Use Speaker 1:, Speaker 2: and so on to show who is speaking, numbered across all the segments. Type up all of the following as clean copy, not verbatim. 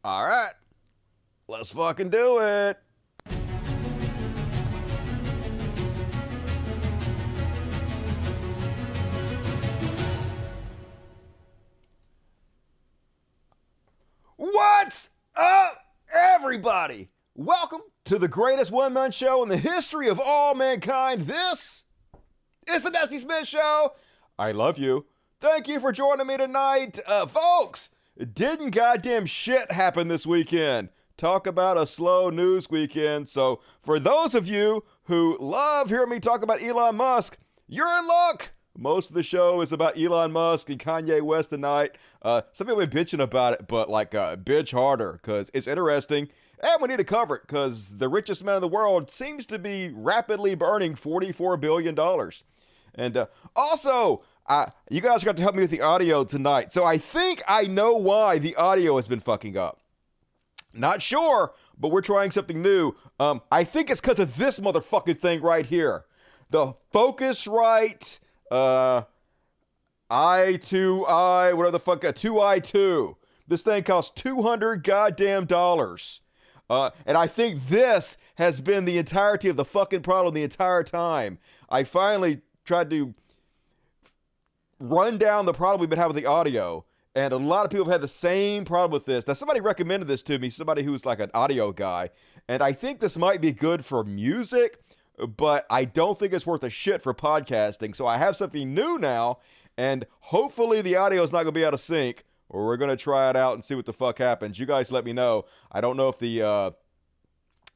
Speaker 1: All right, let's fucking do it. What's up, everybody? Welcome to the greatest one-man show in the history of all mankind. This is the Dusty Smith Show. I love you. Thank you for joining me tonight. Folks, didn't goddamn shit happen this weekend. Talk about a slow news weekend. So for those of you who love hearing me talk about Elon Musk, you're in luck. Most of the show is about Elon Musk and Kanye West tonight. Some people have been bitching about it, but bitch harder because it's interesting. And we need to cover it because the richest man in the world seems to be rapidly burning $44 billion. And also, you guys got to help me with the audio tonight. So I think I know why the audio has been fucking up. Not sure, but we're trying something new. I think it's because of this motherfucking thing right here. The Focusrite I2i, whatever the fuck, 2i2. This thing costs $200 goddamn dollars. And I think this has been the entirety of the fucking problem the entire time. I finally tried to run down the problem we've been having with the audio, and a lot of people have had the same problem with this. Now, somebody recommended this to me, somebody who's like an audio guy, and I think this might be good for music, but I don't think it's worth a shit for podcasting. So I have something new now, and hopefully the audio is not going to be out of sync, or we're going to try it out and see what the fuck happens. You guys let me know. I don't know if the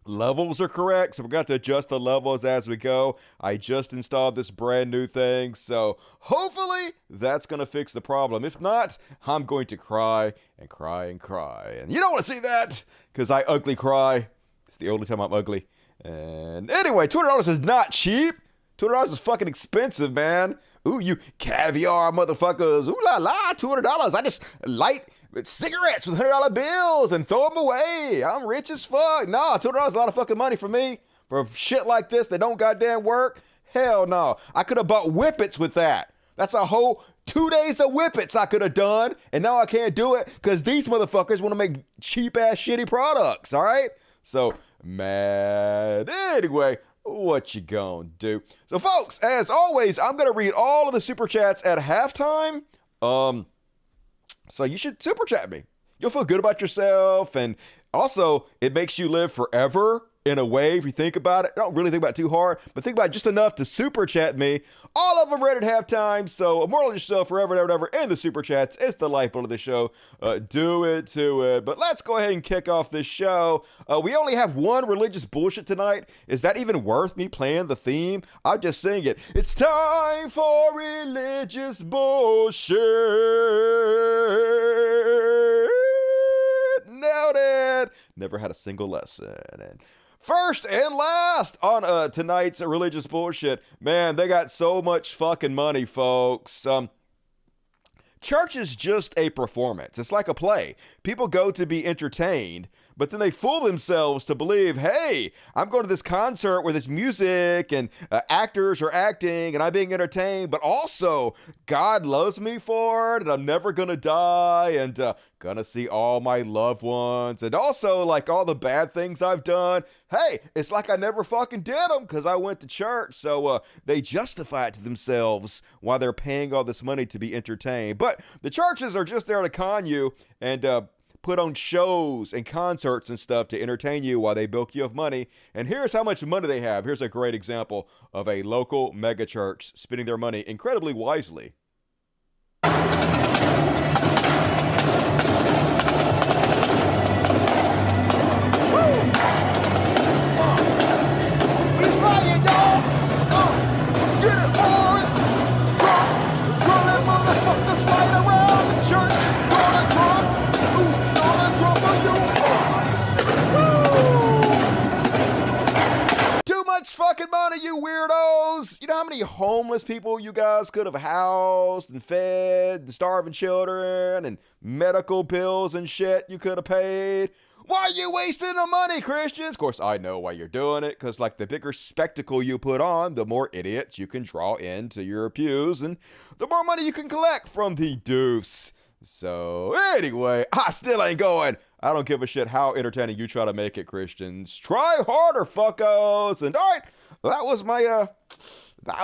Speaker 1: levels are correct, so we're going to adjust the levels as we go. I just installed this brand new thing, so hopefully that's going to fix the problem. If not, I'm going to cry and cry and cry. And you don't want to see that, because I ugly cry. It's the only time I'm ugly. And anyway, $200 is not cheap. $200 is fucking expensive, man. Ooh, you caviar motherfuckers. Ooh la la, $200. I just light cigarettes with $100 bills and throw them away. I'm rich as fuck. Nah, $200 is a lot of fucking money for me. For shit like this that don't goddamn work. Hell no. I could have bought whippets with that. That's a whole 2 days of whippets I could have done. And now I can't do it because these motherfuckers want to make cheap ass shitty products. All right? So, mad. Anyway, what you gonna do? So, folks, as always, I'm gonna read all of the super chats at halftime. So you should super chat me. You'll feel good about yourself, and also it makes you live forever in a way. If you think about it, don't really think about it too hard, but think about it just enough to super chat me. All of them read at halftime, so immortal yourself forever and ever and ever in the super chats. It's the lifeblood of the show. Do it to it. But let's go ahead and kick off this show. We only have one religious bullshit tonight. Is that even worth me playing the theme? I'll just sing it. It's time for religious bullshit. Nailed it. Never had a single lesson. And first and last on tonight's religious bullshit. Man, they got so much fucking money, folks. Church is just a performance. It's like a play. People go to be entertained, but then they fool themselves to believe, hey, I'm going to this concert where there's music and actors are acting and I'm being entertained, but also God loves me for it and I'm never going to die and gonna see all my loved ones and also like all the bad things I've done. Hey, it's like I never fucking did them because I went to church. So they justify it to themselves while they're paying all this money to be entertained. But the churches are just there to con you and put on shows and concerts and stuff to entertain you while they bilk you of money. And here's how much money they have. Here's a great example of a local mega church spending their money incredibly wisely. Fucking money, you weirdos. You know how many homeless people you guys could have housed and fed, and starving children, and medical bills and shit you could have paid? Why are you wasting the money, Christians? Of course, I know why you're doing it, because like the bigger spectacle you put on, the more idiots you can draw into your pews, and the more money you can collect from the doofs. So anyway, I still ain't going. I don't give a shit how entertaining you try to make it, Christians. Try harder, fuckos. And all right, that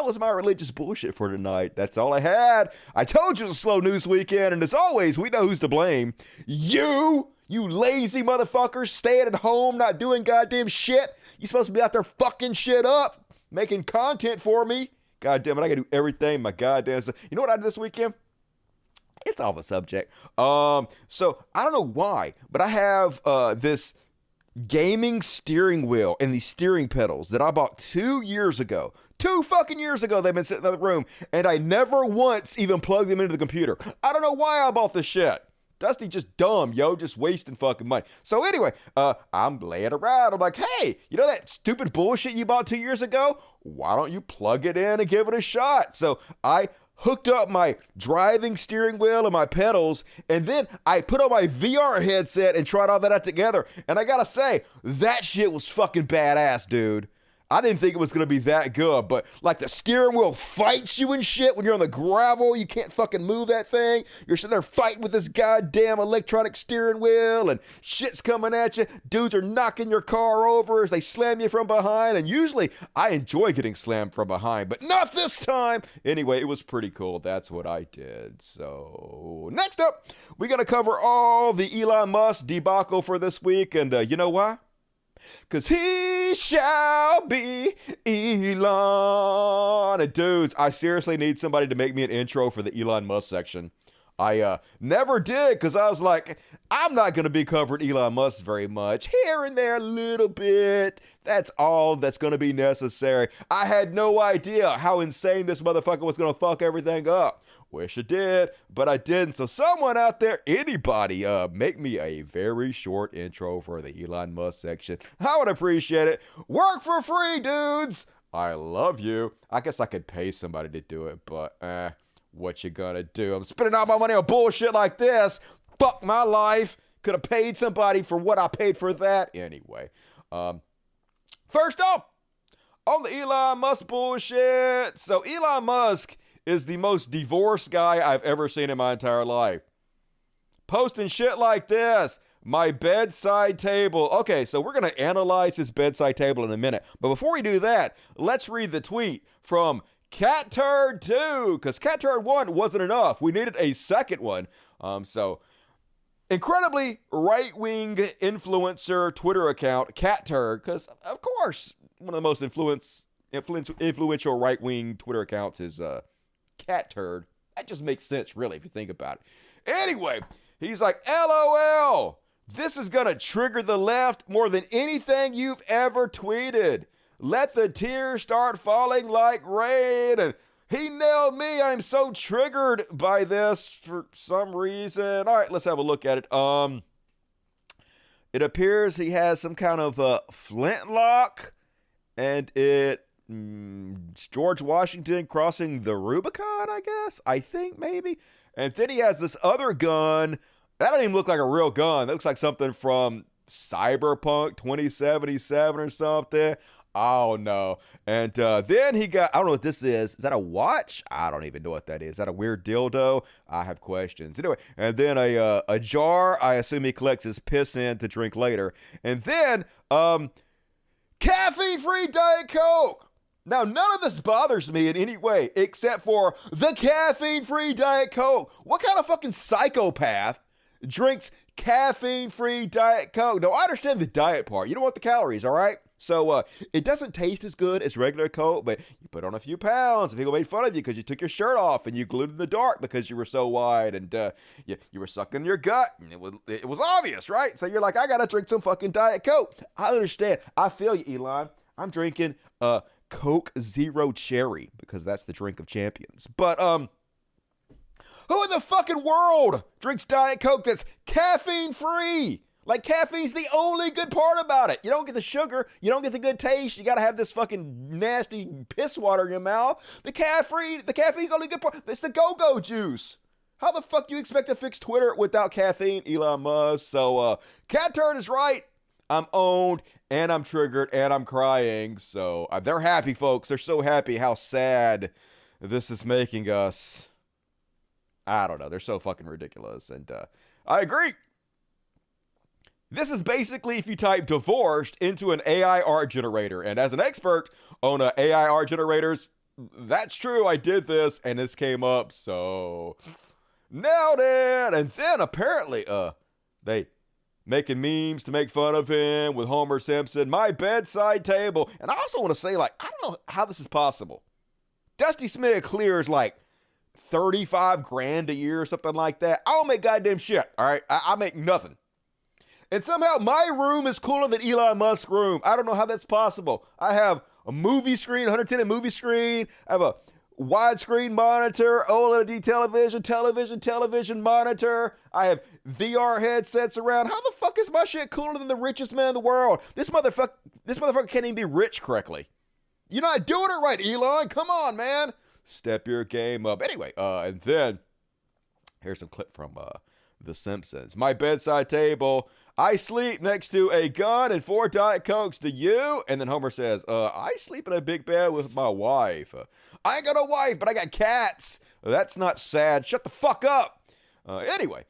Speaker 1: was my religious bullshit for tonight. That's all I had. I told you it was a slow news weekend, and as always, we know who's to blame. You lazy motherfuckers, staying at home, not doing goddamn shit. You supposed to be out there fucking shit up, making content for me. God damn it, I gotta do everything my goddamn self. You know what I did this weekend? It's off the subject. So I don't know why, but I have this gaming steering wheel and these steering pedals that I bought 2 years ago. 2 fucking years ago, they've been sitting in the room, and I never once even plugged them into the computer. I don't know why I bought this shit. Dusty just dumb, yo, just wasting fucking money. So anyway, I'm laying around. I'm like, hey, you know that stupid bullshit you bought 2 years ago? Why don't you plug it in and give it a shot? So I hooked up my driving steering wheel and my pedals, and then I put on my VR headset and tried all that out together. And I gotta say, that shit was fucking badass, dude. I didn't think it was gonna be that good, but like the steering wheel fights you and shit when you're on the gravel. You can't fucking move that thing. You're sitting there fighting with this goddamn electronic steering wheel, and shit's coming at you. Dudes are knocking your car over as they slam you from behind. And usually I enjoy getting slammed from behind, but not this time. Anyway, it was pretty cool. That's what I did. So next up, we're gonna cover all the Elon Musk debacle for this week, and you know why? Cause he shall be Elon. And dudes, I seriously need somebody to make me an intro for the Elon Musk section. I never did, because I was like, I'm not going to be covering Elon Musk very much. Here and there a little bit. That's all that's going to be necessary. I had no idea how insane this motherfucker was going to fuck everything up. Wish I did, but I didn't. So someone out there, anybody, make me a very short intro for the Elon Musk section. I would appreciate it. Work for free, dudes. I love you. I guess I could pay somebody to do it, but what you gonna do? I'm spending all my money on bullshit like this. Fuck my life. Could have paid somebody for what I paid for that. Anyway, first off, on the Elon Musk bullshit. So Elon Musk is the most divorced guy I've ever seen in my entire life. Posting shit like this. My bedside table. Okay, so we're going to analyze his bedside table in a minute. But before we do that, let's read the tweet from Cat Turd 2. Because Cat Turd 1 wasn't enough. We needed a second one. So, incredibly right-wing influencer Twitter account, Cat Turd. Because, of course, one of the most influential right-wing Twitter accounts is Cat Turd. That just makes sense, really, if you think about it. Anyway, he's like, LOL, this is gonna trigger the left more than anything you've ever tweeted. Let the tears start falling like rain. And he nailed me. I'm so triggered by this for some reason. All right, let's have a look at it. It appears he has some kind of flintlock, and it's George Washington crossing the Rubicon, I guess. I think, maybe. And then he has this other gun. That doesn't even look like a real gun. That looks like something from Cyberpunk 2077 or something. Oh, no. And then he got, I don't know what this is. Is that a watch? I don't even know what that is. Is that a weird dildo? I have questions. Anyway, and then a jar. I assume he collects his piss in to drink later. And then caffeine-free Diet Coke. Now, none of this bothers me in any way except for the caffeine-free Diet Coke. What kind of fucking psychopath drinks caffeine-free Diet Coke? No, I understand the diet part. You don't want the calories, all right? So, it doesn't taste as good as regular Coke, but you put on a few pounds, and people made fun of you because you took your shirt off, and you glued in the dark because you were so wide, and you were sucking your gut, and it was obvious, right? So you're like, I gotta drink some fucking Diet Coke. I understand. I feel you, Elon. I'm drinking, Coke Zero Cherry, because that's the drink of champions. But, who in the fucking world drinks Diet Coke that's caffeine-free? Like, caffeine's the only good part about it. You don't get the sugar. You don't get the good taste. You gotta have this fucking nasty piss water in your mouth. The caffeine's the only good part. It's the go-go juice. How the fuck do you expect to fix Twitter without caffeine, Elon Musk? So, Cat Turd is right. I'm owned, and I'm triggered, and I'm crying. So, they're happy, folks. They're so happy how sad this is making us. I don't know. They're so fucking ridiculous. And I agree. This is basically if you type divorced into an AI art generator. And as an expert on AI art generators, that's true. I did this and this came up. So nailed it. And then apparently they making memes to make fun of him with Homer Simpson. My bedside table. And I also want to say, like, I don't know how this is possible. Dusty Smith clears like 35 grand a year or something like that. I don't make goddamn shit. All right. I make nothing. And somehow my room is cooler than Elon Musk's room. I don't know how that's possible. I have a movie screen, 110 movie screen. I have a widescreen monitor, OLED television monitor. I have VR headsets around. How the fuck is my shit cooler than the richest man in the world? This motherfucker can't even be rich correctly. You're not doing it right, Elon. Come on, man. Step your game up. Anyway, and then here's some clip from The Simpsons. My bedside table. I sleep next to a gun and 4 Diet Cokes. Do you? And then Homer says, I sleep in a big bed with my wife. I ain't got a wife, but I got cats. That's not sad. Shut the fuck up. Anyway.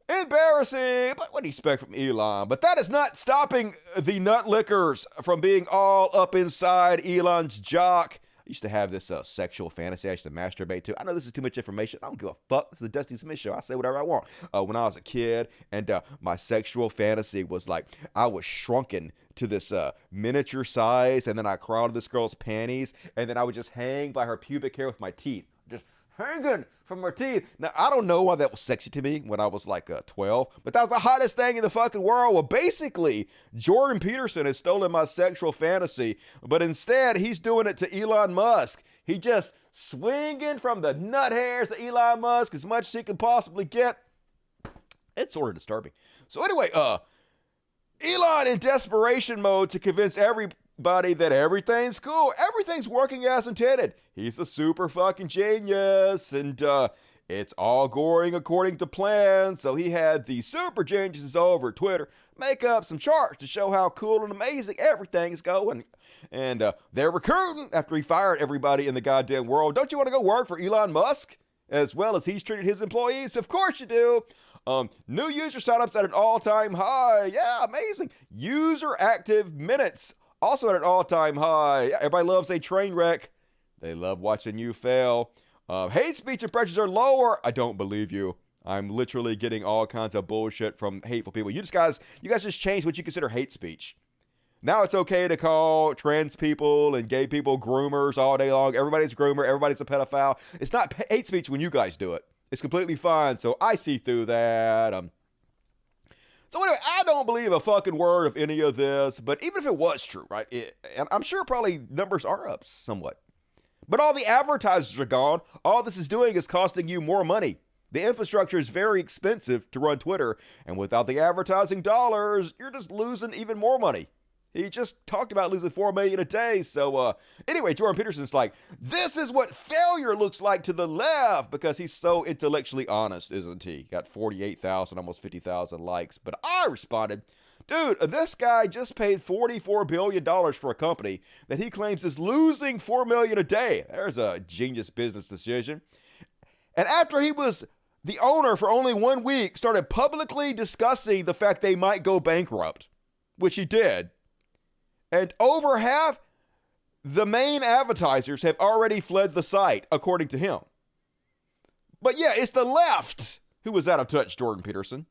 Speaker 1: Embarrassing, but what do you expect from Elon? But that is not stopping the nut lickers from being all up inside Elon's jock. I used to have this sexual fantasy I used to masturbate to. I know this is too much information. I don't give a fuck. This is the Dusty Smith Show. I say whatever I want. When I was a kid, and my sexual fantasy was like I was shrunken to this miniature size, and then I crawled to this girl's panties, and then I would just hang by her pubic hair with my teeth. Just hanging from her teeth. Now, I don't know why that was sexy to me when I was like 12, but that was the hottest thing in the fucking world. Well, basically, Jordan Peterson has stolen my sexual fantasy, but instead, he's doing it to Elon Musk. He just swinging from the nut hairs of Elon Musk as much as he can possibly get. It's sort of disturbing. So anyway, Elon in desperation mode to convince everybody that everything's cool. Everything's working as intended. He's a super fucking genius, and it's all going according to plan. So he had the super geniuses over Twitter make up some charts to show how cool and amazing everything is going. And they're recruiting after he fired everybody in the goddamn world. Don't you want to go work for Elon Musk as well as he's treated his employees? Of course you do. New user signups at an all-time high. Yeah, amazing. User active minutes also at an all-time high. Everybody loves a train wreck. They love watching you fail. Hate speech impressions are lower. I don't believe you. I'm literally getting all kinds of bullshit from hateful people. You guys just changed what you consider hate speech. Now it's okay to call trans people and gay people groomers all day long. Everybody's a groomer. Everybody's a pedophile. It's not hate speech when you guys do it. It's completely fine. So I see through that. So anyway, I don't believe a fucking word of any of this, but even if it was true, right, and I'm sure probably numbers are up somewhat, but all the advertisers are gone. All this is doing is costing you more money. The infrastructure is very expensive to run Twitter, and without the advertising dollars, you're just losing even more money. He just talked about losing $4 million a day. So anyway, Jordan Peterson's like, this is what failure looks like to the left, because he's so intellectually honest, isn't he? Got 48,000, almost 50,000 likes. But I responded, dude, this guy just paid $44 billion for a company that he claims is losing $4 million a day. There's a genius business decision. And after he was the owner for only 1 week, started publicly discussing the fact they might go bankrupt, which he did. And over half the main advertisers have already fled the site, according to him. But yeah, it's the left who was out of touch, Jordan Peterson.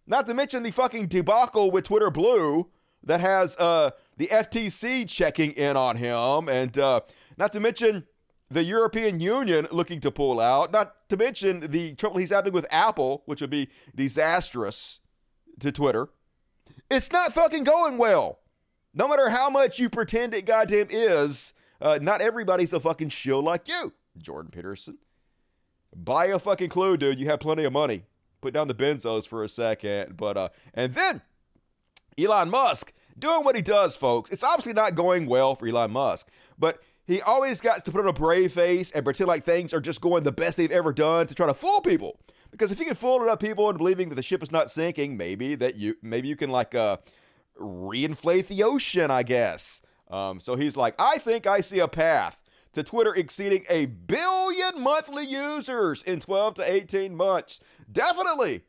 Speaker 1: Not to mention the fucking debacle with Twitter Blue that has the FTC checking in on him. And not to mention the European Union looking to pull out. Not to mention the trouble he's having with Apple, which would be disastrous to Twitter. It's not fucking going well. No matter how much you pretend it goddamn is, not everybody's a fucking shill like you, Jordan Peterson. Buy a fucking clue, dude. You have plenty of money. Put down the benzos for a second. But and then Elon Musk doing what he does, folks. It's obviously not going well for Elon Musk, but he always got to put on a brave face and pretend like things are just going the best they've ever done to try to fool people. Because if you can fool enough people into believing that the ship is not sinking, maybe you can like reinflate the ocean, I guess. So he's like, I think I see a path to Twitter exceeding $1 billion million monthly users in 12 to 18 months. Definitely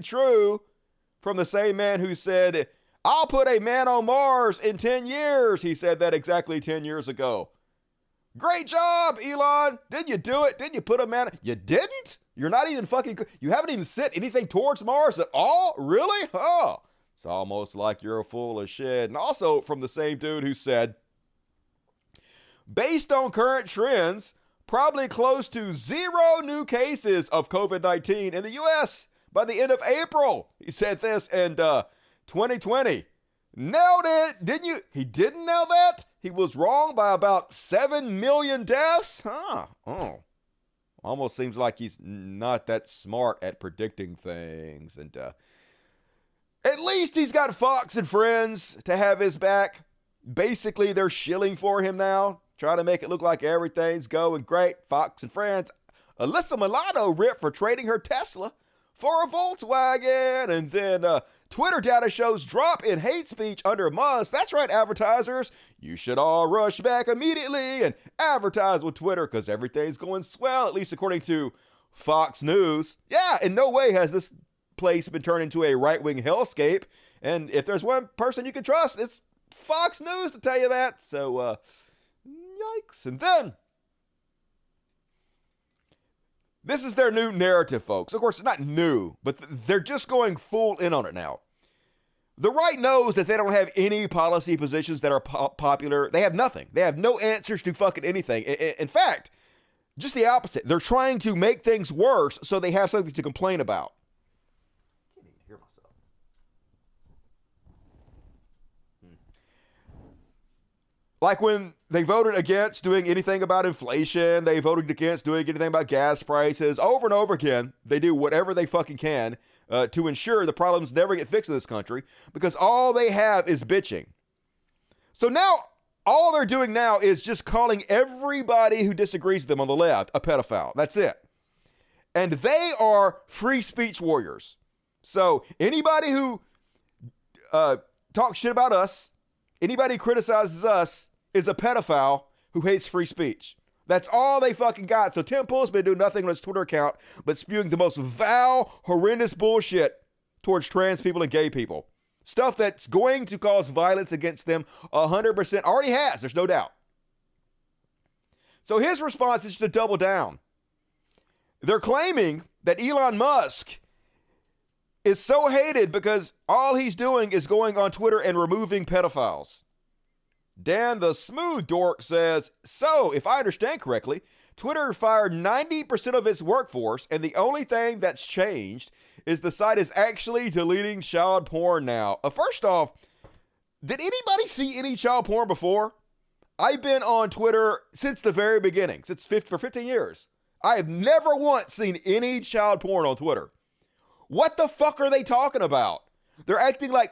Speaker 1: true. From the same man who said, I'll put a man on Mars in 10 years. He said that exactly 10 years ago. Great job, Elon. Didn't you do it? Didn't you put a man? You didn't? You're not even you haven't even sent anything towards Mars at all? Really? Oh, it's almost like you're full of shit. And also from the same dude who said, based on current trends, probably close to 0 new cases of COVID-19 in the U.S. by the end of April. He said this in 2020. Nailed it, didn't you? He didn't nail that? He was wrong by about 7 million deaths? Huh. Oh. Almost seems like he's not that smart at predicting things. And at least he's got Fox and Friends to have his back. Basically, they're shilling for him now. Trying to make it look like everything's going great. Fox and Friends. Alyssa Milano ripped for trading her Tesla for a Volkswagen. And then Twitter data shows drop in hate speech under Musk. That's right, advertisers. You should all rush back immediately and advertise with Twitter because everything's going swell, at least according to Fox News. Yeah, in no way has this place been turned into a right-wing hellscape. And if there's one person you can trust, it's Fox News to tell you that. So, yikes. And then, this is their new narrative, folks. Of course, it's not new, but they're just going full in on it now. The right knows that they don't have any policy positions that are popular. They have nothing. They have no answers to fucking anything. In fact, just the opposite. They're trying to make things worse so they have something to complain about. I can't even hear myself. Like when they voted against doing anything about inflation, they voted against doing anything about gas prices. Over and over again, they do whatever they fucking can to ensure the problems never get fixed in this country because all they have is bitching. So now, all they're doing now is just calling everybody who disagrees with them on the left a pedophile. That's it. And they are free speech warriors. So anybody who talks shit about us, anybody who criticizes us is a pedophile who hates free speech. That's all they fucking got. So Tim Pool's been doing nothing on his Twitter account but spewing the most vile, horrendous bullshit towards trans people and gay people. Stuff that's going to cause violence against them 100%. Already has, there's no doubt. So his response is to double down. They're claiming that Elon Musk is so hated because all he's doing is going on Twitter and removing pedophiles. Dan the Smooth Dork says, so, if I understand correctly, Twitter fired 90% of its workforce, and the only thing that's changed is the site is actually deleting child porn now. First off, did anybody see any child porn before? I've been on Twitter since the very beginning, for 15 years. I have never once seen any child porn on Twitter. What the fuck are they talking about? They're acting like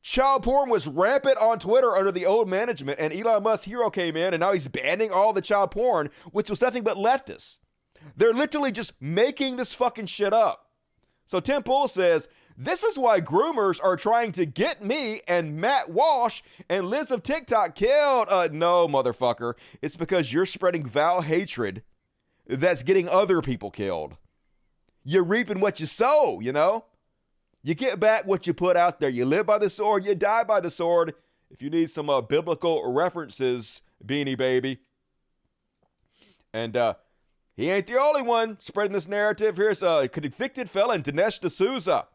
Speaker 1: child porn was rampant on Twitter under the old management, and Elon Musk hero came in, and now he's banning all the child porn, which was nothing but leftists. They're literally just making this fucking shit up. So Tim Pool says, this is why groomers are trying to get me and Matt Walsh and Liz of TikTok killed. No, motherfucker. It's because you're spreading vile hatred that's getting other people killed. You're reaping what you sow, you know? You get back what you put out there. You live by the sword, you die by the sword. If you need some biblical references, Beanie Baby. And he ain't the only one spreading this narrative. Here's a convicted felon, Dinesh D'Souza.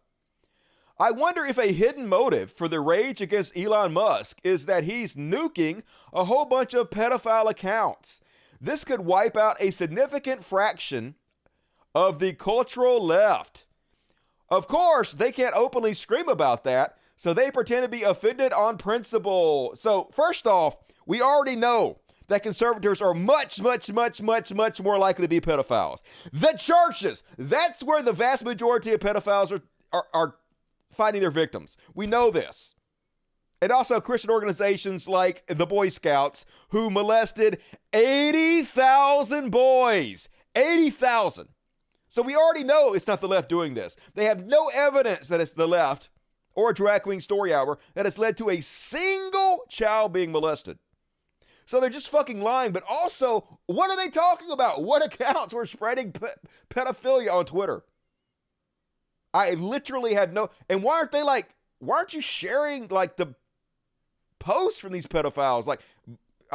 Speaker 1: I wonder if a hidden motive for the rage against Elon Musk is that he's nuking a whole bunch of pedophile accounts. This could wipe out a significant fraction of the cultural left. Of course, they can't openly scream about that, so they pretend to be offended on principle. So, first off, we already know that conservatives are much more likely to be pedophiles. The churches, that's where the vast majority of pedophiles are finding their victims. We know this. And also Christian organizations like the Boy Scouts, who molested 80,000 boys. 80,000. So we already know it's not the left doing this. They have no evidence that it's the left or a drag queen story hour that has led to a single child being molested. So they're just fucking lying. But also, what are they talking about? What accounts were spreading pedophilia on Twitter? I literally had no. And why aren't you sharing like the posts from these pedophiles? Like,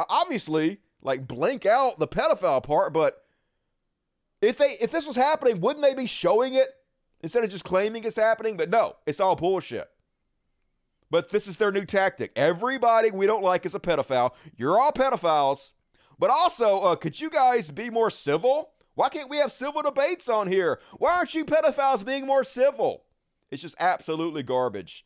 Speaker 1: obviously, like blank out the pedophile part, but if this was happening, wouldn't they be showing it instead of just claiming it's happening? But no, it's all bullshit. But this is their new tactic. Everybody we don't like is a pedophile. You're all pedophiles. But also, could you guys be more civil? Why can't we have civil debates on here? Why aren't you pedophiles being more civil? It's just absolutely garbage.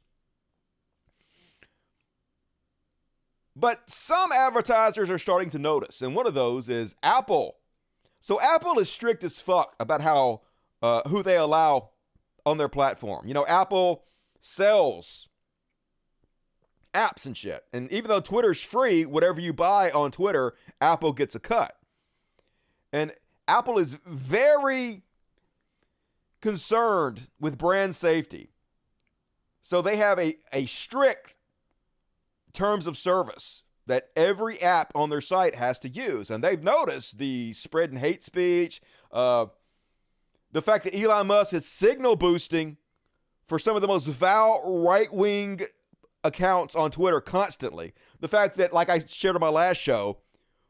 Speaker 1: But some advertisers are starting to notice, and one of those is Apple. So Apple is strict as fuck about how who they allow on their platform. You know, Apple sells apps and shit. And even though Twitter's free, whatever you buy on Twitter, Apple gets a cut. And Apple is very concerned with brand safety. So they have a strict terms of service that every app on their site has to use. And they've noticed the spread in hate speech, the fact that Elon Musk is signal boosting for some of the most vile right-wing accounts on Twitter constantly. The fact that, like I shared on my last show,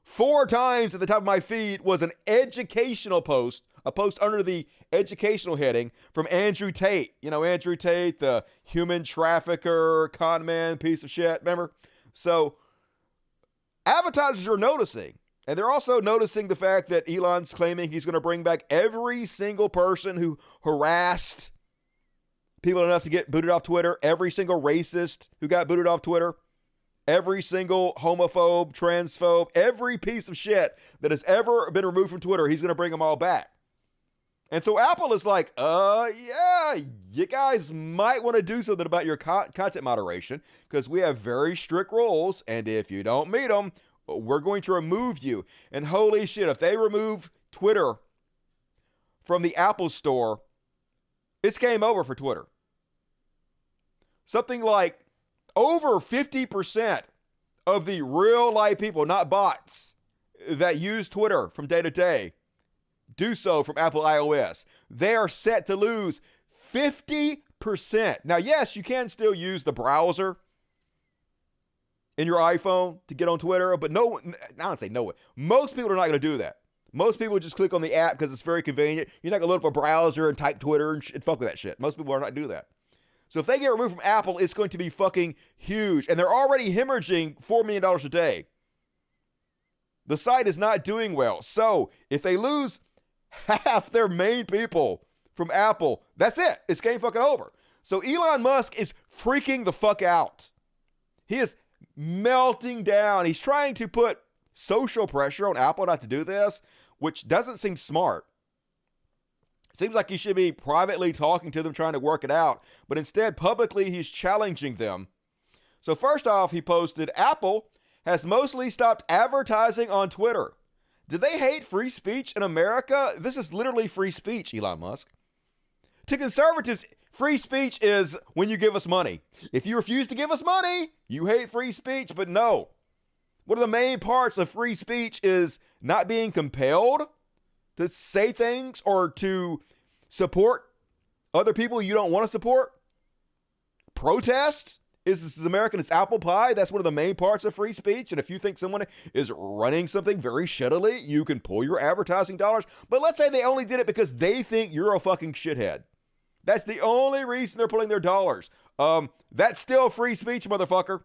Speaker 1: 4 times at the top of my feed was an educational post, a post under the educational heading from Andrew Tate. You know, Andrew Tate, the human trafficker, con man, piece of shit, remember? So advertisers are noticing, and they're also noticing the fact that Elon's claiming he's going to bring back every single person who harassed people enough to get booted off Twitter, every single racist who got booted off Twitter, every single homophobe, transphobe, every piece of shit that has ever been removed from Twitter, he's going to bring them all back. And so Apple is like, yeah, you guys might want to do something about your content moderation because we have very strict rules, and if you don't meet them, we're going to remove you. And holy shit, if they remove Twitter from the Apple Store, it's game over for Twitter. Something like over 50% of the real life people, not bots, that use Twitter from day to day, do so from Apple iOS. They are set to lose 50%. Now, yes, you can still use the browser in your iPhone to get on Twitter, but no one, I don't say no one. Most people are not going to do that. Most people just click on the app because it's very convenient. You're not going to load up a browser and type Twitter and fuck with that shit. Most people are not do that. So if they get removed from Apple, it's going to be fucking huge. And they're already hemorrhaging $4 million a day. The site is not doing well. So if they lose half their main people from Apple, that's it. It's game fucking over. So Elon Musk is freaking the fuck out. He is melting down. He's trying to put social pressure on Apple not to do this, which doesn't seem smart. It seems like he should be privately talking to them, trying to work it out. But instead, publicly, he's challenging them. So first off, he posted, Apple has mostly stopped advertising on Twitter. Do they hate free speech in America? This is literally free speech, Elon Musk. To conservatives, free speech is when you give us money. If you refuse to give us money, you hate free speech. But no. One of the main parts of free speech is not being compelled to say things or to support other people you don't want to support. Protest is as American as apple pie. That's one of the main parts of free speech. And if you think someone is running something very shittily, you can pull your advertising dollars. But let's say they only did it because they think you're a fucking shithead. That's the only reason they're pulling their dollars. That's still free speech, motherfucker.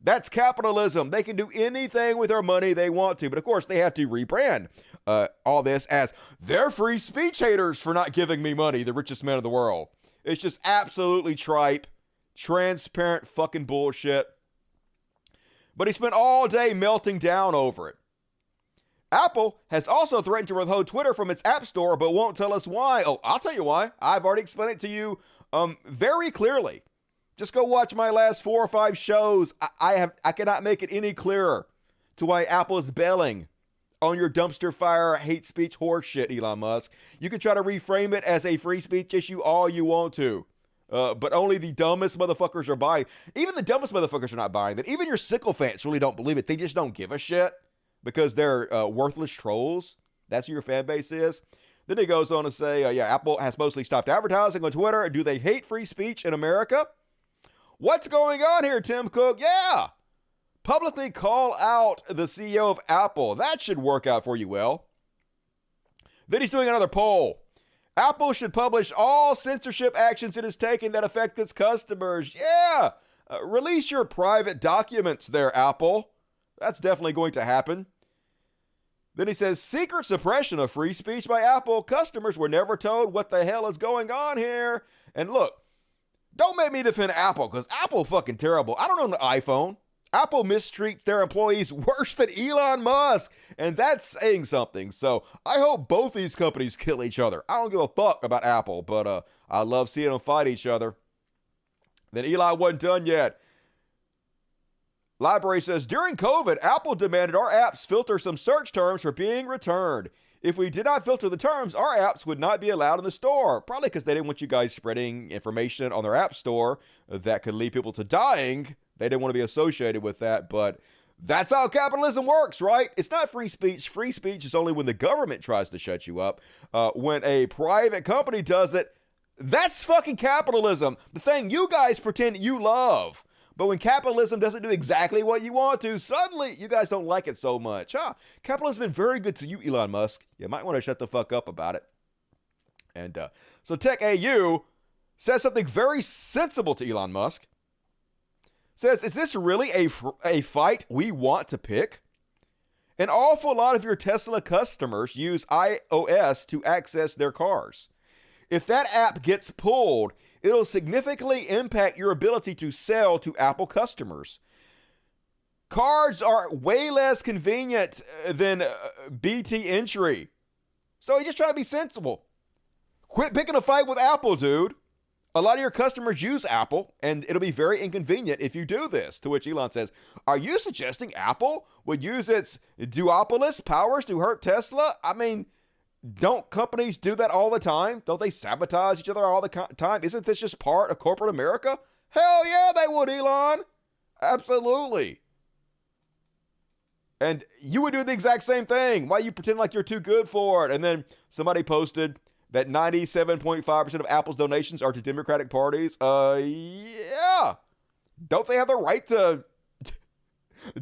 Speaker 1: That's capitalism. They can do anything with their money they want to. But of course, they have to rebrand all this as they're free speech haters for not giving me money, the richest man in the world. It's just absolutely tripe, transparent fucking bullshit. But he spent all day melting down over it. Apple has also threatened to withhold Twitter from its app store, but won't tell us why. Oh, I'll tell you why. I've already explained it to you very clearly. Just go watch my last 4 or 5 shows. I cannot make it any clearer to why Apple is bailing on your dumpster fire hate speech horse shit, Elon Musk. You can try to reframe it as a free speech issue all you want to. but only the dumbest motherfuckers are buying. Even the dumbest motherfuckers are not buying that. Even your sycophants really don't believe it. They just don't give a shit because they're worthless trolls. That's who your fan base is. Then he goes on to say, yeah, Apple has mostly stopped advertising on Twitter. Do they hate free speech in America? What's going on here, Tim Cook? Yeah. Publicly call out the CEO of Apple. That should work out for you well. Then he's doing another poll. Apple should publish all censorship actions it is taking that affect its customers. Yeah. Release your private documents there, Apple. That's definitely going to happen. Then he says, secret suppression of free speech by Apple. Customers were never told what the hell is going on here. And look, don't make me defend Apple because Apple fucking terrible. I don't own an iPhone. Apple mistreats their employees worse than Elon Musk. And that's saying something. So I hope both these companies kill each other. I don't give a fuck about Apple, but I love seeing them fight each other. Then Elon wasn't done yet. Library says, during COVID, Apple demanded our apps filter some search terms for being returned. If we did not filter the terms, our apps would not be allowed in the store. Probably because they didn't want you guys spreading information on their app store that could lead people to dying. They didn't want to be associated with that, but that's how capitalism works, right? It's not free speech. Free speech is only when the government tries to shut you up. When a private company does it, that's fucking capitalism. The thing you guys pretend you love. But when capitalism doesn't do exactly what you want to, suddenly you guys don't like it so much. Capitalism's been very good to you, Elon Musk. You might want to shut the fuck up about it. And so Tech AU says something very sensible to Elon Musk. Says, is this really a fight we want to pick? An awful lot of your Tesla customers use iOS to access their cars. If that app gets pulled, it'll significantly impact your ability to sell to Apple customers. Cards are way less convenient than BT entry. So you're just trying to be sensible. Quit picking a fight with Apple, dude. A lot of your customers use Apple, and it'll be very inconvenient if you do this. To which Elon says, are you suggesting Apple would use its duopolist powers to hurt Tesla? I mean, don't companies do that all the time? Don't they sabotage each other all the time? Isn't this just part of corporate America? Hell yeah, they would, Elon. Absolutely. And you would do the exact same thing. Why you pretend like you're too good for it? And then somebody posted that 97.5% of Apple's donations are to Democratic parties. Yeah. Don't they have the right to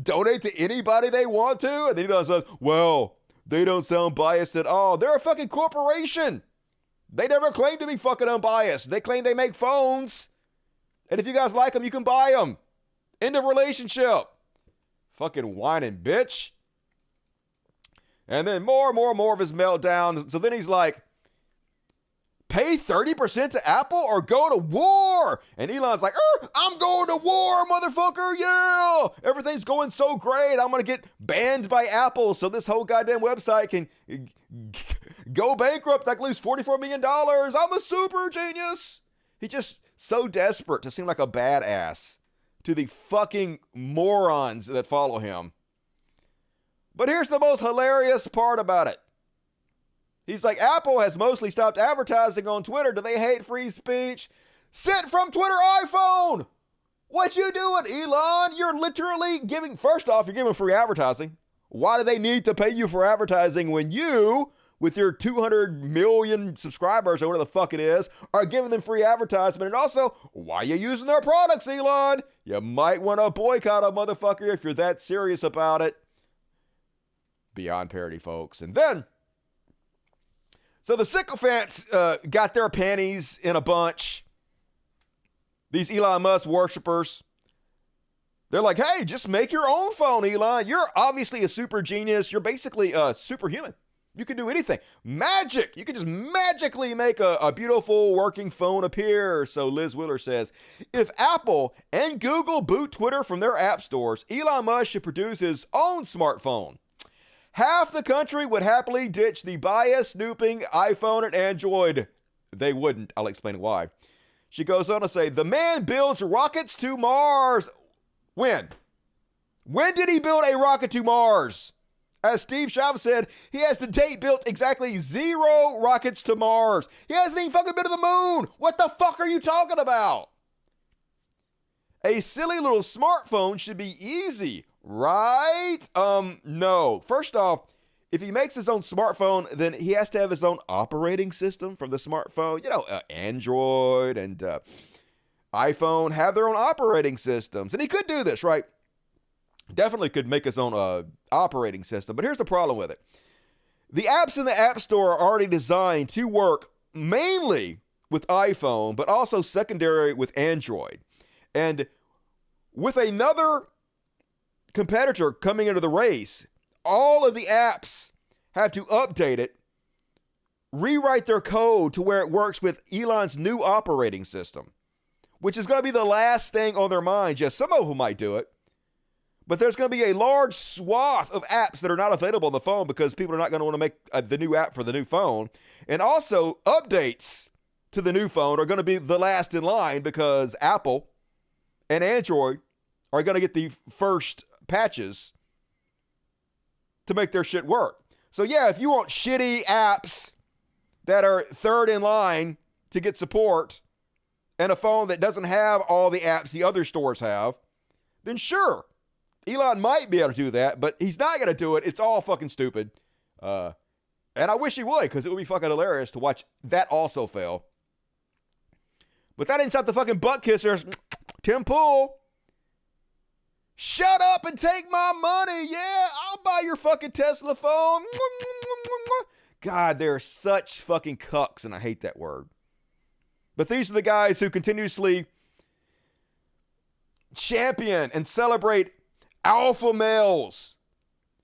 Speaker 1: donate to anybody they want to? And then Elon says, well, they don't sound biased at all. They're a fucking corporation. They never claim to be fucking unbiased. They claim they make phones. And if you guys like them, you can buy them. End of relationship. Fucking whining bitch. And then more of his meltdown. So then he's like, pay 30% to Apple or go to war. And Elon's like, I'm going to war, motherfucker. Yeah. Everything's going so great. I'm going to get banned by Apple so this whole goddamn website can go bankrupt. I can lose $44 million. I'm a super genius. He's just so desperate to seem like a badass to the fucking morons that follow him. But here's the most hilarious part about it. He's like, Apple has mostly stopped advertising on Twitter. Do they hate free speech? Sent from Twitter iPhone. What you doing, Elon? You're literally giving, first off, you're giving free advertising. Why do they need to pay you for advertising when you, with your 200 million subscribers or whatever the fuck it is, are giving them free advertisement? And also, why are you using their products, Elon? You might want to boycott a motherfucker if you're that serious about it. Beyond parody, folks. And then, so the sycophants got their panties in a bunch. These Elon Musk worshipers. They're like, hey, just make your own phone, Elon. You're obviously a super genius. You're basically superhuman. You can do anything. Magic. You can just magically make a beautiful working phone appear. So Liz Wheeler says, if Apple and Google boot Twitter from their app stores, Elon Musk should produce his own smartphone. Half the country would happily ditch the bias snooping iPhone and Android. They wouldn't. I'll explain why. She goes on to say, the man builds rockets to Mars. When? When did he build a rocket to Mars? As Steve Jobs said, he has to date built exactly 0 rockets to Mars. He hasn't even fucking been to the moon. What the fuck are you talking about? A silly little smartphone should be easy, right? No. First off, if he makes his own smartphone, then he has to have his own operating system for the smartphone. You know, Android and iPhone have their own operating systems. And he could do this, right? Definitely could make his own operating system. But here's the problem with it. The apps in the App Store are already designed to work mainly with iPhone, but also secondary with Android. And with another competitor coming into the race, all of the apps have to update it, rewrite their code to where it works with Elon's new operating system, which is going to be the last thing on their minds. Yes, some of them might do it, but there's going to be a large swath of apps that are not available on the phone because people are not going to want to make the new app for the new phone. And also, updates to the new phone are going to be the last in line because Apple and Android are going to get the first patches to make their shit work. So yeah, if you want shitty apps that are third in line to get support and a phone that doesn't have all the apps the other stores have, then sure, Elon might be able to do that, but he's not going to do it. It's all fucking stupid. And I wish he would, because it would be fucking hilarious to watch that also fail. But that ain't stop the fucking butt kissers. Tim Pool, shut up and take my money. Yeah, I'll buy your fucking Tesla phone. God, they're such fucking cucks, and I hate that word. But these are the guys who continuously champion and celebrate alpha males.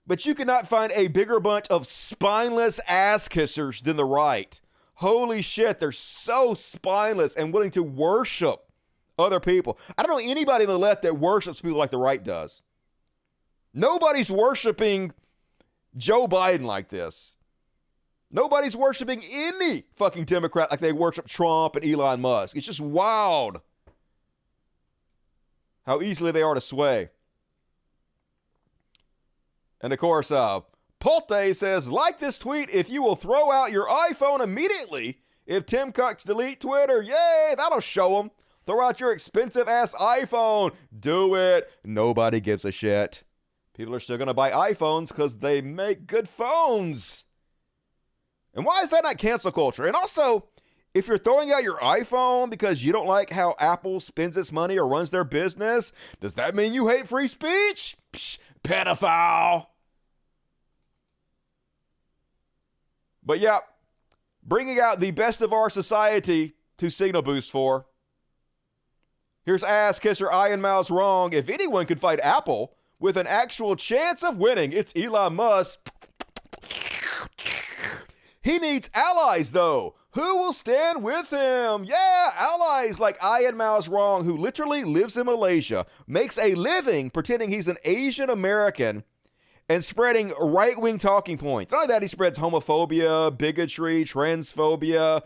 Speaker 1: But you cannot find a bigger bunch of spineless ass kissers than the right. Holy shit, they're so spineless and willing to worship other people. I don't know anybody on the left that worships people like the right does. Nobody's worshiping Joe Biden like this. Nobody's worshiping any fucking Democrat like they worship Trump and Elon Musk. It's just wild how easily they are to sway. And of course, Polte says, like this tweet if you will throw out your iPhone immediately if Tim Cook's delete Twitter. Yay, that'll show them. Throw out your expensive ass iPhone. Do it. Nobody gives a shit. People are still going to buy iPhones because they make good phones. And why is that not cancel culture? And also, if you're throwing out your iPhone because you don't like how Apple spends its money or runs their business, does that mean you hate free speech? Psh, pedophile. But yeah, bringing out the best of our society to signal boost for. Here's ass kisser Iron Mouse wrong. If anyone could fight Apple with an actual chance of winning, it's Elon Musk. He needs allies, though. Who will stand with him? Yeah, allies like Iron Mouse wrong, who literally lives in Malaysia, makes a living pretending he's an Asian American and spreading right-wing talking points. Not only that, he spreads homophobia, bigotry, transphobia,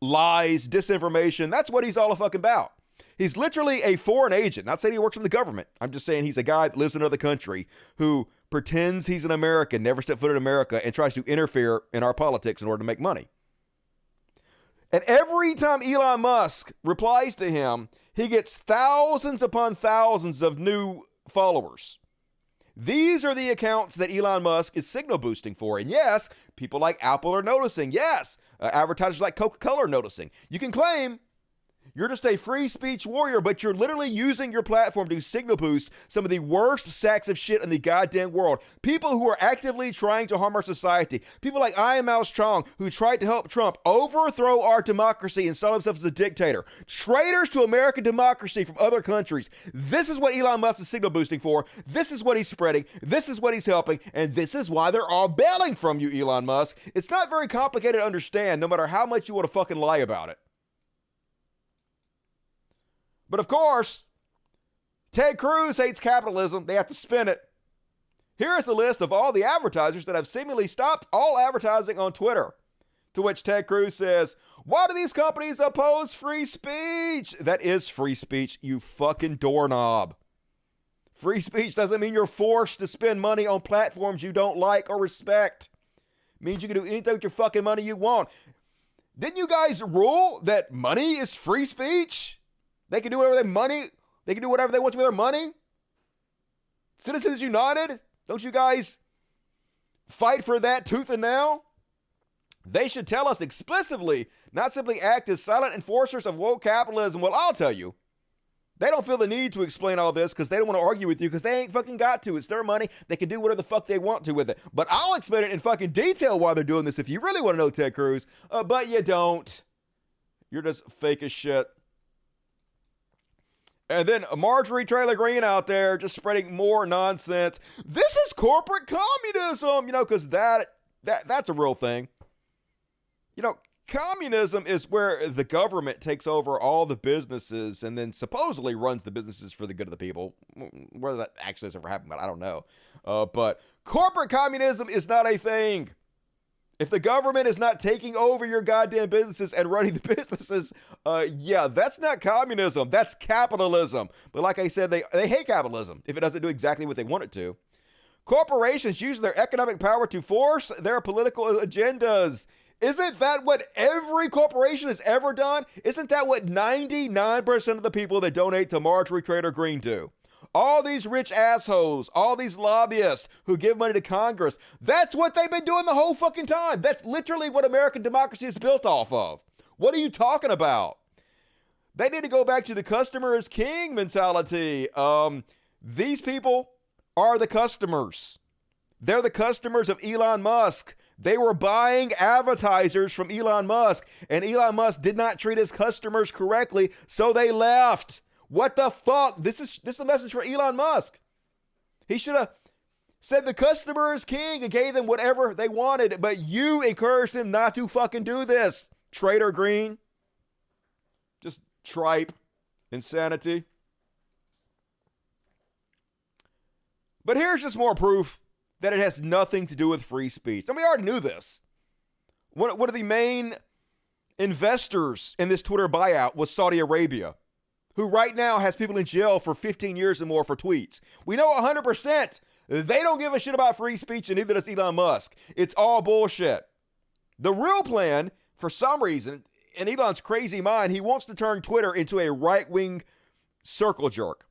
Speaker 1: lies, disinformation. That's what he's all fucking about. He's literally a foreign agent. Not saying he works for the government. I'm just saying he's a guy that lives in another country who pretends he's an American, never stepped foot in America, and tries to interfere in our politics in order to make money. And every time Elon Musk replies to him, he gets thousands upon thousands of new followers. These are the accounts that Elon Musk is signal boosting for. And yes, people like Apple are noticing. Yes, advertisers like Coca-Cola are noticing. You can claim you're just a free speech warrior, but you're literally using your platform to signal boost some of the worst sacks of shit in the goddamn world. People who are actively trying to harm our society. People like Iron Mouse Chong, who tried to help Trump overthrow our democracy and sell himself as a dictator. Traitors to American democracy from other countries. This is what Elon Musk is signal boosting for. This is what he's spreading. This is what he's helping. And this is why they're all bailing from you, Elon Musk. It's not very complicated to understand, no matter how much you want to fucking lie about it. But of course, Ted Cruz hates capitalism. They have to spin it. Here is a list of all the advertisers that have seemingly stopped all advertising on Twitter. To which Ted Cruz says, why do these companies oppose free speech? That is free speech, you fucking doorknob. Free speech doesn't mean you're forced to spend money on platforms you don't like or respect. It means you can do anything with your fucking money you want. Didn't you guys rule that money is free speech? They can do whatever they can do whatever they want with their money? Citizens United? Don't you guys fight for that tooth and nail? They should tell us explicitly, not simply act as silent enforcers of woke capitalism. Well, I'll tell you. They don't feel the need to explain all this because they don't want to argue with you because they ain't fucking got to. It's their money. They can do whatever the fuck they want to with it. But I'll explain it in fucking detail why they're doing this if you really want to know, Ted Cruz. But you don't. You're just fake as shit. And then Marjorie Taylor Greene out there just spreading more nonsense. This is corporate communism, because that's a real thing. Communism is where the government takes over all the businesses and then supposedly runs the businesses for the good of the people. Whether that actually has ever happened, but I don't know. But corporate communism is not a thing. If the government is not taking over your goddamn businesses and running the businesses, that's not communism. That's capitalism. But like I said, they hate capitalism if it doesn't do exactly what they want it to. Corporations use their economic power to force their political agendas. Isn't that what every corporation has ever done? Isn't that what 99% of the people that donate to Marjorie Taylor Greene do? All these rich assholes, all these lobbyists who give money to Congress, that's what they've been doing the whole fucking time. That's literally what American democracy is built off of. What are you talking about? They need to go back to the customer is king mentality. These people are the customers. They're the customers of Elon Musk. They were buying advertisers from Elon Musk, and Elon Musk did not treat his customers correctly, so they left. What the fuck? This is a message for Elon Musk. He should have said the customer is king and gave them whatever they wanted, but you encouraged them not to fucking do this. Trader Green. Just tripe. Insanity. But here's just more proof that it has nothing to do with free speech. And we already knew this. One of the main investors in this Twitter buyout was Saudi Arabia, who right now has people in jail for 15 years or more for tweets. We know 100% they don't give a shit about free speech, and neither does Elon Musk. It's all bullshit. The real plan, for some reason, in Elon's crazy mind, he wants to turn Twitter into a right-wing circle jerk.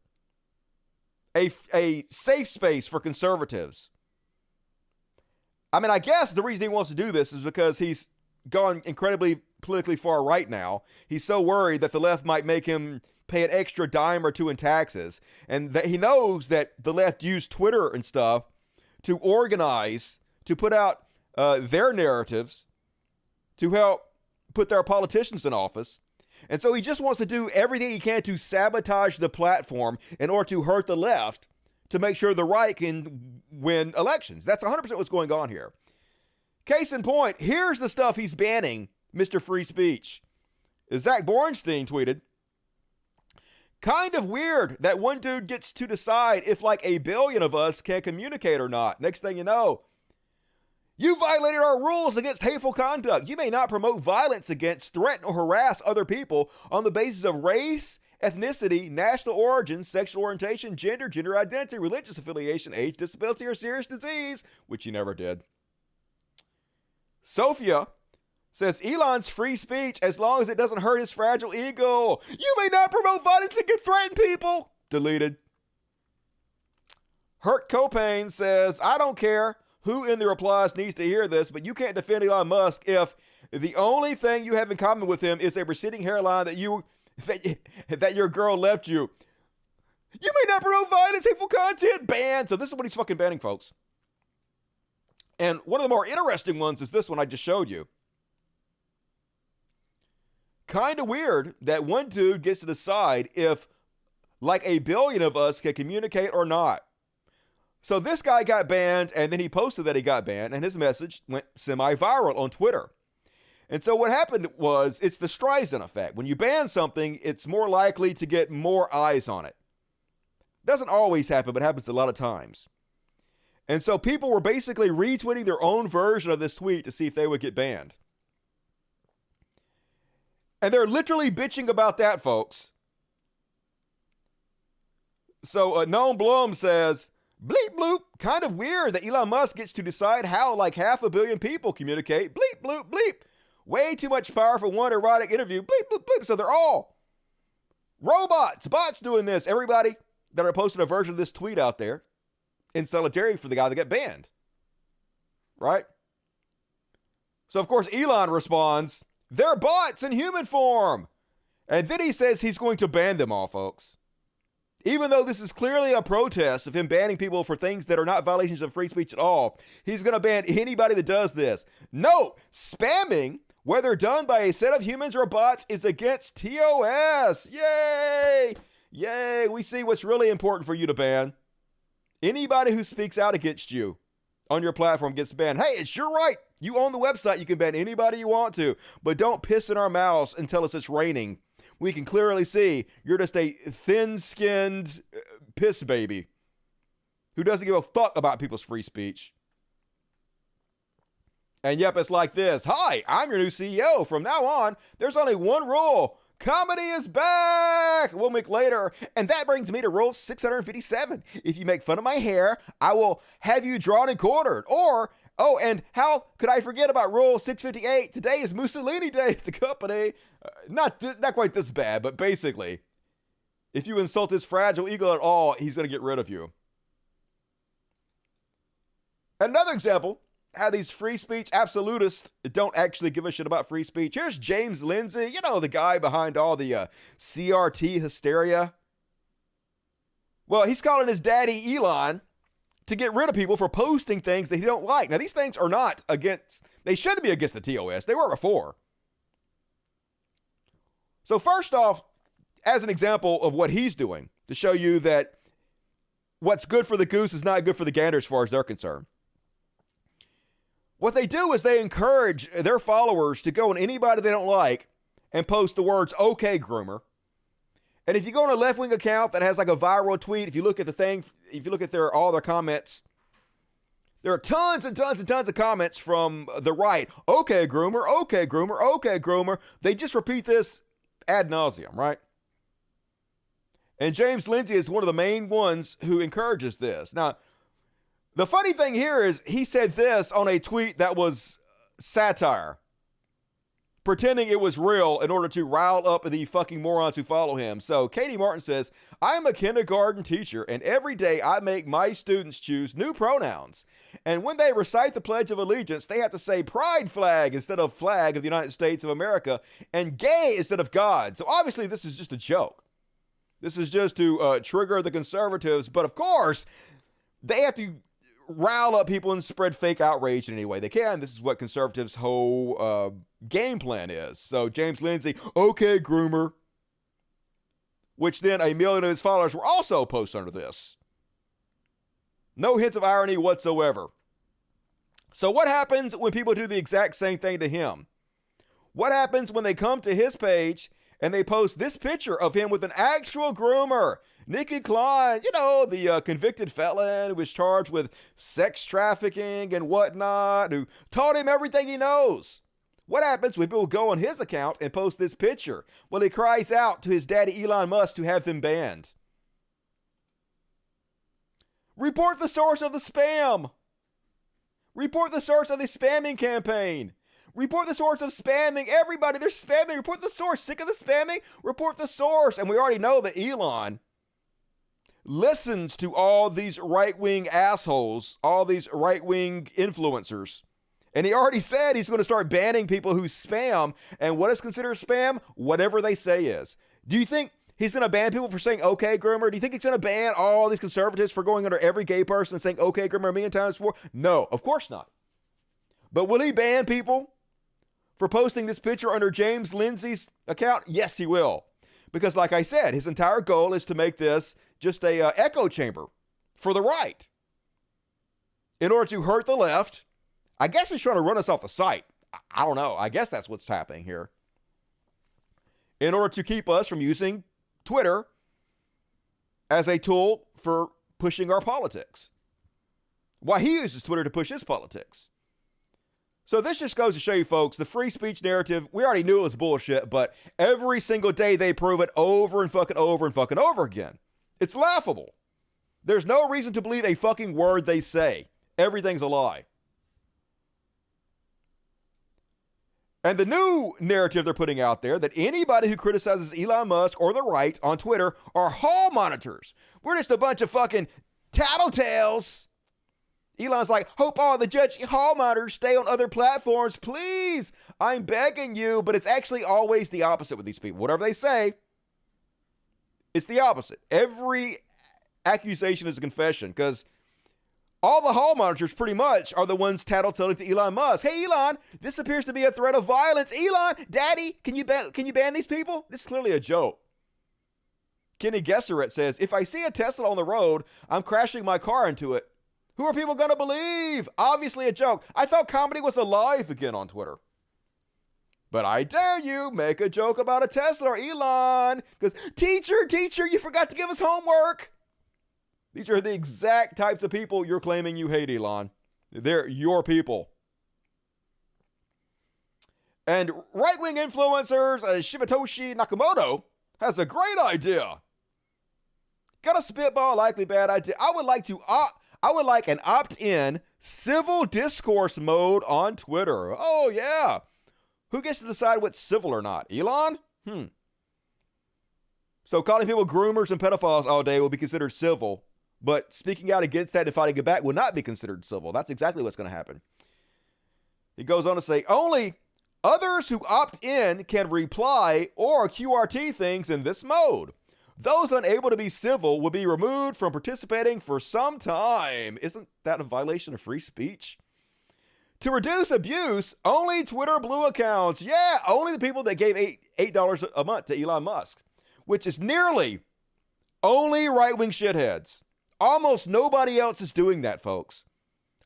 Speaker 1: A safe space for conservatives. I mean, I guess the reason he wants to do this is because he's gone incredibly politically far right now. He's so worried that the left might make him pay an extra dime or two in taxes. And that he knows that the left use Twitter and stuff to organize, to put out their narratives, to help put their politicians in office. And so he just wants to do everything he can to sabotage the platform in order to hurt the left, to make sure the right can win elections. That's 100% what's going on here. Case in point, here's the stuff he's banning, Mr. Free Speech. Zach Bornstein tweeted, kind of weird that one dude gets to decide if like 1 billion of us can communicate or not. Next thing you know, you violated our rules against hateful conduct. You may not promote violence against, threaten, or harass other people on the basis of race, ethnicity, national origin, sexual orientation, gender identity, religious affiliation, age, disability, or serious disease, which you never did. Sophia says Elon's free speech as long as it doesn't hurt his fragile ego. You may not promote violence against threaten people. Deleted. Hurt Copain says, I don't care who in the replies needs to hear this, but you can't defend Elon Musk if the only thing you have in common with him is a receding hairline that your girl left you. You may not promote violence, hateful content, banned. So this is what he's fucking banning, folks. And one of the more interesting ones is this one I just showed you. Kind of weird that one dude gets to decide if like 1 billion of us can communicate or not. So this guy got banned, and then he posted that he got banned, and his message went semi-viral on Twitter. And so what happened was, it's the Streisand effect. When you ban something, it's more likely to get more eyes on it. Doesn't always happen, but happens a lot of times. And so people were basically retweeting their own version of this tweet to see if they would get banned. And they're literally bitching about that, folks. So Noam Blum says, bleep bloop, kind of weird that Elon Musk gets to decide how like 500 million people communicate. Bleep bloop bleep. Way too much power for one erotic interview. Bleep bloop bleep. So they're all robots, bots doing this. Everybody that are posting a version of this tweet out there in solidarity for the guy that got banned. Right? So of course Elon responds, they're bots in human form. And then he says he's going to ban them all, folks. Even though this is clearly a protest of him banning people for things that are not violations of free speech at all, he's going to ban anybody that does this. No, spamming, whether done by a set of humans or bots, is against TOS. Yay! Yay! We see what's really important for you to ban. Anybody who speaks out against you on your platform gets banned. Hey, it's your right. You own the website. You can ban anybody you want to. But don't piss in our mouths and tell us it's raining. We can clearly see you're just a thin-skinned piss baby who doesn't give a fuck about people's free speech. And yep, it's like this. Hi, I'm your new CEO. From now on, there's only one rule. Comedy is back 1 week later. And that brings me to rule 657. If you make fun of my hair, I will have you drawn and quartered. Or, oh, and how could I forget about rule 658? Today is Mussolini Day at the company. Not quite this bad, but basically, if you insult his fragile ego at all, he's going to get rid of you. Another example, how these free speech absolutists don't actually give a shit about free speech. Here's James Lindsay, you know, the guy behind all the CRT hysteria. Well, he's calling his daddy Elon to get rid of people for posting things that he don't like. Now, these things are not against, they shouldn't be against the TOS. They were before. So first off, as an example of what he's doing to show you that what's good for the goose is not good for the gander as far as they're concerned. What they do is they encourage their followers to go on anybody they don't like and post the words, okay, groomer. And if you go on a left-wing account that has like a viral tweet, if you look at the thing, if you look at all their comments, there are tons and tons and tons of comments from the right. Okay, groomer, okay, groomer, okay, groomer. They just repeat this ad nauseum, right? And James Lindsay is one of the main ones who encourages this. Now, the funny thing here is he said this on a tweet that was satire, pretending it was real in order to rile up the fucking morons who follow him. So Katie Martin says, I'm a kindergarten teacher, and every day I make my students choose new pronouns. And when they recite the Pledge of Allegiance, they have to say pride flag instead of flag of the United States of America, and gay instead of God. So obviously this is just a joke. This is just to trigger the conservatives. But of course, they have to rile up people and spread fake outrage in any way they can. This is what conservatives' whole game plan is. So James Lindsay, okay, groomer, which then 1 million of his followers were also post under this. No hints of irony whatsoever. So what happens when people do the exact same thing to him? What happens when they come to his page and they post this picture of him with an actual groomer? Nikki Klein, you know, the convicted felon who was charged with sex trafficking and whatnot, who taught him everything he knows. What happens when people go on his account and post this picture? Well, he cries out to his daddy Elon Musk to have them banned. Report the source of the spam. Report the source of the spamming campaign. Report the source of spamming. Everybody, they're spamming. Report the source. Sick of the spamming? Report the source. And we already know that Elon listens to all these right-wing assholes, all these right-wing influencers. And he already said he's going to start banning people who spam. And what is considered spam? Whatever they say is. Do you think he's going to ban people for saying, okay, groomer? Do you think he's going to ban all these conservatives for going under every gay person and saying, okay, groomer, a million times before? No, of course not. But will he ban people for posting this picture under James Lindsay's account? Yes, he will. Because like I said, his entire goal is to make this just a echo chamber for the right. In order to hurt the left. I guess he's trying to run us off the site. I don't know. I guess that's what's happening here. In order to keep us from using Twitter as a tool for pushing our politics. Why he uses Twitter to push his politics. So this just goes to show you folks, the free speech narrative, we already knew it was bullshit, but every single day they prove it over and fucking over and fucking over again. It's laughable. There's no reason to believe a fucking word they say. Everything's a lie. And the new narrative they're putting out there, that anybody who criticizes Elon Musk or the right on Twitter are hall monitors. We're just a bunch of fucking tattletales. Elon's like, hope all the judge hall monitors stay on other platforms, please. I'm begging you. But it's actually always the opposite with these people. Whatever they say, it's the opposite. Every accusation is a confession, because all the hall monitors pretty much are the ones tattletelling to Elon Musk. Hey, Elon, this appears to be a threat of violence. Elon, daddy, can you ban these people? This is clearly a joke. Kenny Gesseret says, if I see a Tesla on the road, I'm crashing my car into it. Who are people going to believe? Obviously a joke. I thought comedy was alive again on Twitter. But I dare you, make a joke about a Tesla or Elon. Because, teacher, you forgot to give us homework. These are the exact types of people you're claiming you hate, Elon. They're your people. And right-wing influencers, Shibatoshi Nakamoto, has a great idea. Got a spitball, likely bad idea. I would like an opt-in civil discourse mode on Twitter. Oh, yeah. Who gets to decide what's civil or not? Elon? So calling people groomers and pedophiles all day will be considered civil, but speaking out against that and fighting it back will not be considered civil. That's exactly what's going to happen. He goes on to say, only others who opt in can reply or QRT things in this mode. Those unable to be civil will be removed from participating for some time. Isn't that a violation of free speech? To reduce abuse, only Twitter Blue accounts. Yeah, only the people that gave $8 a month to Elon Musk, which is nearly only right-wing shitheads. Almost nobody else is doing that, folks.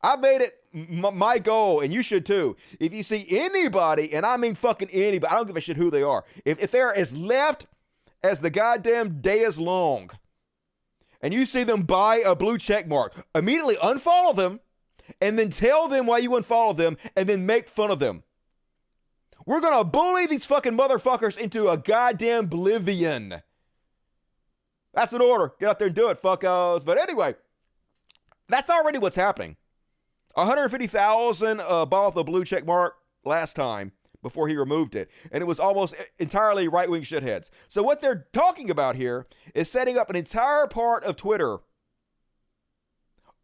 Speaker 1: I made it my goal, and you should too. If you see anybody, and I mean fucking anybody, I don't give a shit who they are. If they're as left as the goddamn day is long, and you see them buy a blue check mark, immediately unfollow them, and then tell them why you unfollow them, and then make fun of them. We're gonna bully these fucking motherfuckers into a goddamn oblivion. That's an order. Get out there and do it, fuckos. But anyway, that's already what's happening. 150,000 bought the blue check mark last time before he removed it. And it was almost entirely right-wing shitheads. So what they're talking about here is setting up an entire part of Twitter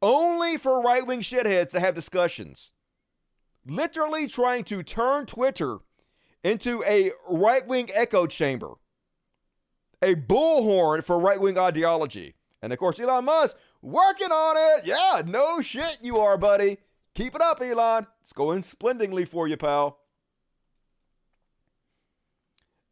Speaker 1: only for right-wing shitheads to have discussions. Literally trying to turn Twitter into a right-wing echo chamber. A bullhorn for right-wing ideology. And of course, Elon Musk working on it. Yeah, no shit you are, buddy. Keep it up, Elon. It's going splendidly for you, pal.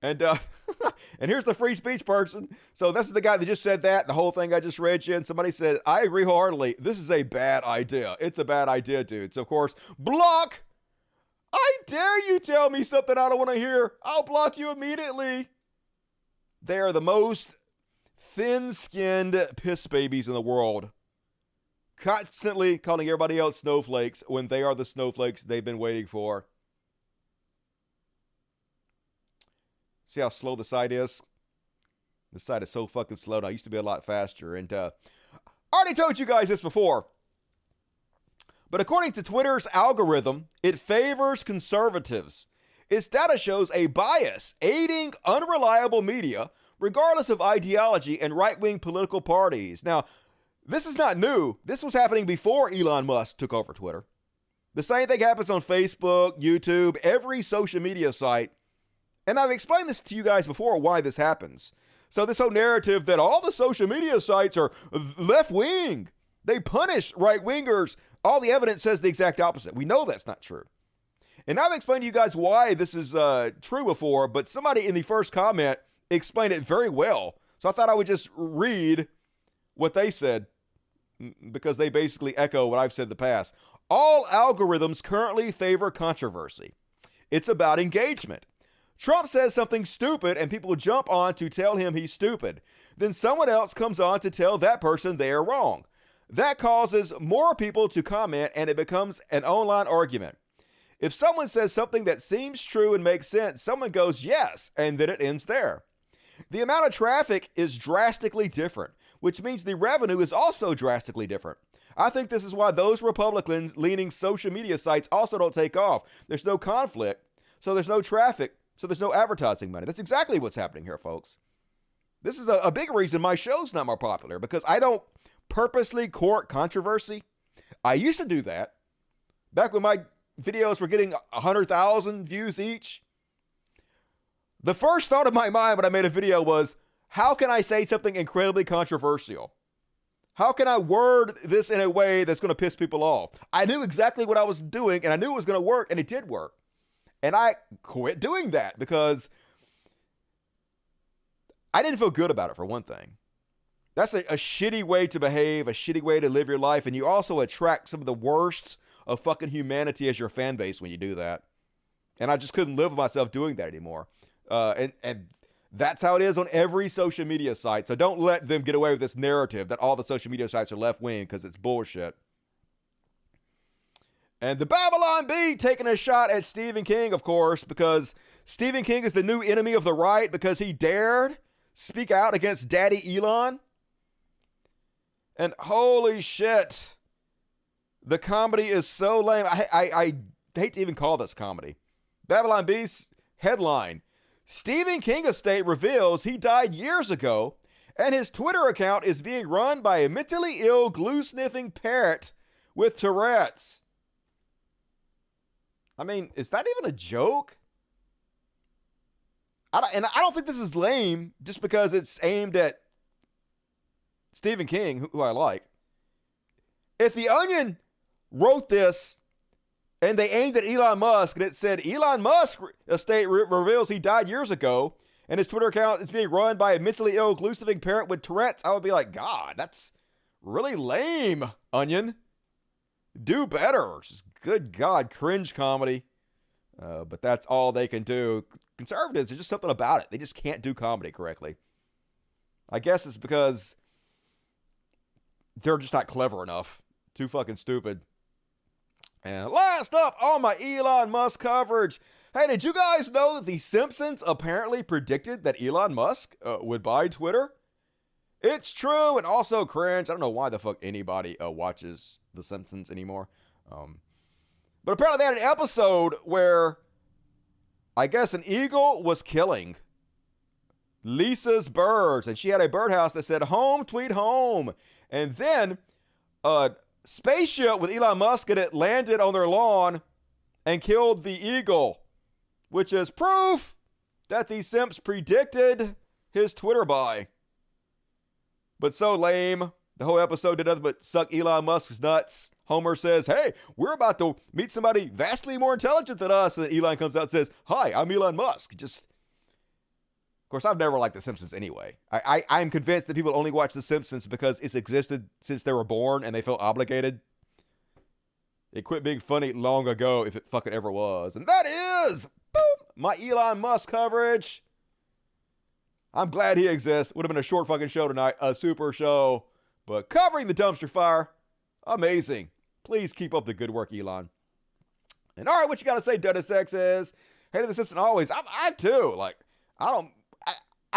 Speaker 1: And and here's the free speech person. So this is the guy that just said that, the whole thing I just read you. And somebody said, I agree wholeheartedly. This is a bad idea. It's a bad idea, dude. So of course, block. I dare you tell me something I don't want to hear. I'll block you immediately. They are the most thin-skinned piss babies in the world. Constantly calling everybody else snowflakes when they are the snowflakes they've been waiting for. See how slow the site is? The site is so fucking slow now. It used to be a lot faster. And I already told you guys this before. But according to Twitter's algorithm, it favors conservatives. Its data shows a bias aiding unreliable media, regardless of ideology and right-wing political parties. Now, this is not new. This was happening before Elon Musk took over Twitter. The same thing happens on Facebook, YouTube, every social media site. And I've explained this to you guys before, why this happens. So this whole narrative that all the social media sites are left-wing, they punish right-wingers, all the evidence says the exact opposite. We know that's not true. And I've explained to you guys why this is true before, but somebody in the first comment explained it very well. So I thought I would just read what they said, because they basically echo what I've said in the past. All algorithms currently favor controversy. It's about engagement. Trump says something stupid and people jump on to tell him he's stupid. Then someone else comes on to tell that person they are wrong. That causes more people to comment and it becomes an online argument. If someone says something that seems true and makes sense, someone goes, yes, and then it ends there. The amount of traffic is drastically different. which means the revenue is also drastically different. I think this is why those Republican-leaning social media sites also don't take off. There's no conflict, so there's no traffic, so there's no advertising money. That's exactly what's happening here, folks. This is a big reason my show's not more popular, because I don't purposely court controversy. I used to do that back when my videos were getting 100,000 views each. The first thought of my mind when I made a video was, how can I say something incredibly controversial? How can I word this in a way that's going to piss people off? I knew exactly what I was doing, and I knew it was going to work, and it did work. And I quit doing that because I didn't feel good about it, for one thing. That's a shitty way to behave, a shitty way to live your life, and you also attract some of the worst of fucking humanity as your fan base when you do that. And I just couldn't live with myself doing that anymore. And that's how it is on every social media site. So don't let them get away with this narrative that all the social media sites are left-wing, because it's bullshit. And the Babylon Bee taking a shot at Stephen King, of course, because Stephen King is the new enemy of the right because he dared speak out against Daddy Elon. And holy shit, the comedy is so lame. I hate to even call this comedy. Babylon Bee's headline: Stephen King estate reveals he died years ago, and his Twitter account is being run by a mentally ill, glue-sniffing parrot with Tourette's. I mean, is that even a joke? I don't think this is lame just because it's aimed at Stephen King, who I like. If The Onion wrote this and they aimed at Elon Musk, and it said, Elon Musk estate reveals he died years ago, and his Twitter account is being run by a mentally ill, glue-sniffing parrot with Tourette's, I would be like, God, that's really lame, Onion. Do better. Just, good God, cringe comedy. But that's all they can do. Conservatives, there's just something about it. They just can't do comedy correctly. I guess it's because they're just not clever enough. Too fucking stupid. And last up on my Elon Musk coverage. Hey, did you guys know that the Simpsons apparently predicted that Elon Musk would buy Twitter? It's true, and also cringe. I don't know why the fuck anybody watches the Simpsons anymore. But apparently they had an episode where I guess an eagle was killing Lisa's birds, and she had a birdhouse that said home tweet home. And then a spaceship with Elon Musk in it landed on their lawn and killed the eagle, which is proof that the simps predicted his Twitter buy. But so lame. The whole episode did nothing but suck Elon Musk's nuts. Homer says, hey, we're about to meet somebody vastly more intelligent than us. And then Elon comes out and says, hi, I'm Elon Musk. Just, of course, I've never liked The Simpsons anyway. I'm convinced that people only watch The Simpsons because it's existed since they were born and they felt obligated. It quit being funny long ago, if it fucking ever was. And that is, boom, my Elon Musk coverage. I'm glad he exists. Would have been a short fucking show tonight, a super show. But covering the dumpster fire, amazing. Please keep up the good work, Elon. And all right, what you got to say, Dennis X is, hey to The Simpsons always. I too. Like, I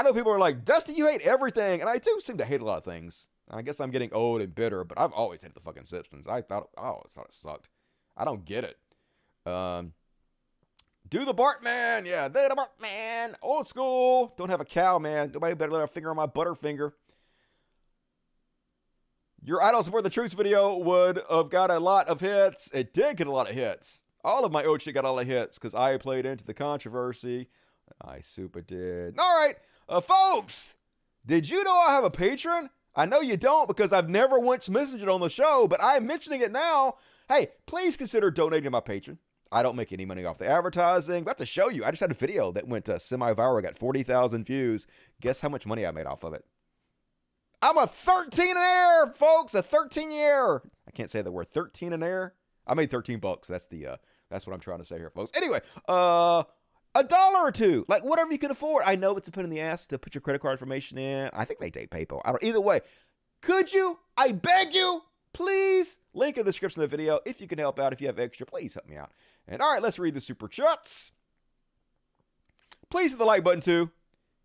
Speaker 1: know people are like, Dusty, you hate everything. And I do seem to hate a lot of things. I guess I'm getting old and bitter, but I've always hated the fucking Simpsons. I always thought it sucked. I don't get it. Do the Bartman. Yeah, do the Bartman. Old school. Don't have a cow, man. Nobody better let a finger on my butterfinger. Your I Don't Support the Truth video would have got a lot of hits. It did get a lot of hits. All of my old shit got a lot of hits because I played into the controversy. I super did. All right, folks, did you know I have a Patreon? I know you don't because I've never once mentioned it on the show, but I'm mentioning it now. Hey, please consider donating to my Patreon. I don't make any money off the advertising. About to show you. I just had a video that went semi-viral, got 40,000 views. Guess how much money I made off of it? I'm a 13-air, folks. A 13-air. I can't say the word 13-air. I made $13. That's what I'm trying to say here, folks. Anyway, $1 or $2, like whatever you can afford. I know it's a pain in the ass to put your credit card information in. I think they take PayPal. Either way, could you? I beg you, please. Link in the description of the video. If you can help out, if you have extra, please help me out. And all right, let's read the super chats. Please hit the like button too.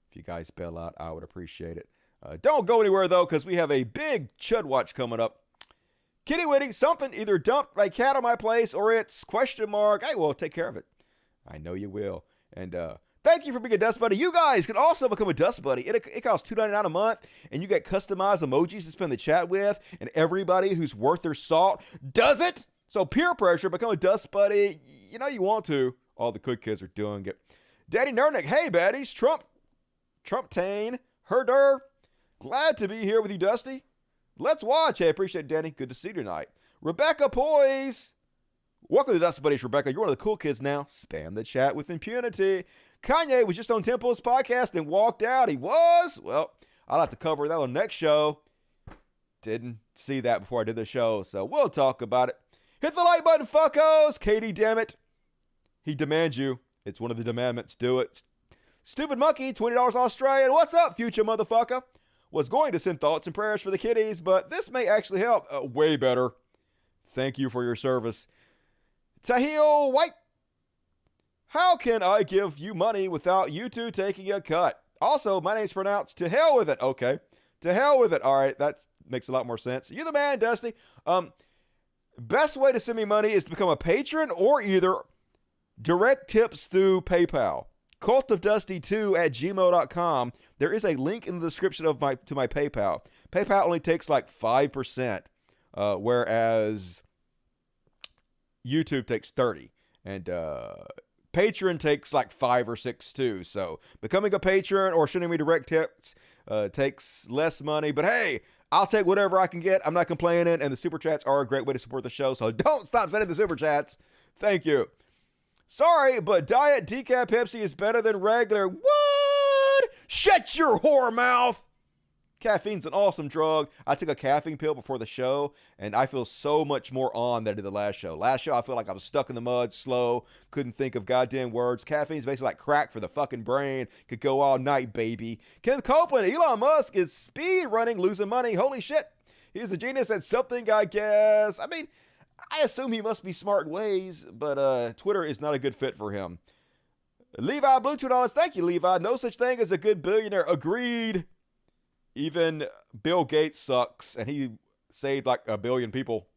Speaker 1: If you guys bail out, I would appreciate it. Don't go anywhere, though, because we have a big Chud watch coming up. Kitty Witty, something either dumped my cat on my place or it's question mark. I will take care of it. I know you will. And thank you for being a Dust Buddy. You guys can also become a Dust Buddy. It costs $2.99 a month, and you get customized emojis to spend the chat with, and everybody who's worth their salt does it. So peer pressure, become a Dust Buddy. You know you want to. All the good kids are doing it. Daddy Nernick, hey baddies, Trump Tane, Herder. Glad to be here with you, Dusty. Let's watch. Hey, appreciate it, Danny. Good to see you tonight. Rebecca Poise. Welcome to the Dust Buddies, Rebecca. You're one of the cool kids now. Spam the chat with impunity. Kanye was just on Temple's podcast and walked out. He was? Well, I'll have to cover that on the next show. Didn't see that before I did the show, so we'll talk about it. Hit the like button, fuckos. Katie, damn it. He demands you. It's one of the demandments. Do it. Stupid Monkey, $20 Australian. What's up, future motherfucker? Was going to send thoughts and prayers for the kiddies, but this may actually help. Way better. Thank you for your service. Tahil White. How can I give you money without you two taking a cut? Also, my name's pronounced to hell with it. Okay. To hell with it. All right. That makes a lot more sense. You're the man, Dusty. Best way to send me money is to become a patron or either direct tips through PayPal. cultofdusty2@gmail.com. There is a link in the description of my PayPal. PayPal only takes like 5%, whereas YouTube takes 30%, and Patreon takes like 5 or 6 too. So becoming a patron or sending me direct tips takes less money, but hey, I'll take whatever I can get. I'm not complaining, and the super chats are a great way to support the show. So don't stop sending the super chats. Thank you. Sorry, but Diet Decaf Pepsi is better than regular. What? Shut your whore mouth. Caffeine's an awesome drug. I took a caffeine pill before the show, and I feel so much more on than I did the last show. Last show, I feel like I was stuck in the mud, slow, couldn't think of goddamn words. Caffeine's basically like crack for the fucking brain. Could go all night, baby. Kenneth Copeland, Elon Musk is speed running, losing money. Holy shit. He's a genius at something, I guess. I mean, I assume he must be smart in ways, but Twitter is not a good fit for him. Levi Blue $2. Thank you, Levi. No such thing as a good billionaire. Agreed. Even Bill Gates sucks, and he saved like 1 billion people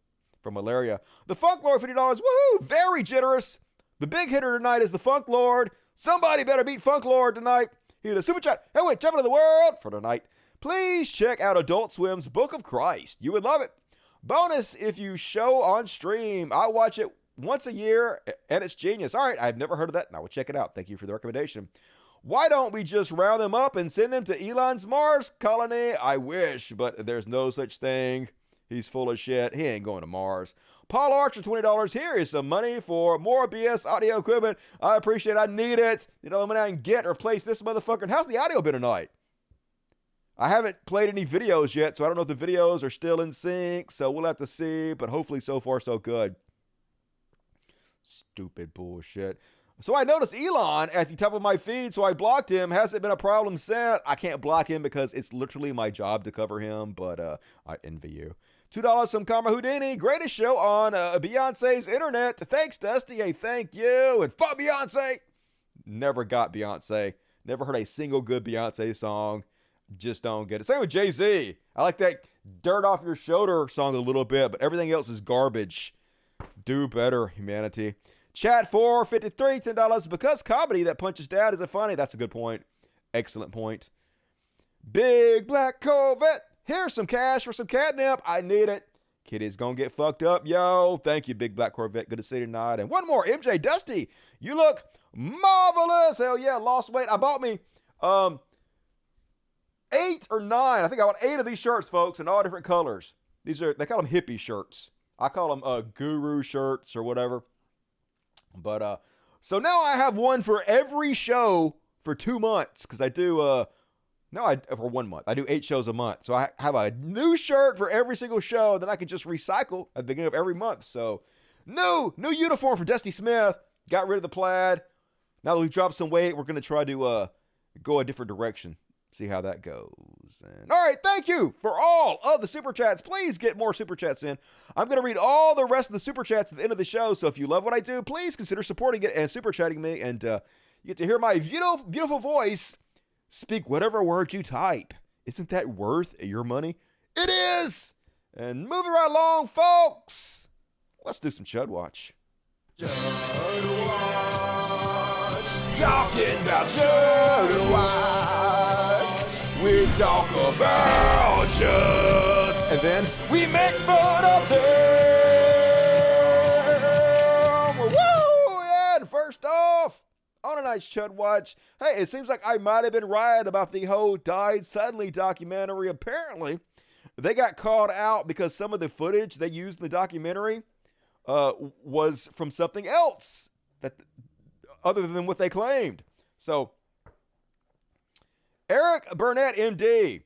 Speaker 1: from malaria. The Funk Lord, $50. Woohoo! Very generous. The big hitter tonight is the Funk Lord. Somebody better beat Funk Lord tonight. He had a super chat. Hey, wait, jumping to the world for tonight. Please check out Adult Swim's Book of Christ. You would love it. Bonus if you show on stream. I watch it once a year, and it's genius. All right, I've never heard of that, and I will check it out. Thank you for the recommendation. Why don't we just round them up and send them to Elon's Mars colony? I wish, but there's no such thing. He's full of shit. He ain't going to Mars. Paul Archer, $20. Here is some money for more BS audio equipment. I appreciate it. I need it. You know, I'm going to get or replace this motherfucker. And how's the audio been tonight? I haven't played any videos yet, so I don't know if the videos are still in sync, so we'll have to see, but hopefully so far so good. Stupid bullshit. So I noticed Elon at the top of my feed, so I blocked him. Hasn't been a problem since. I can't block him because it's literally my job to cover him, but I envy you. $2 from Karma Houdini. Greatest show on Beyonce's internet. Thanks, Dusty. Hey, thank you. And fuck Beyonce. Never got Beyonce. Never heard a single good Beyonce song. Just don't get it. Same with Jay-Z. I like that dirt off your shoulder song a little bit, but everything else is garbage. Do better, humanity. Chat 453, $10. Because comedy that punches down isn't funny. That's a good point. Excellent point. Big Black Corvette. Here's some cash for some catnip. I need it. Kitty's gonna get fucked up, yo. Thank you, Big Black Corvette. Good to see you tonight. And one more, MJ Dusty. You look marvelous. Hell yeah, lost weight. I bought me 8 or 9. I think I bought 8 of these shirts, folks, in all different colors. They call them hippie shirts. I call them guru shirts or whatever. But so now I have one for every show for 2 months because I do for 1 month. I do 8 shows a month. So I have a new shirt for every single show that I can just recycle at the beginning of every month. So new uniform for Dusty Smith. Got rid of the plaid. Now that we've dropped some weight, we're going to try to go a different direction. See how that goes. And all right, thank you for all of the super chats. Please get more super chats in. I'm going to read all the rest of the super chats at the end of the show. So if you love what I do, please consider supporting it and super chatting me. And you get to hear my beautiful voice speak whatever words you type Isn't that worth your money? It is! And moving right along, folks, let's do some Chud Watch. Chud Watch. Talking about Chud Watch. We talk about Chud. And then we make fun of them. Woo! And first off, on tonight's Chud Watch, hey, it seems like I might have been right about the whole Died Suddenly documentary. Apparently, they got called out because some of the footage they used in the documentary was from something else other than what they claimed. So, Eric Burnett, MD,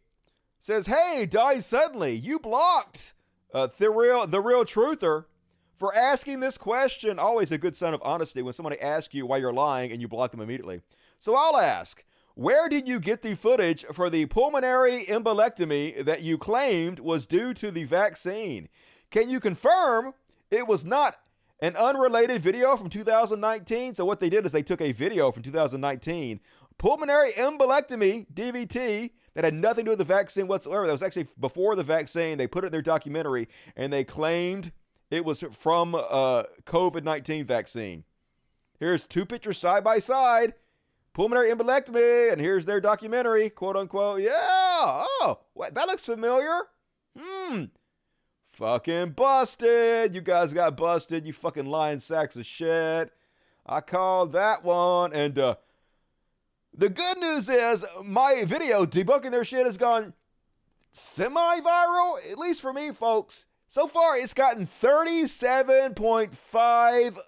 Speaker 1: says, hey, Die Suddenly, you blocked the real truther for asking this question. Always a good sign of honesty when somebody asks you why you're lying and you block them immediately. So I'll ask, where did you get the footage for the pulmonary embolectomy that you claimed was due to the vaccine? Can you confirm it was not an unrelated video from 2019? So what they did is they took a video from 2019, pulmonary embolectomy, DVT, that had nothing to do with the vaccine whatsoever. That was actually before the vaccine. They put it in their documentary, and they claimed it was from COVID-19 vaccine. Here's two pictures side by side. Pulmonary embolectomy, and here's their documentary, quote unquote. Yeah, oh, what, that looks familiar. Fucking busted. You guys got busted, you fucking lying sacks of shit. I called that one. And the good news is my video debunking their shit has gone semi-viral, at least for me, folks. So far, it's gotten 37.5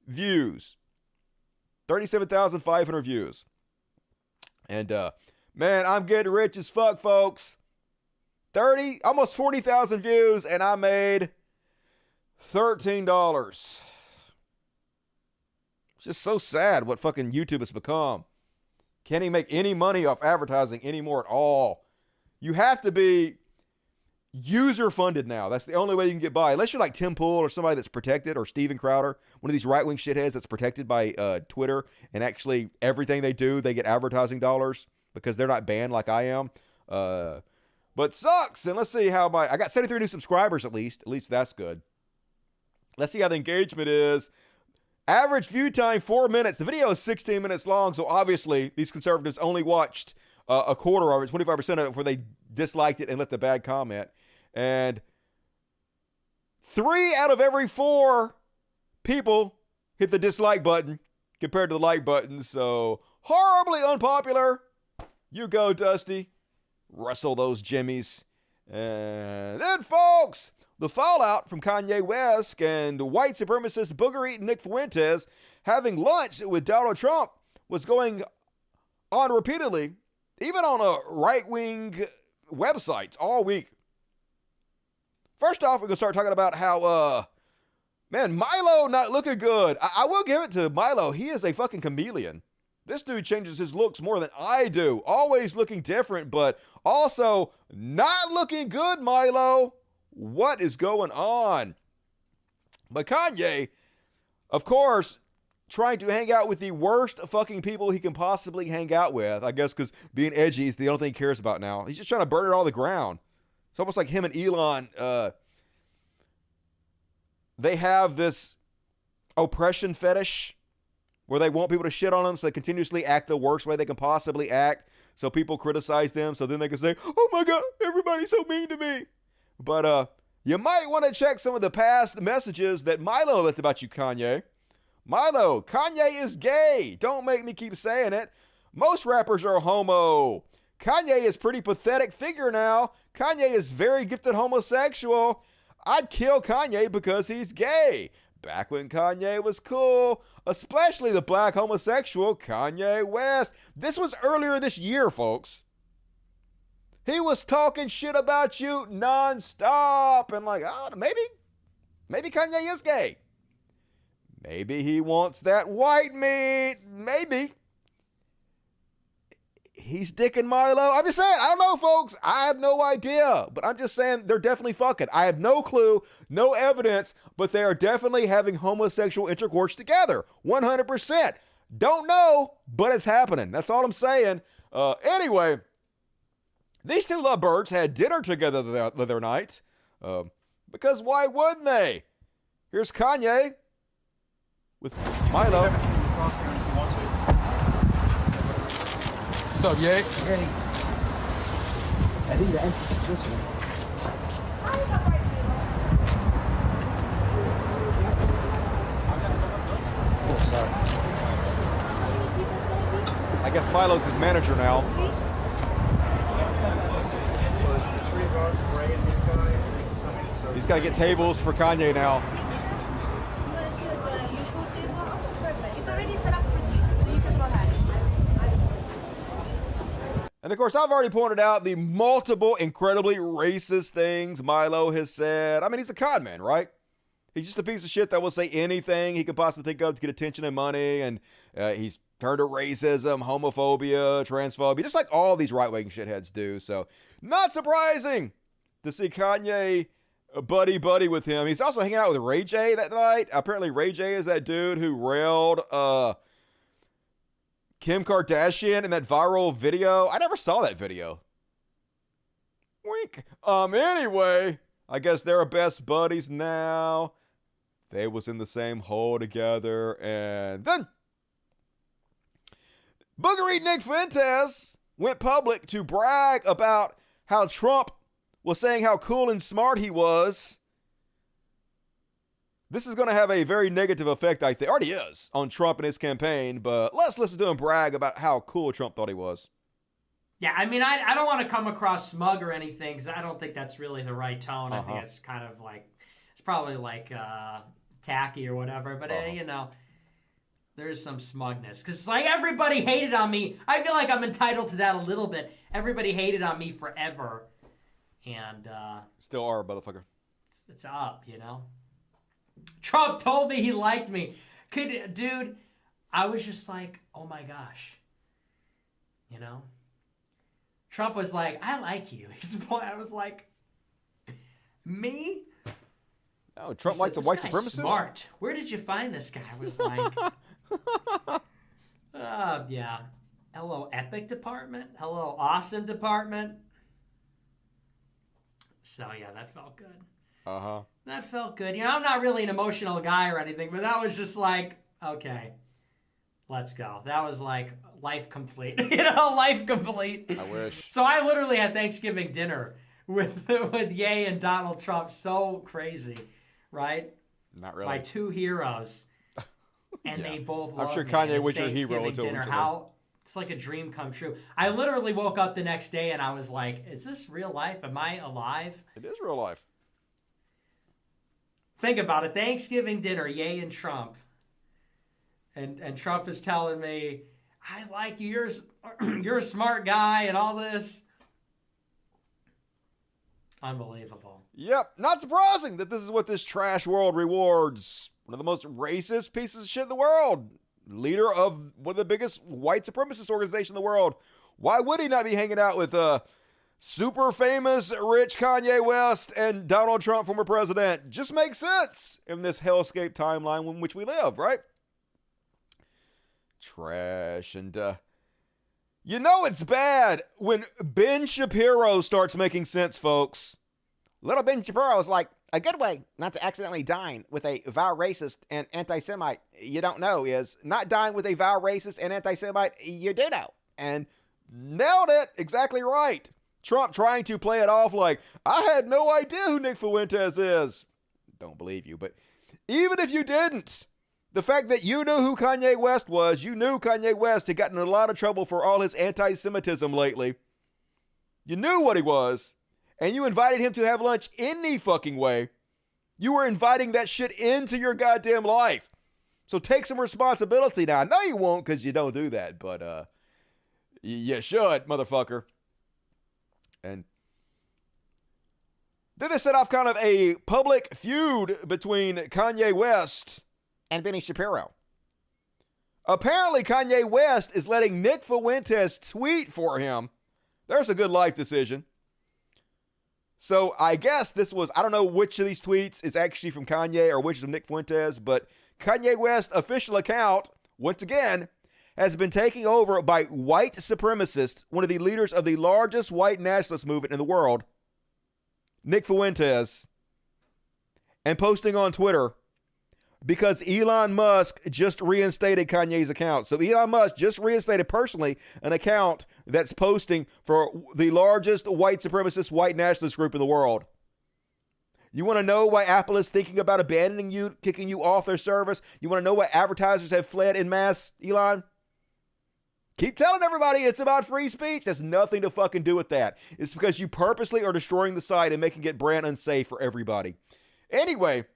Speaker 1: views. 37,500 views. And, man, I'm getting rich as fuck, folks. Almost 40,000 views, and I made $13. It's just so sad what fucking YouTube has become. Can't even make any money off advertising anymore at all. You have to be user-funded now. That's the only way you can get by. Unless you're like Tim Pool or somebody that's protected, or Steven Crowder, one of these right-wing shitheads that's protected by Twitter, and actually everything they do, they get advertising dollars because they're not banned like I am. But sucks. And let's see how I got 73 new subscribers at least. At least that's good. Let's see how the engagement is. Average view time, 4 minutes. The video is 16 minutes long, so obviously these conservatives only watched a quarter of it, 25% of it, where they disliked it and left a bad comment. And 3 out of every 4 people hit the dislike button compared to the like button. So horribly unpopular. You go, Dusty. Rustle those jimmies. And then, folks, the fallout from Kanye West and white supremacist booger-eating Nick Fuentes having lunch with Donald Trump was going on repeatedly, even on a right-wing websites all week. First off, we're going to start talking about how, man, Milo not looking good. I will give it to Milo. He is a fucking chameleon. This dude changes his looks more than I do. Always looking different, but also not looking good, Milo. What is going on? But Kanye, of course, trying to hang out with the worst fucking people he can possibly hang out with. I guess because being edgy is the only thing he cares about now. He's just trying to burn it all to the ground. It's almost like him and Elon, they have this oppression fetish where they want people to shit on them, so they continuously act the worst way they can possibly act, so people criticize them, so then they can say, oh my God, everybody's so mean to me. But you might want to check some of the past messages that Milo left about you, Kanye. Milo, Kanye is gay. Don't make me keep saying it. Most rappers are homo. Kanye is pretty pathetic figure now. Kanye is very gifted homosexual. I'd kill Kanye because he's gay. Back when Kanye was cool, especially the black homosexual Kanye West. This was earlier this year, folks. He was talking shit about you nonstop and like, oh, maybe Kanye is gay. Maybe he wants that white meat. Maybe. He's dicking Milo. I'm just saying, I don't know, folks. I have no idea. But I'm just saying they're definitely fucking. I have no clue, no evidence, but they are definitely having homosexual intercourse together. 100%. Don't know, but it's happening. That's all I'm saying. Anyway, These two lovebirds had dinner together the other night. Because why wouldn't they? Here's Kanye with Milo.
Speaker 2: What's up, Ye?
Speaker 3: Hey. I think the entrance is this way. Oh, sorry.
Speaker 1: I guess Milo's his manager now. He's got to get tables for Kanye now.
Speaker 4: It's already set up for 6, so you can go ahead.
Speaker 1: And of course, I've already pointed out the multiple incredibly racist things Milo has said. I mean, he's a con man, right? He's just a piece of shit that will say anything he can possibly think of to get attention and money. And he's turned to racism, homophobia, transphobia, just like all these right-wing shitheads do. So, not surprising to see Kanye buddy with him. He's also hanging out with Ray J that night. Apparently, Ray J is that dude who railed Kim Kardashian in that viral video. I never saw that video. Wink. Anyway, I guess they're best buddies now. They was in the same hole together. And then Boogery Nick Fuentes went public to brag about how Trump was saying how cool and smart he was. This is going to have a very negative effect, I think. Already is on Trump and his campaign, but let's listen to him brag about how cool Trump thought he was.
Speaker 5: Yeah, I mean, I don't want to come across smug or anything, because I don't think that's really the right tone. I think it's kind of like, it's probably like tacky or whatever, but you know, there's some smugness. Because like everybody hated on me. I feel like I'm entitled to that a little bit. Everybody hated on me forever. And
Speaker 1: still are, motherfucker.
Speaker 5: It's up, you know? Trump told me he liked me. Dude, I was just like, oh my gosh. You know? Trump was like, I like you. I was like, me?
Speaker 1: Oh, Trump likes a white supremacist?
Speaker 5: Smart. Where did you find this guy? I was like, yeah. Hello, Epic Department. Hello, Awesome Department. So, yeah, that felt good. That felt good. You know, I'm not really an emotional guy or anything, but that was just like, okay, let's go. That was like life complete. You know, life complete.
Speaker 1: I wish.
Speaker 5: So I literally had Thanksgiving dinner with Ye and Donald Trump. So crazy, right?
Speaker 1: Not really.
Speaker 5: My two heroes. And they both love
Speaker 1: I'm sure
Speaker 5: me.
Speaker 1: Kanye was your hero until
Speaker 5: dinner. It's like a dream come true. I literally woke up the next day and I was like, is this real life? Am I alive?
Speaker 1: It is real life.
Speaker 5: Think about it. Thanksgiving dinner, Ye and Trump. And Trump is telling me, I like you. You're a smart guy and all this. Unbelievable.
Speaker 1: Yep. Not surprising that this is what this trash world rewards. One of the most racist pieces of shit in the world. Leader of one of the biggest white supremacist organizations in the world. Why would he not be hanging out with super famous rich Kanye West and Donald Trump, former president? Just makes sense in this hellscape timeline in which we live, right? Trash. And you know it's bad when Ben Shapiro starts making sense, folks.
Speaker 6: Little Ben Shapiro is like, a good way not to accidentally dine with a vile racist and anti-Semite you don't know is not dine with a vile racist and anti-Semite you do know.
Speaker 1: And nailed it. Exactly right. Trump trying to play it off like, I had no idea who Nick Fuentes is. Don't believe you, but even if you didn't, the fact that you knew who Kanye West was, you knew Kanye West had gotten in a lot of trouble for all his anti-Semitism lately. You knew what he was. And you invited him to have lunch any fucking way. You were inviting that shit into your goddamn life. So take some responsibility now. I know you won't because you don't do that, but you should, motherfucker. And then they set off kind of a public feud between Kanye West
Speaker 6: and Benny Shapiro.
Speaker 1: Apparently, Kanye West is letting Nick Fuentes tweet for him. There's a good life decision. So I guess this was, I don't know which of these tweets is actually from Kanye or which is from Nick Fuentes, but Kanye West's official account, once again, has been taken over by white supremacists, one of the leaders of the largest white nationalist movement in the world, Nick Fuentes, and posting on Twitter because Elon Musk just reinstated Kanye's account. So Elon Musk just reinstated personally an account that's posting for the largest white supremacist, white nationalist group in the world. You want to know why Apple is thinking about abandoning you, kicking you off their service? You want to know why advertisers have fled en masse, Elon? Keep telling everybody it's about free speech. That's nothing to fucking do with that. It's because you purposely are destroying the site and making it brand unsafe for everybody. Anyway,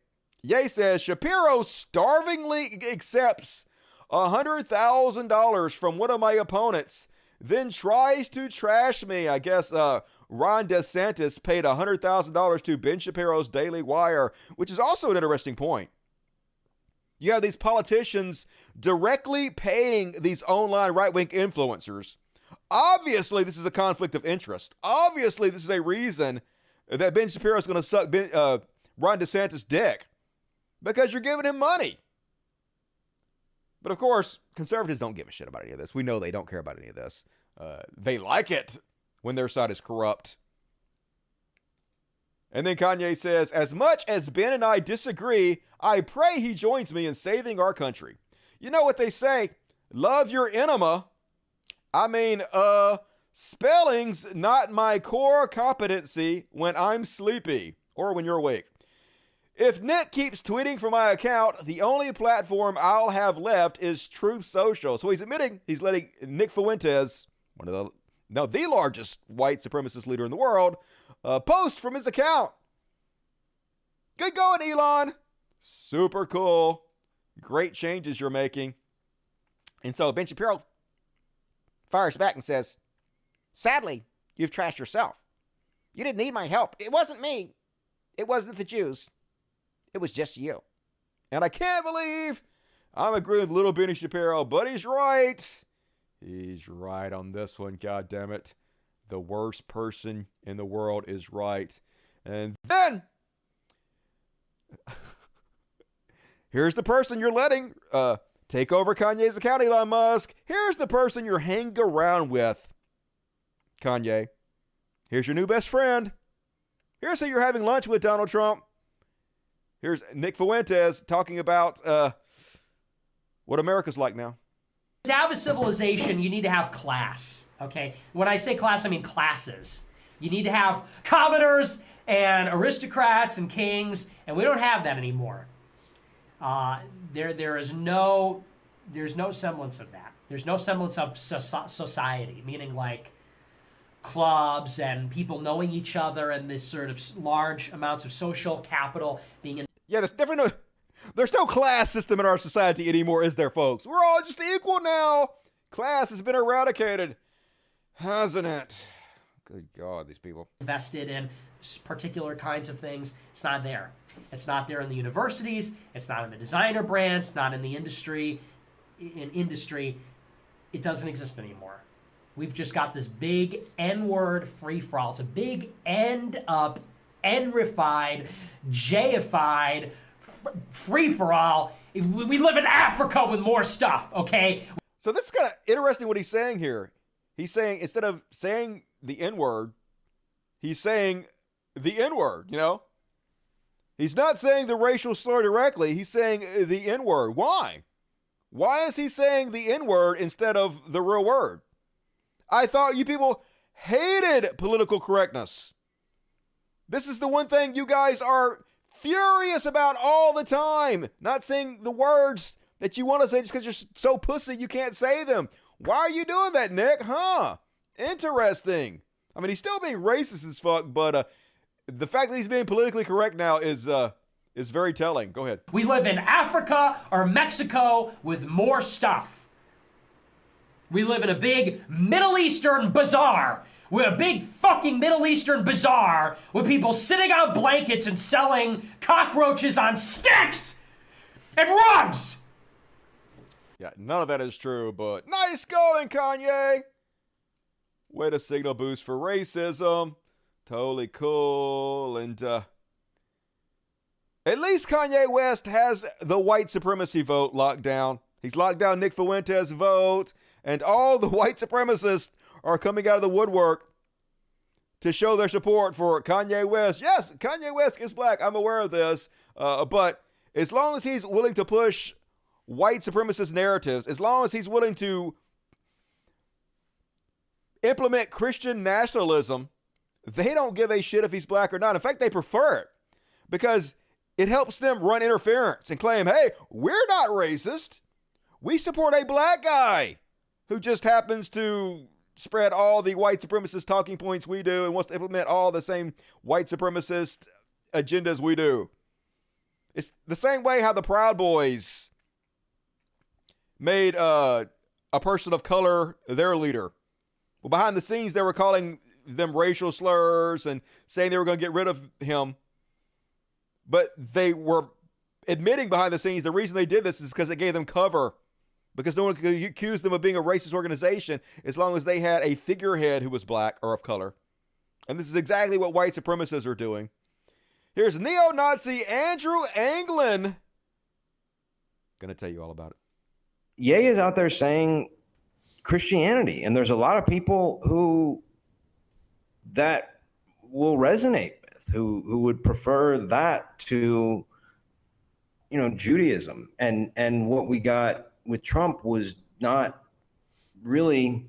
Speaker 1: Ye says Shapiro starvingly accepts $100,000 from one of my opponents, then tries to trash me. I guess Ron DeSantis paid $100,000 to Ben Shapiro's Daily Wire, which is also an interesting point. You have these politicians directly paying these online right-wing influencers. Obviously, this is a conflict of interest. Obviously, this is a reason that Ben Shapiro is going to suck Ron DeSantis' dick, because you're giving him money. But of course, conservatives don't give a shit about any of this. We know they don't care about any of this. They like it when their side is corrupt. And then Kanye says, as much as Ben and I disagree, I pray he joins me in saving our country. You know what they say? Love your enema. I mean, spelling's not my core competency when I'm sleepy or when you're awake. If Nick keeps tweeting from my account, the only platform I'll have left is Truth Social. So he's admitting he's letting Nick Fuentes, the largest white supremacist leader in the world, post from his account. Good going, Elon. Super cool. Great changes you're making.
Speaker 6: And so Ben Shapiro fires back and says, sadly, you've trashed yourself. You didn't need my help. It wasn't me. It wasn't the Jews. It was just you.
Speaker 1: And I can't believe I'm agreeing with little Benny Shapiro, but he's right. He's right on this one, God damn it. The worst person in the world is right. And then here's the person you're letting take over Kanye's account, Elon Musk. Here's the person you're hanging around with, Kanye. Here's your new best friend. Here's who you're having lunch with, Donald Trump. Here's Nick Fuentes talking about what America's like now.
Speaker 5: To have a civilization, you need to have class, okay? When I say class, I mean classes. You need to have commoners and aristocrats and kings, and we don't have that anymore. There's no semblance of that. There's no semblance of society, meaning like clubs and people knowing each other and this sort of large amounts of social capital being in.
Speaker 1: Yeah, there's no class system in our society anymore, is there, folks? We're all just equal now. Class has been eradicated, hasn't it? Good God, these people.
Speaker 5: Invested in particular kinds of things. It's not there. It's not there in the universities. It's not in the designer brands. It's not in the industry. In industry, it doesn't exist anymore. We've just got this big N-word free-for-all. It's a big end-up, N-rified, J-ified free-for-all. We live in Africa with more stuff, okay?
Speaker 1: So this is kind of interesting what he's saying here. He's saying, instead of saying the N-word, he's saying the N-word, you know? He's not saying the racial slur directly. He's saying the N-word. Why? Why is he saying the N-word instead of the real word? I thought you people hated political correctness. This is the one thing you guys are furious about all the time. Not saying the words that you want to say just because you're so pussy you can't say them. Why are you doing that, Nick? Huh? Interesting. I mean, he's still being racist as fuck, but the fact that he's being politically correct now is very telling. Go ahead.
Speaker 5: We live in Africa or Mexico with more stuff. We live in a big Middle Eastern bazaar. We're a big fucking Middle Eastern bazaar with people sitting on blankets and selling cockroaches on sticks and rugs.
Speaker 1: Yeah, none of that is true, but nice going, Kanye. Way to signal boost for racism. Totally cool. And at least Kanye West has the white supremacy vote locked down. He's locked down Nick Fuentes' vote, and all the white supremacists are coming out of the woodwork to show their support for Kanye West. Yes, Kanye West is black. I'm aware of this. But as long as he's willing to push white supremacist narratives, as long as he's willing to implement Christian nationalism, they don't give a shit if he's black or not. In fact, they prefer it because it helps them run interference and claim, hey, we're not racist. We support a black guy who just happens to spread all the white supremacist talking points we do and wants to implement all the same white supremacist agendas we do. It's the same way how the Proud Boys made a person of color their leader. Well, behind the scenes, they were calling them racial slurs and saying they were going to get rid of him. But they were admitting behind the scenes the reason they did this is because it gave them cover. Because no one could accuse them of being a racist organization as long as they had a figurehead who was black or of color. And this is exactly what white supremacists are doing. Here's neo-Nazi Andrew Anglin. Gonna tell you all about it.
Speaker 7: Ye is out there saying Christianity, and there's a lot of people who that will resonate with, who would prefer that to, Judaism. And what we got with Trump was not really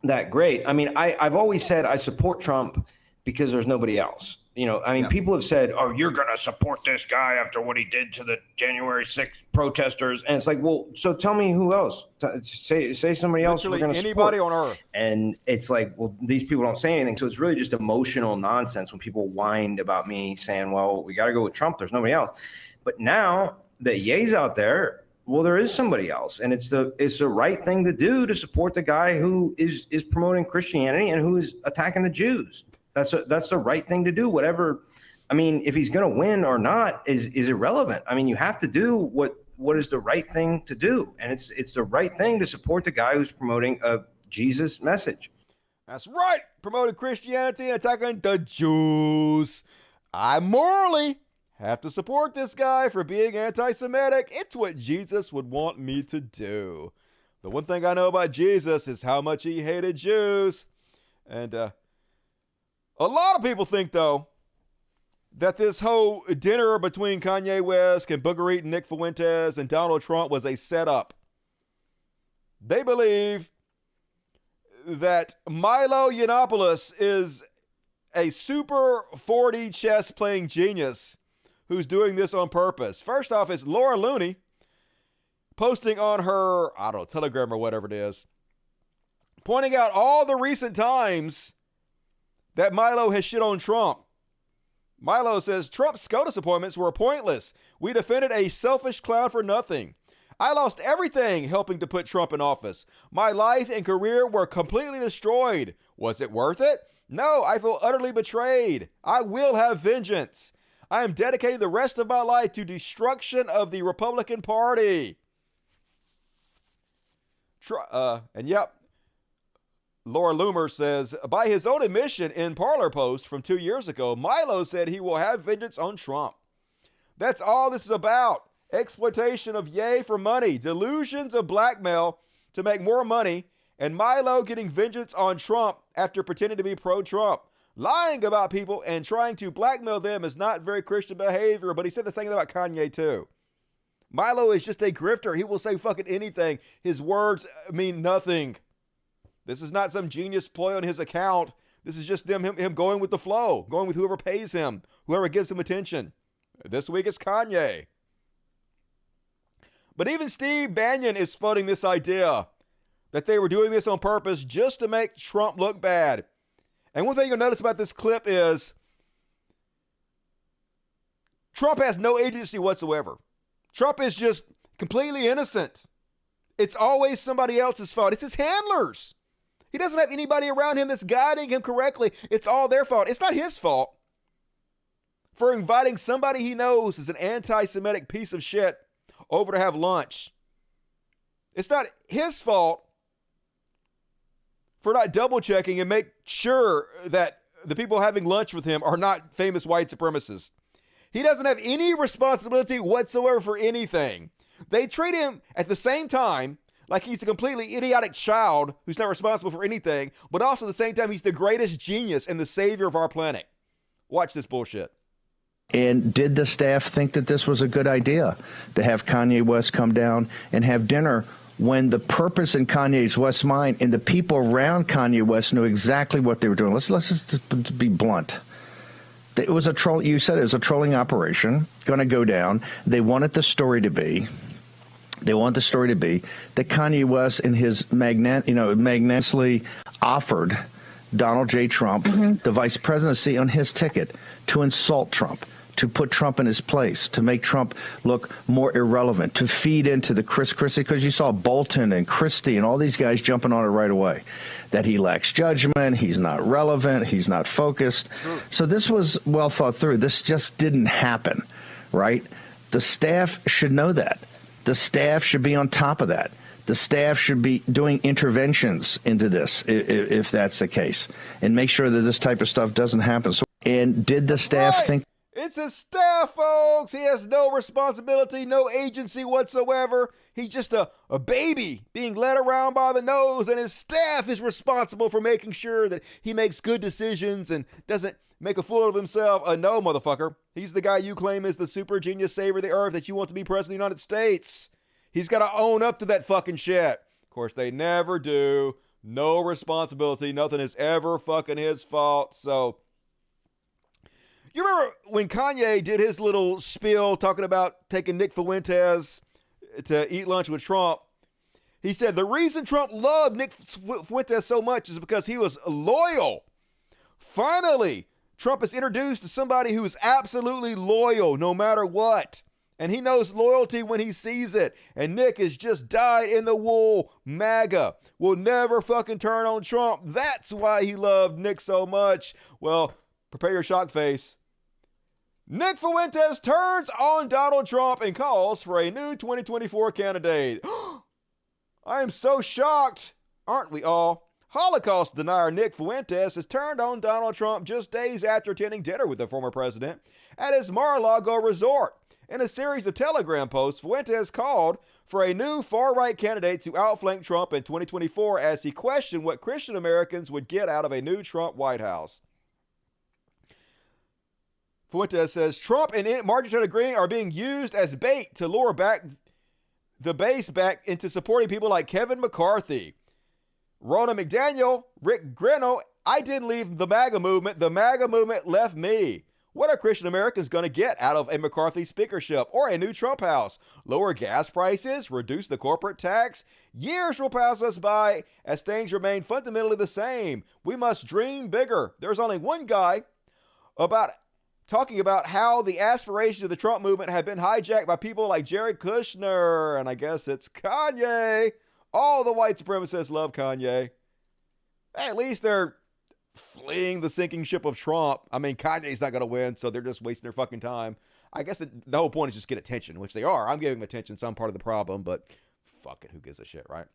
Speaker 7: that great. I mean, I've always said I support Trump because there's nobody else. People have said, oh, you're going to support this guy after what he did to the January 6th protesters. And it's like, well, so tell me who else. Say somebody else.
Speaker 1: Literally anybody on earth.
Speaker 7: And it's like, well, these people don't say anything. So it's really just emotional nonsense when people whined about me saying, well, we got to go with Trump. There's nobody else. But now that Ye's out there, well, there is somebody else, and it's the right thing to do to support the guy who is promoting Christianity and who is attacking the Jews. That's the right thing to do. Whatever, I mean, if he's going to win or not is irrelevant. I mean, you have to do what is the right thing to do, and it's the right thing to support the guy who's promoting a Jesus message.
Speaker 1: That's right, promoting Christianity and attacking the Jews. I morally have to support this guy for being anti-Semitic. It's what Jesus would want me to do. The one thing I know about Jesus is how much he hated Jews. And a lot of people think, though, that this whole dinner between Kanye West and Booger Eating Nick Fuentes and Donald Trump was a setup. They believe that Milo Yiannopoulos is a super 4D chess playing genius who's doing this on purpose. First off, it's Laura Looney posting on her, Telegram or whatever it is, pointing out all the recent times that Milo has shit on Trump. Milo says, Trump's SCOTUS appointments were pointless. We defended a selfish clown for nothing. I lost everything helping to put Trump in office. My life and career were completely destroyed. Was it worth it? No, I feel utterly betrayed. I will have vengeance. I am dedicating the rest of my life to destruction of the Republican Party. Laura Loomer says, by his own admission in Parler Post from 2 years ago, Milo said he will have vengeance on Trump. That's all this is about. Exploitation of Ye for money, delusions of blackmail to make more money, and Milo getting vengeance on Trump after pretending to be pro-Trump. Lying about people and trying to blackmail them is not very Christian behavior, but he said the same thing about Kanye too. Milo is just a grifter. He will say fucking anything. His words mean nothing. This is not some genius ploy on his account. This is just him going with the flow, going with whoever pays him, whoever gives him attention. This week it's Kanye. But even Steve Bannon is floating this idea that they were doing this on purpose just to make Trump look bad. And one thing you'll notice about this clip is Trump has no agency whatsoever. Trump is just completely innocent. It's always somebody else's fault. It's his handlers. He doesn't have anybody around him that's guiding him correctly. It's all their fault. It's not his fault for inviting somebody he knows is an anti-Semitic piece of shit over to have lunch. It's not his fault for not double checking and make sure that the people having lunch with him are not famous white supremacists. He doesn't have any responsibility whatsoever for anything. They treat him at the same time like he's a completely idiotic child who's not responsible for anything, but also at the same time, he's the greatest genius and the savior of our planet. Watch this bullshit.
Speaker 8: And did the staff think that this was a good idea to have Kanye West come down and have dinner when the purpose in Kanye West's mind and the people around Kanye West knew exactly what they were doing? Let's just be blunt. It was a troll. You said it was a trolling operation going to go down. They wanted the story to be. They want the story to be that Kanye West and his magnanimously offered Donald J. Trump the vice presidency on his ticket to insult Trump, to put Trump in his place, to make Trump look more irrelevant, to feed into the Christie, because you saw Bolton and Christie and all these guys jumping on it right away, that he lacks judgment, he's not relevant, he's not focused. So this was well thought through. This just didn't happen, right? The staff should know that. The staff should be on top of that. The staff should be doing interventions into this if that's the case, and make sure that this type of stuff doesn't happen. So, and did the staff think?
Speaker 1: It's his staff, folks. He has no responsibility, no agency whatsoever. He's just a baby being led around by the nose, and his staff is responsible for making sure that he makes good decisions and doesn't make a fool of himself. No, motherfucker. He's the guy you claim is the super genius savior of the earth that you want to be president of the United States. He's got to own up to that fucking shit. Of course, they never do. No responsibility. Nothing is ever fucking his fault. So, you remember when Kanye did his little spiel talking about taking Nick Fuentes to eat lunch with Trump? He said the reason Trump loved Nick Fuentes so much is because he was loyal. Finally, Trump is introduced to somebody who is absolutely loyal no matter what. And he knows loyalty when he sees it. And Nick is just dyed in the wool. MAGA will never fucking turn on Trump. That's why he loved Nick so much. Well, prepare your shock face. Nick Fuentes turns on Donald Trump and calls for a new 2024 candidate. I am so shocked. Aren't we all? Holocaust denier Nick Fuentes has turned on Donald Trump just days after attending dinner with the former president at his Mar-a-Lago resort. In a series of Telegram posts, Fuentes called for a new far-right candidate to outflank Trump in 2024 as he questioned what Christian Americans would get out of a new Trump White House. Fuentes says Trump and Marjorie Taylor Greene are being used as bait to lure back the base back into supporting people like Kevin McCarthy, Ronna McDaniel, Rick Grinnell. I didn't leave the MAGA movement. The MAGA movement left me. What are Christian Americans going to get out of a McCarthy speakership or a new Trump house? Lower gas prices? Reduce the corporate tax? Years will pass us by as things remain fundamentally the same. We must dream bigger. There's only one guy talking about how the aspirations of the Trump movement have been hijacked by people like Jared Kushner, and I guess it's Kanye. All the white supremacists love Kanye. At least they're fleeing the sinking ship of Trump. I mean, Kanye's not going to win, so they're just wasting their fucking time. I guess the whole point is just get attention, which they are. I'm giving them attention, so I'm part of the problem, but fuck it, who gives a shit, right?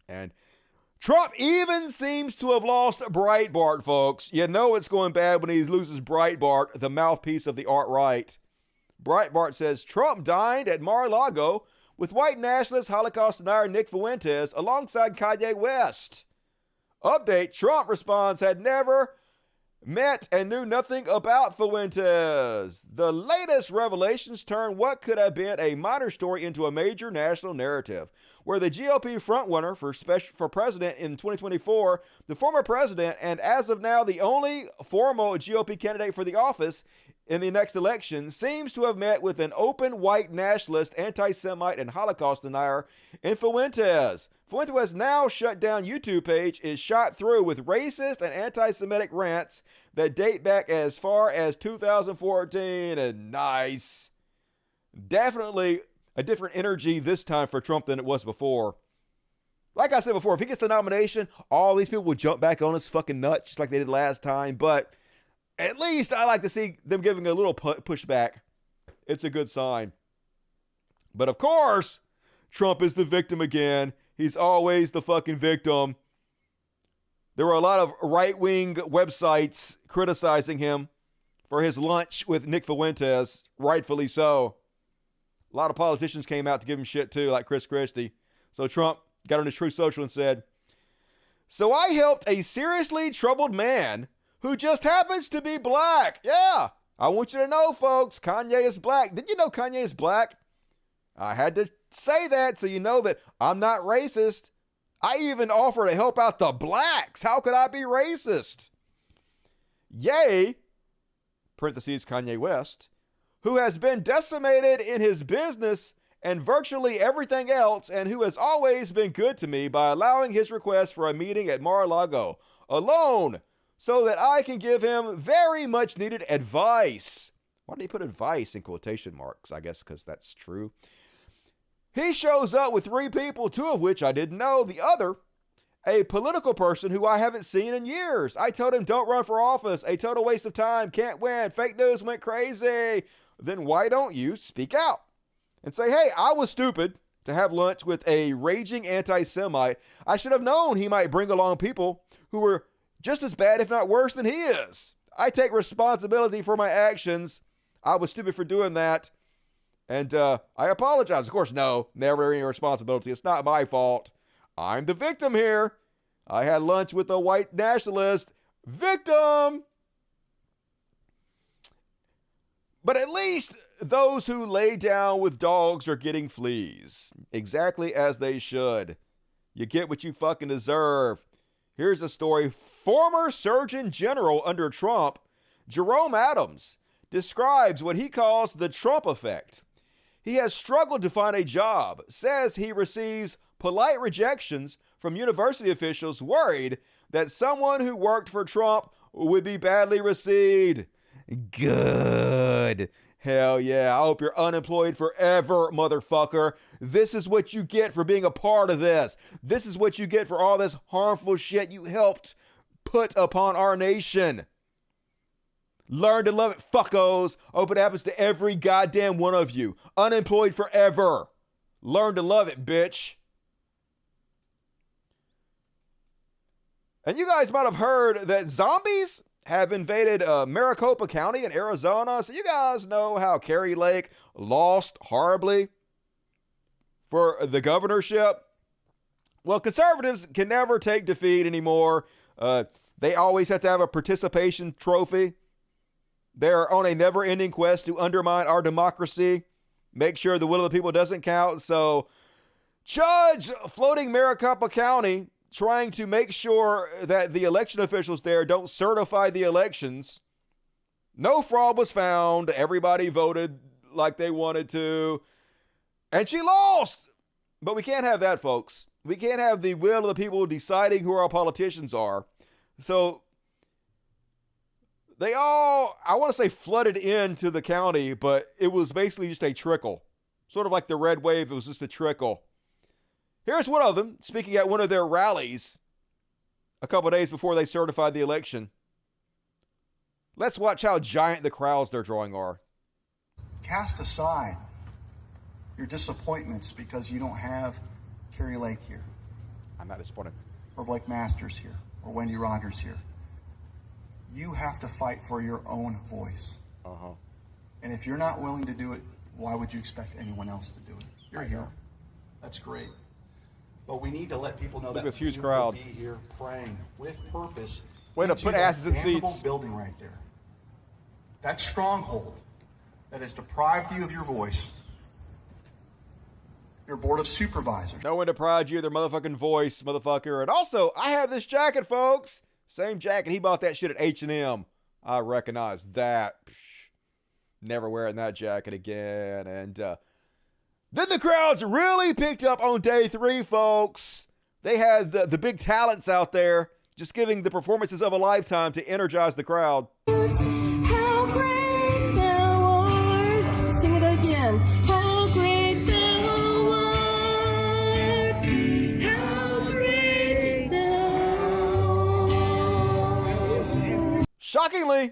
Speaker 1: And Trump even seems to have lost Breitbart, folks. You know it's going bad when he loses Breitbart, the mouthpiece of the alt-right. Breitbart says Trump dined at Mar-a-Lago with white nationalist Holocaust denier Nick Fuentes alongside Kanye West. Update, Trump responds had never met and knew nothing about Fuentes. The latest revelations turn what could have been a minor story into a major national narrative, where the GOP frontrunner for president in 2024, the former president and as of now the only formal GOP candidate for the office in the next election, seems to have met with an open white nationalist, anti-Semite, and Holocaust denier in Fuentes. Fuentes' now shut down YouTube page is shot through with racist and anti-Semitic rants that date back as far as 2014. And nice. Definitely a different energy this time for Trump than it was before. Like I said before, if he gets the nomination, all these people will jump back on his fucking nuts just like they did last time. But at least I like to see them giving a little pushback. It's a good sign. But of course, Trump is the victim again. He's always the fucking victim. There were a lot of right-wing websites criticizing him for his lunch with Nick Fuentes, rightfully so. A lot of politicians came out to give him shit too, like Chris Christie. So Trump got on his Truth Social and said, "So I helped a seriously troubled man who just happens to be black." Yeah, I want you to know, folks, Kanye is black. Did you know Kanye is black? I had to say that so you know that I'm not racist. I even offer to help out the blacks. How could I be racist? Ye, parentheses Kanye West, who has been decimated in his business and virtually everything else, and who has always been good to me by allowing his request for a meeting at Mar-a-Lago alone so that I can give him very much needed advice. Why did he put advice in quotation marks? I guess because that's true. He shows up with 3 people, 2 of which I didn't know. The other, a political person who I haven't seen in years. I told him, don't run for office. A total waste of time. Can't win. Fake news went crazy. Then why don't you speak out and say, hey, I was stupid to have lunch with a raging anti-Semite. I should have known he might bring along people who were just as bad, if not worse, than he is. I take responsibility for my actions. I was stupid for doing that. And I apologize. Of course, no, never any responsibility. It's not my fault. I'm the victim here. I had lunch with a white nationalist. Victim! But at least those who lay down with dogs are getting fleas. Exactly as they should. You get what you fucking deserve. Here's a story. Former Surgeon General under Trump, Jerome Adams, describes what he calls the Trump effect. He has struggled to find a job, says he receives polite rejections from university officials worried that someone who worked for Trump would be badly received. Good. Hell yeah. I hope you're unemployed forever, motherfucker. This is what you get for being a part of this. This is what you get for all this harmful shit you helped put upon our nation. Learn to love it, fuckos. Hope it happens to every goddamn one of you. Unemployed forever. Learn to love it, bitch. And you guys might have heard that zombies have invaded Maricopa County in Arizona. So you guys know how Kerry Lake lost horribly for the governorship. Well, conservatives can never take defeat anymore. They always have to have a participation trophy. They're on a never-ending quest to undermine our democracy, make sure the will of the people doesn't count. So, Chud floating Maricopa County, trying to make sure that the election officials there don't certify the elections. No fraud was found. Everybody voted like they wanted to. And she lost. But we can't have that, folks. We can't have the will of the people deciding who our politicians are. So, they all, I want to say flooded into the county, but it was basically just a trickle. Sort of like the red wave, it was just a trickle. Here's one of them speaking at one of their rallies a couple of days before they certified the election. Let's watch how giant the crowds they're drawing are.
Speaker 9: Cast aside your disappointments because you don't have Kerry Lake here.
Speaker 1: I'm not disappointed.
Speaker 9: Or Blake Masters here. Or Wendy Rogers here. You have to fight for your own voice. And if you're not willing to do it, why would you expect anyone else to do it? You're here. That's great. But we need to let people know that
Speaker 1: this huge
Speaker 9: you
Speaker 1: crowd
Speaker 9: will be here praying with purpose.
Speaker 1: Way to put asses in seats.
Speaker 9: Building right there. That stronghold that has deprived you of your voice. Your board of supervisors.
Speaker 1: No one deprived you of their motherfucking voice, motherfucker. And also, I have this jacket, folks. Same jacket. He bought that shit at H&M. I recognize that. Never wearing that jacket again. And then the crowds really picked up on day 3, folks. They had the big talents out there just giving the performances of a lifetime to energize the crowd.
Speaker 4: How great thou art. Sing it again. How great thou art. How great thou art.
Speaker 1: Shockingly,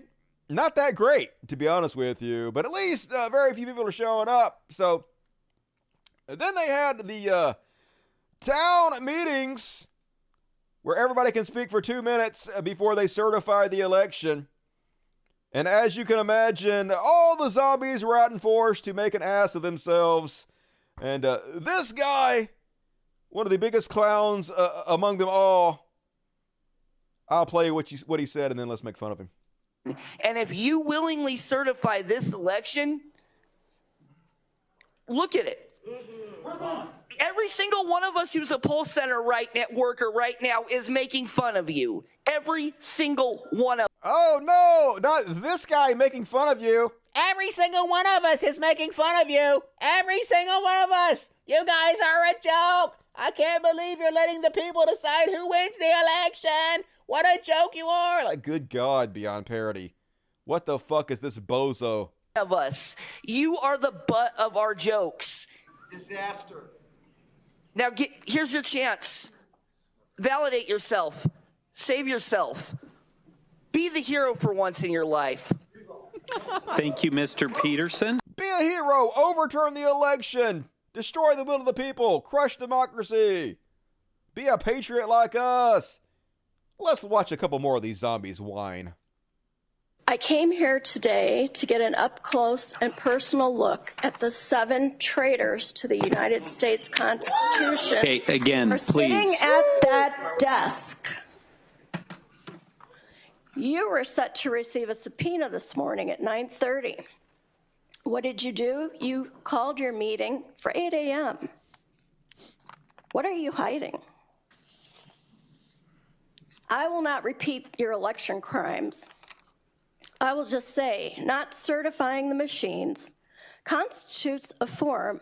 Speaker 1: not that great, to be honest with you. But at least very few people are showing up. So then they had the town meetings where everybody can speak for 2 minutes before they certify the election. And as you can imagine, all the zombies were out in force to make an ass of themselves. And this guy, one of the biggest clowns among them all, I'll play what he said, and then let's make fun of him.
Speaker 10: And if you willingly certify this election, look at it. Every single one of us who's a poll center worker right now is making fun of you. Every single one of.
Speaker 1: Oh no, not this guy making fun of you.
Speaker 6: Every single one of us is making fun of you. Every single one of us. You guys are a joke. I can't believe you're letting the people decide who wins the election. What a joke you are.
Speaker 1: Like, good God, beyond parody. What the fuck is this bozo?
Speaker 10: Of us. You are the butt of our jokes.
Speaker 3: Disaster.
Speaker 10: Now, here's your chance. Validate yourself. Save yourself. Be the hero for once in your life.
Speaker 11: Thank you, Mr. Peterson.
Speaker 1: Be a hero. Overturn the election. Destroy the will of the people. Crush democracy. Be a patriot like us. Let's watch a couple more of these zombies whine.
Speaker 12: I came here today to get an up-close and personal look at the 7 traitors to the United States Constitution.
Speaker 11: Okay, again,
Speaker 12: are sitting
Speaker 11: please.
Speaker 12: at that desk. You were set to receive a subpoena this morning at 9:30. What did you do? You called your meeting for 8 a.m. What are you hiding? I will not repeat your election crimes. I will just say, not certifying the machines constitutes a form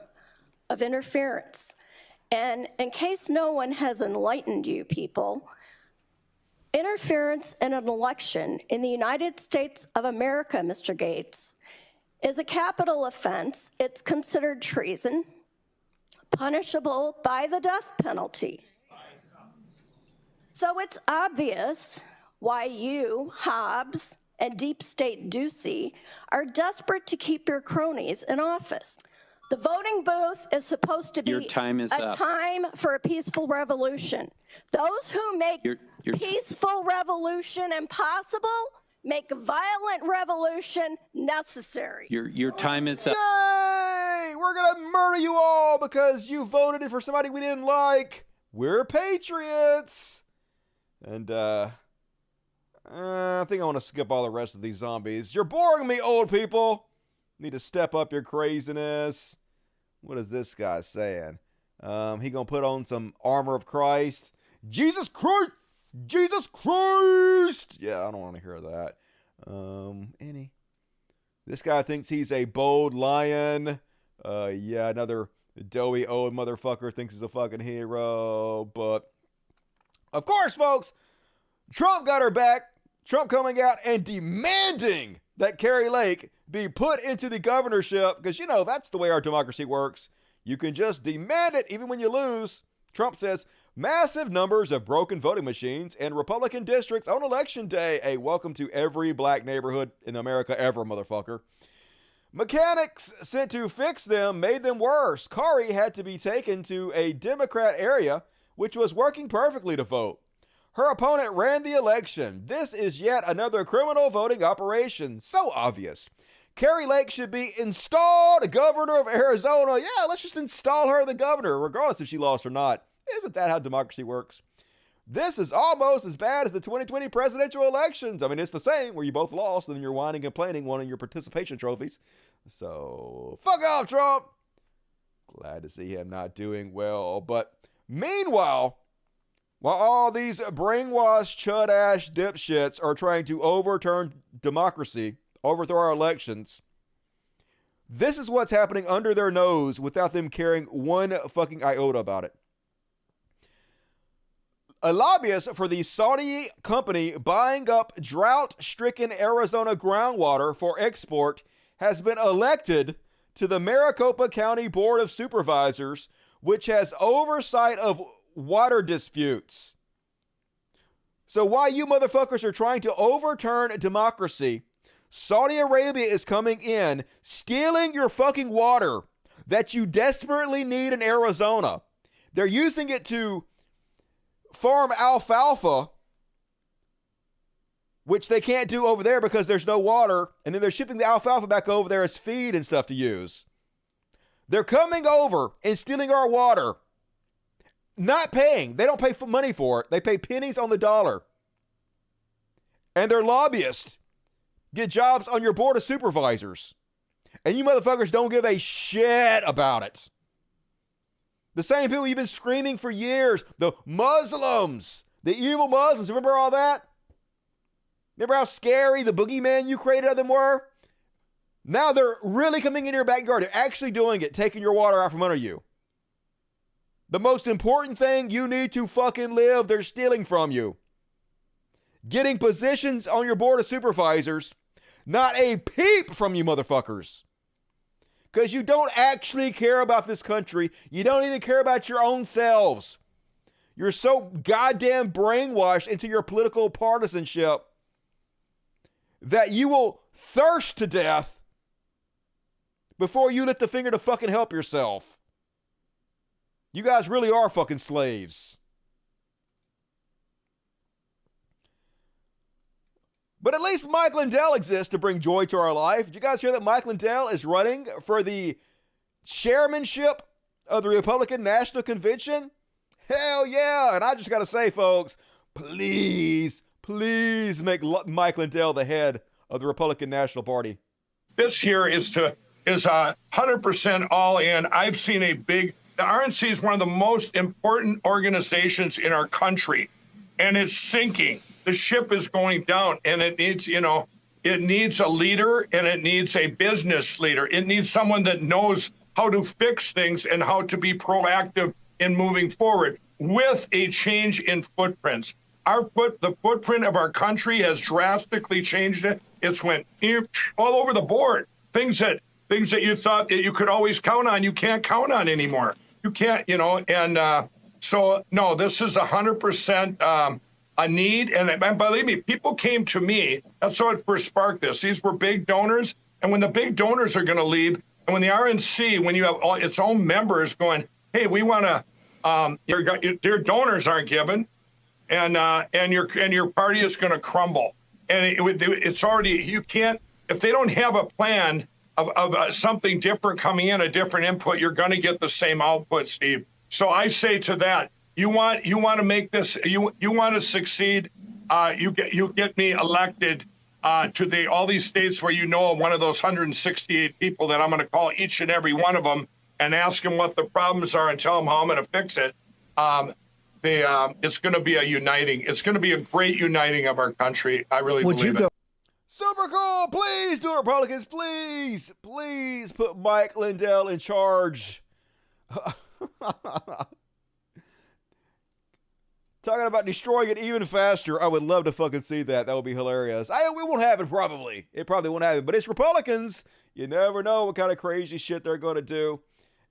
Speaker 12: of interference. And in case no one has enlightened you people, interference in an election in the United States of America, Mr. Gates, is a capital offense. It's considered treason, punishable by the death penalty. So it's obvious why you, Hobbs, and Deep State Ducey are desperate to keep your cronies in office. The voting booth is supposed to be a time for a peaceful revolution. Those who make peaceful revolution impossible make violent revolution necessary.
Speaker 11: Your time is up.
Speaker 1: Yay! We're gonna murder you all because you voted for somebody we didn't like. We're patriots. And I think I want to skip all the rest of these zombies. You're boring me, old people. Need to step up your craziness. What is this guy saying? He gonna put on some armor of Christ. Jesus Christ! Jesus Christ! Yeah, I don't want to hear that. This guy thinks he's a bold lion. Yeah, another doughy old motherfucker thinks he's a fucking hero. But, of course, folks, Trump got her back. Trump coming out and demanding that Kari Lake be put into the governorship because, you know, that's the way our democracy works. You can just demand it even when you lose. Trump says massive numbers of broken voting machines in Republican districts on election day. A welcome to every black neighborhood in America ever, motherfucker. Mechanics sent to fix them made them worse. Kari had to be taken to a Democrat area, which was working perfectly to vote. Her opponent ran the election. This is yet another criminal voting operation. So obvious. Kari Lake should be installed governor of Arizona. Yeah, let's just install her the governor, regardless if she lost or not. Isn't that how democracy works? This is almost as bad as the 2020 presidential elections. I mean, it's the same where you both lost and then you're whining and complaining, wanting your participation trophies. So, fuck off, Trump. Glad to see him not doing well. But meanwhile, while all these brainwashed chud-ass dipshits are trying to overturn democracy, overthrow our elections, this is what's happening under their nose without them caring one fucking iota about it. A lobbyist for the Saudi company buying up drought-stricken Arizona groundwater for export has been elected to the Maricopa County Board of Supervisors, which has oversight of water disputes. So while you motherfuckers are trying to overturn democracy, Saudi Arabia is coming in, stealing your fucking water that you desperately need in Arizona. They're using it to farm alfalfa which they can't do over there because there's no water, and then they're shipping the alfalfa back over there as feed and stuff to use. They're coming over and stealing our water, not paying. They don't pay money for it. They pay pennies on the dollar. And their lobbyists get jobs on your board of supervisors. And you motherfuckers don't give a shit about it. The same people you've been screaming for years, the Muslims, the evil Muslims. Remember all that? Remember how scary the boogeyman you created of them were? Now they're really coming into your backyard. They're actually doing it, taking your water out from under you. The most important thing you need to fucking live, they're stealing from you. Getting positions on your board of supervisors, not a peep from you motherfuckers. Because you don't actually care about this country. You don't even care about your own selves. You're so goddamn brainwashed into your political partisanship that you will thirst to death before you lift the finger to fucking help yourself. You guys really are fucking slaves. But at least Mike Lindell exists to bring joy to our life. Did you guys hear that Mike Lindell is running for the chairmanship of the Republican National Convention? Hell yeah. And I just got to say, folks, please make Mike Lindell the head of the Republican National Party.
Speaker 13: This here is 100% all in. I've seen the RNC is one of the most important organizations in our country, and it's sinking. The ship is going down, and it needs, it needs a leader, and it needs a business leader. It needs someone that knows how to fix things and how to be proactive in moving forward with a change in footprints. The footprint of our country has drastically changed it. It's went all over the board. Things that you thought that you could always count on, you can't count on anymore. You can't, so no, this is 100% a need. And believe me, people came to me. That's what first sparked this. These were big donors. And when the big donors are going to leave, and when the RNC, when you have its own members going, hey, we want to, your donors aren't given, and your party is going to crumble. And it's already, you can't, if they don't have a plan of something different coming in, a different input, you're going to get the same output, Steve. So I say to that, you want to make this, you want to succeed, you get me elected to all these states where one of those 168 people that I'm going to call each and every one of them and ask them what the problems are and tell them how I'm going to fix it. It's going to be it's going to be a great uniting of our country. I really believe it.
Speaker 1: Super cool. Please do it, Republicans. Please put Mike Lindell in charge. Talking about destroying it even faster. I would love to fucking see that. That would be hilarious. It won't happen, probably. It probably won't happen. But it's Republicans. You never know what kind of crazy shit they're going to do.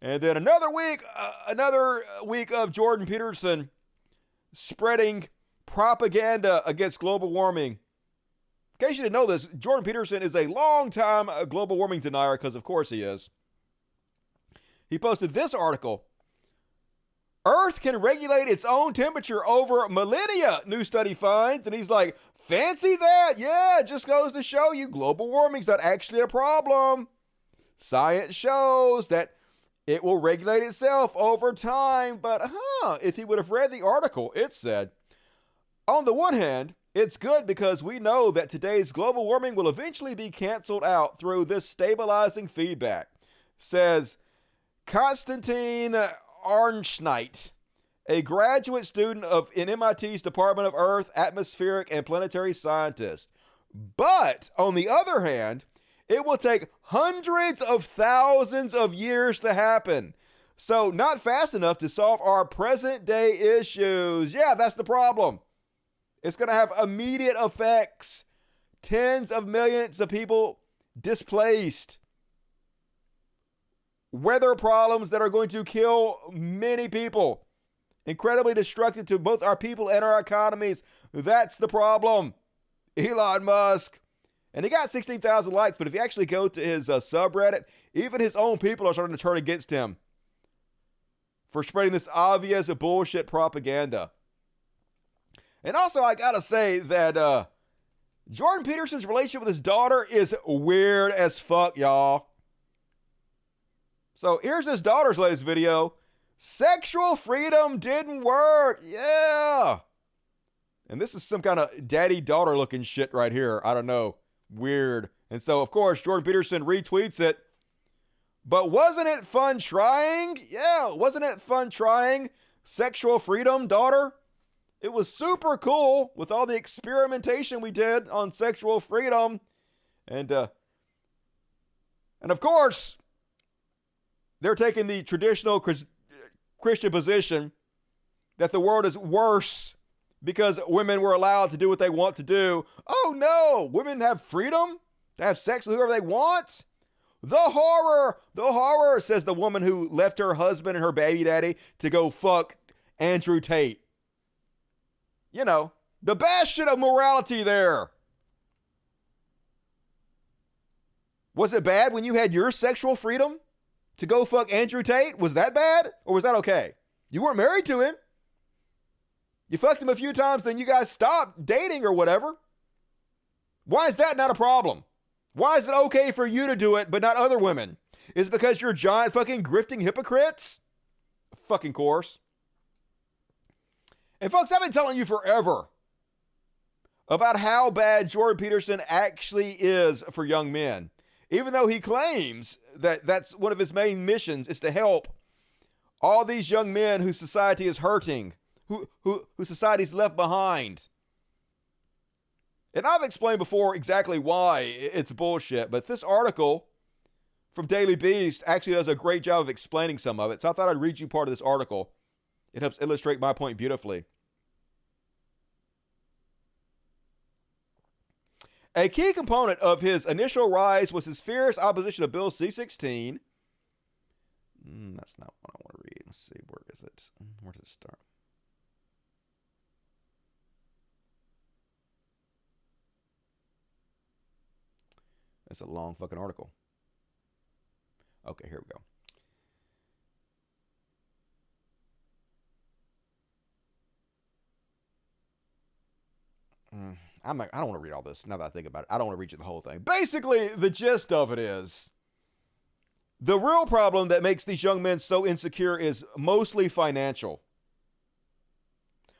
Speaker 1: And then another week of Jordan Peterson spreading propaganda against global warming. In case you didn't know this, Jordan Peterson is a longtime global warming denier, because of course he is. He posted this article. Earth can regulate its own temperature over millennia, new study finds. And he's like, fancy that? Yeah, it just goes to show you global warming's not actually a problem. Science shows that it will regulate itself over time. But if he would have read the article, it said, on the one hand, it's good because we know that today's global warming will eventually be canceled out through this stabilizing feedback, says Konstantin Arnschnight, a graduate student in MIT's Department of Earth, Atmospheric, and Planetary Scientist. But, on the other hand, it will take hundreds of thousands of years to happen. So, not fast enough to solve our present-day issues. Yeah, that's the problem. It's going to have immediate effects. Tens of millions of people displaced. Weather problems that are going to kill many people. Incredibly destructive to both our people and our economies. That's the problem. Elon Musk. And he got 16,000 likes, but if you actually go to his subreddit, even his own people are starting to turn against him for spreading this obvious bullshit propaganda. And also, I gotta say that Jordan Peterson's relationship with his daughter is weird as fuck, y'all. So here's his daughter's latest video. Sexual freedom didn't work. Yeah. And this is some kind of daddy-daughter looking shit right here. I don't know. Weird. And so, of course, Jordan Peterson retweets it. But wasn't it fun trying? Yeah, wasn't it fun trying? Sexual freedom, daughter? It was super cool with all the experimentation we did on sexual freedom. And of course, they're taking the traditional Christian position that the world is worse because women were allowed to do what they want to do. Oh no, women have freedom to have sex with whoever they want? The horror, says the woman who left her husband and her baby daddy to go fuck Andrew Tate. You know, the bastion of morality there. Was it bad when you had your sexual freedom to go fuck Andrew Tate? Was that bad or was that okay? You weren't married to him. You fucked him a few times, then you guys stopped dating or whatever. Why is that not a problem? Why is it okay for you to do it but not other women? Is it because you're giant fucking grifting hypocrites? Fucking course. And folks, I've been telling you forever about how bad Jordan Peterson actually is for young men. Even though he claims that that's one of his main missions is to help all these young men whose society is hurting, who society's left behind. And I've explained before exactly why it's bullshit, but this article from Daily Beast actually does a great job of explaining some of it. So I thought I'd read you part of this article. It helps illustrate my point beautifully. A key component of his initial rise was his fierce opposition of Bill C-16. That's not what I want to read. Let's see, where is it? Where does it start? It's a long fucking article. Okay, here we go. I don't want to read all this now that I think about it. I don't want to read you the whole thing. Basically, the gist of it is the real problem that makes these young men so insecure is mostly financial.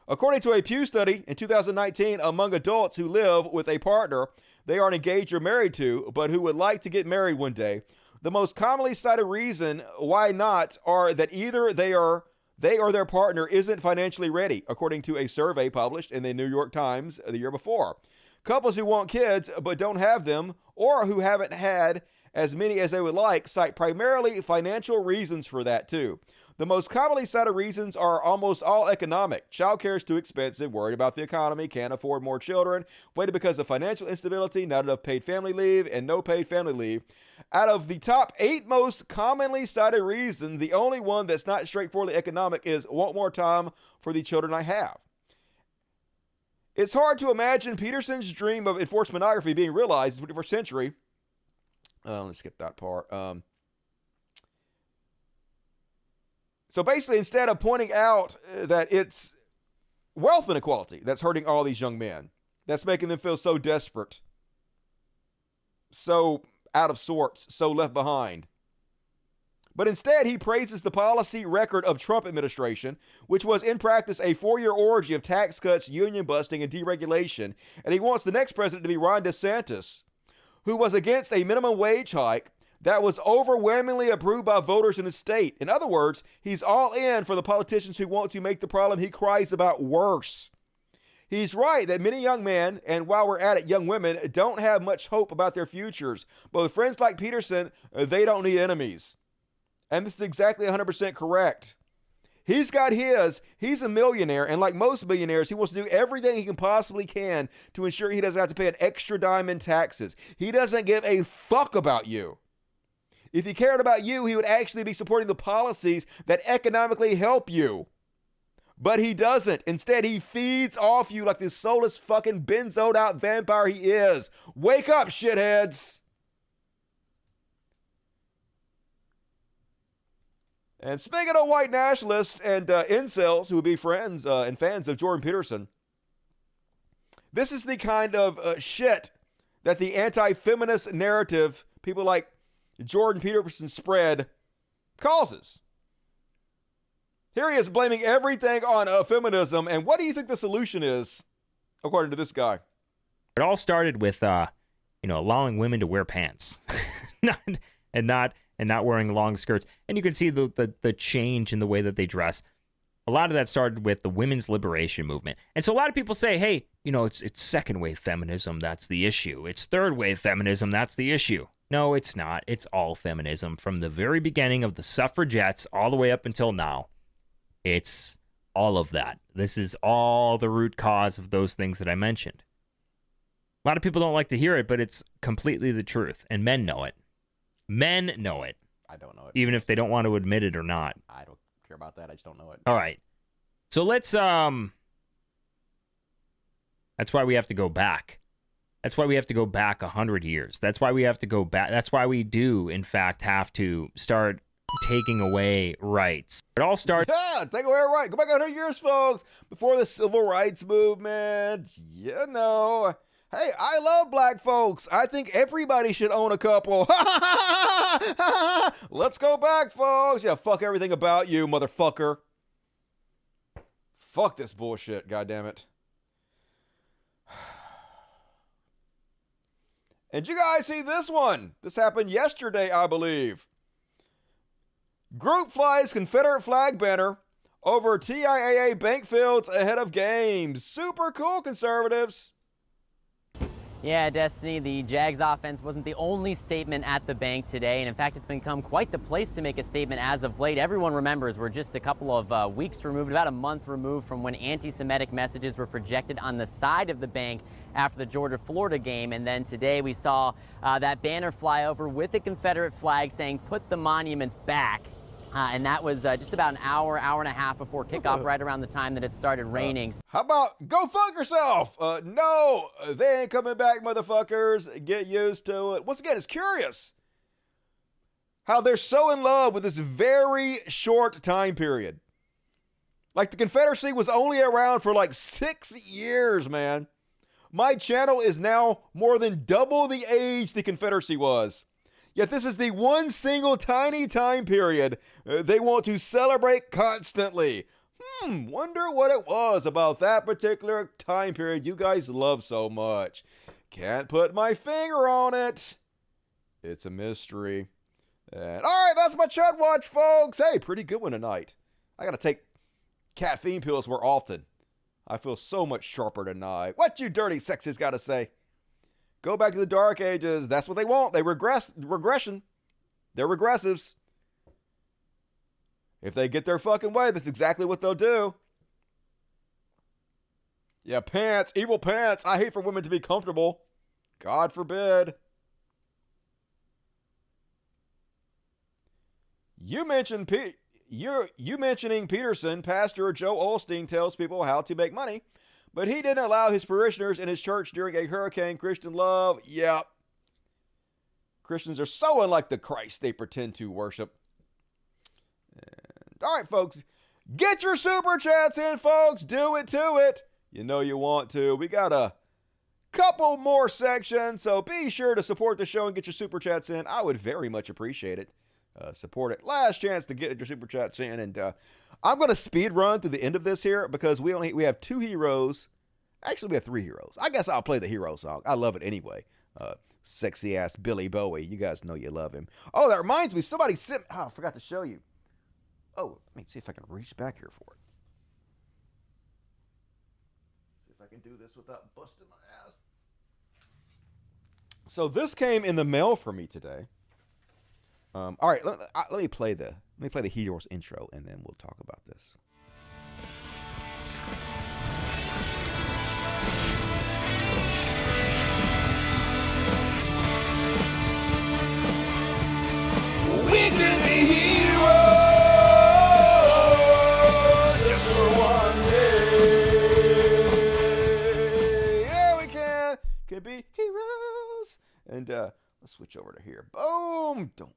Speaker 1: According to a Pew study in 2019, among adults who live with a partner they aren't engaged or married to, but who would like to get married one day, the most commonly cited reason why not are that either they or their partner isn't financially ready, according to a survey published in the New York Times the year before. Couples who want kids but don't have them, or who haven't had as many as they would like, cite primarily financial reasons for that too. The most commonly cited reasons are almost all economic. Childcare is too expensive, worried about the economy, can't afford more children, waiting because of financial instability, not enough paid family leave, and no paid family leave. Out of the top 8 most commonly cited reasons, the only one that's not straightforwardly economic is want more time for the children I have. It's hard to imagine Peterson's dream of enforced monogamy being realized in the 21st century. Let's skip that part. So basically, instead of pointing out that it's wealth inequality that's hurting all these young men, that's making them feel so desperate, so out of sorts, so left behind. But instead, he praises the policy record of Trump administration, which was in practice a 4-year orgy of tax cuts, union busting, and deregulation. And he wants the next president to be Ron DeSantis, who was against a minimum wage hike that was overwhelmingly approved by voters in his state. In other words, he's all in for the politicians who want to make the problem he cries about worse. He's right that many young men, and while we're at it, young women, don't have much hope about their futures. But with friends like Peterson, they don't need enemies. And this is exactly 100% correct. He's got his. He's a millionaire, and like most millionaires, he wants to do everything he can possibly can to ensure he doesn't have to pay an extra dime in taxes. He doesn't give a fuck about you. If he cared about you, he would actually be supporting the policies that economically help you. But he doesn't. Instead, he feeds off you like this soulless fucking benzoed out vampire he is. Wake up, shitheads. And speaking of white nationalists and incels who would be friends and fans of Jordan Peterson, This is the kind of shit that the anti-feminist narrative, people like Jordan Peterson spread, causes. Here he is blaming everything on feminism. And what do you think the solution is, according to this guy?
Speaker 14: It all started with, allowing women to wear pants, and not wearing long skirts. And you can see the change in the way that they dress. A lot of that started with the women's liberation movement. And so a lot of people say, hey, it's second wave feminism, that's the issue. It's third wave feminism, that's the issue. No, it's not. It's all feminism from the very beginning of the suffragettes all the way up until now. It's all of that. This is all the root cause of those things that I mentioned. A lot of people don't like to hear it, but it's completely the truth. And men know it. Men know it.
Speaker 6: I don't know it.
Speaker 14: Even if they don't want to admit it or not.
Speaker 6: I don't care about that. I just don't know it.
Speaker 14: All right. So let's, that's why we have to go back. That's why we have to go back 100 years. That's why we have to go back. That's why we do, in fact, have to start taking away rights. It all starts.
Speaker 1: Yeah, take away our right. Go back 100 years, folks. Before the civil rights movement. Hey, I love black folks. I think everybody should own a couple. Let's go back, folks. Yeah, fuck everything about you, motherfucker. Fuck this bullshit, goddammit. And you guys see this one? This happened yesterday, I believe. Group flies Confederate flag banner over TIAA bank fields ahead of games. Super cool, conservatives.
Speaker 15: Yeah, Destiny, the Jags offense wasn't the only statement at the bank today, and in fact, it's become quite the place to make a statement as of late. Everyone remembers we're just a couple of weeks removed, about a month removed from when anti-Semitic messages were projected on the side of the bank after the Georgia-Florida game, and then today we saw that banner fly over with a Confederate flag saying, "Put the monuments back." And that was just about an hour and a half before kickoff, right around the time that it started raining.
Speaker 1: How about go fuck yourself? No, they ain't coming back, motherfuckers. Get used to it. Once again, it's curious how they're so in love with this very short time period. Like the Confederacy was only around for like 6 years, man. My channel is now more than double the age the Confederacy was. Yet this is the one single tiny time period they want to celebrate constantly. Wonder what it was about that particular time period you guys love so much. Can't put my finger on it. It's a mystery. And, all right, that's my Chud Watch, folks. Hey, pretty good one tonight. I got to take caffeine pills more often. I feel so much sharper tonight. What you dirty sexies got to say? Go back to the dark ages. That's what they want. They regression. They're regressives. If they get their fucking way, that's exactly what they'll do. Yeah, pants. Evil pants. I hate for women to be comfortable. God forbid. You mentioning Peterson, Pastor Joe Osteen tells people how to make money. But he didn't allow his parishioners in his church during a Hurricane Christian love. Yep. Christians are so unlike the Christ they pretend to worship. And, all right, folks. Get your super chats in, folks. Do it to it. You know you want to. We got a couple more sections, so be sure to support the show and get your super chats in. I would very much appreciate it. Support it. Last chance to get your super chats in, and I'm going to speed run through the end of this here because we have 2 heroes. Actually, we have 3 heroes. I guess I'll play the hero song. I love it anyway. Sexy ass Billy Bowie. You guys know you love him. Oh, that reminds me. Somebody sent. Oh, I forgot to show you. Oh, let me see if I can reach back here for it. See if I can do this without busting my ass. So this came in the mail for me today. All right, let me play the heroes intro, and then we'll talk about this. We can be heroes just for one day. Yeah, we can be heroes. And let's switch over to here. Boom! Don't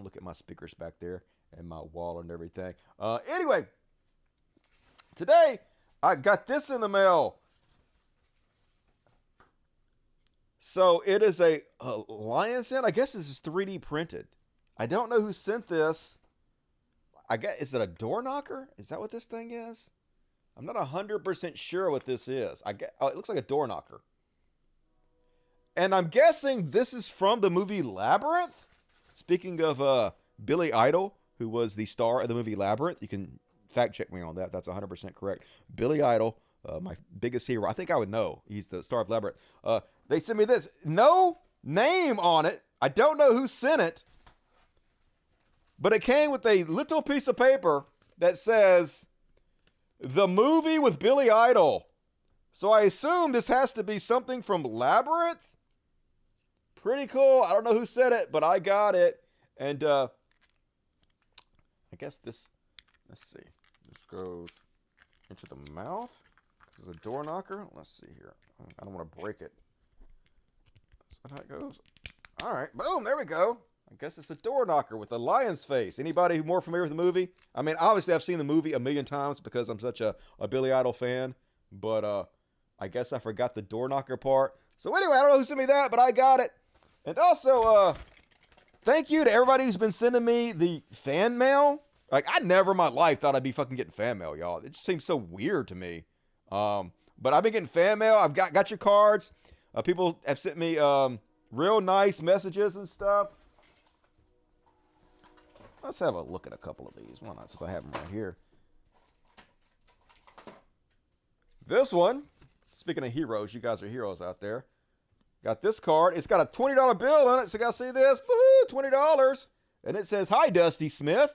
Speaker 1: look at my speakers back there and my wall and everything. Anyway, today I got this in the mail. So it is a lion's den. I guess this is 3D printed. I don't know who sent this. I guess, is it a door knocker? Is that what this thing is? I'm not 100% sure what this is. It looks like a door knocker. And I'm guessing this is from the movie Labyrinth. Speaking of Billy Idol, who was the star of the movie Labyrinth. You can fact check me on that. That's 100% correct. Billy Idol, my biggest hero. I think I would know. He's the star of Labyrinth. They sent me this. No name on it. I don't know who sent it. But it came with a little piece of paper that says, the movie with Billy Idol. So I assume this has to be something from Labyrinth. Pretty cool. I don't know who said it, but I got it. And I guess this, let's see. This goes into the mouth. This is a door knocker. Let's see here. I don't want to break it. That's how it goes. All right. Boom. There we go. I guess it's a door knocker with a lion's face. Anybody more familiar with the movie? I mean, obviously I've seen the movie a million times because I'm such a Billy Idol fan. But I guess I forgot the door knocker part. So anyway, I don't know who sent me that, but I got it. And also, thank you to everybody who's been sending me the fan mail. Like, I never in my life thought I'd be fucking getting fan mail, y'all. It just seems so weird to me. But I've been getting fan mail. I've got your cards. People have sent me real nice messages and stuff. Let's have a look at a couple of these. Why not? Since I have them right here. This one, speaking of heroes, you guys are heroes out there. Got this card. It's got a $20 bill on it. So you guys see this? Woohoo, $20. And it says, "Hi, Dusty Smith.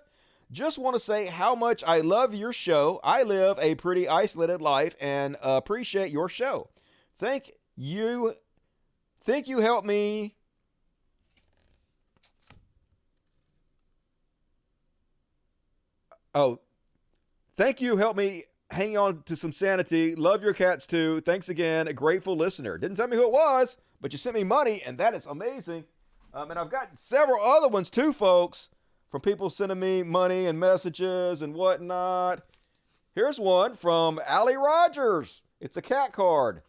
Speaker 1: Just want to say how much I love your show. I live a pretty isolated life and appreciate your show. Think you help me." Oh, thank you. Help me hang on to some sanity. Love your cats too. Thanks again. A grateful listener. Didn't tell me who it was, but you sent me money, and that is amazing. And I've got several other ones too, folks, from people sending me money and messages and whatnot. Here's one from Allie Rogers. It's a cat card.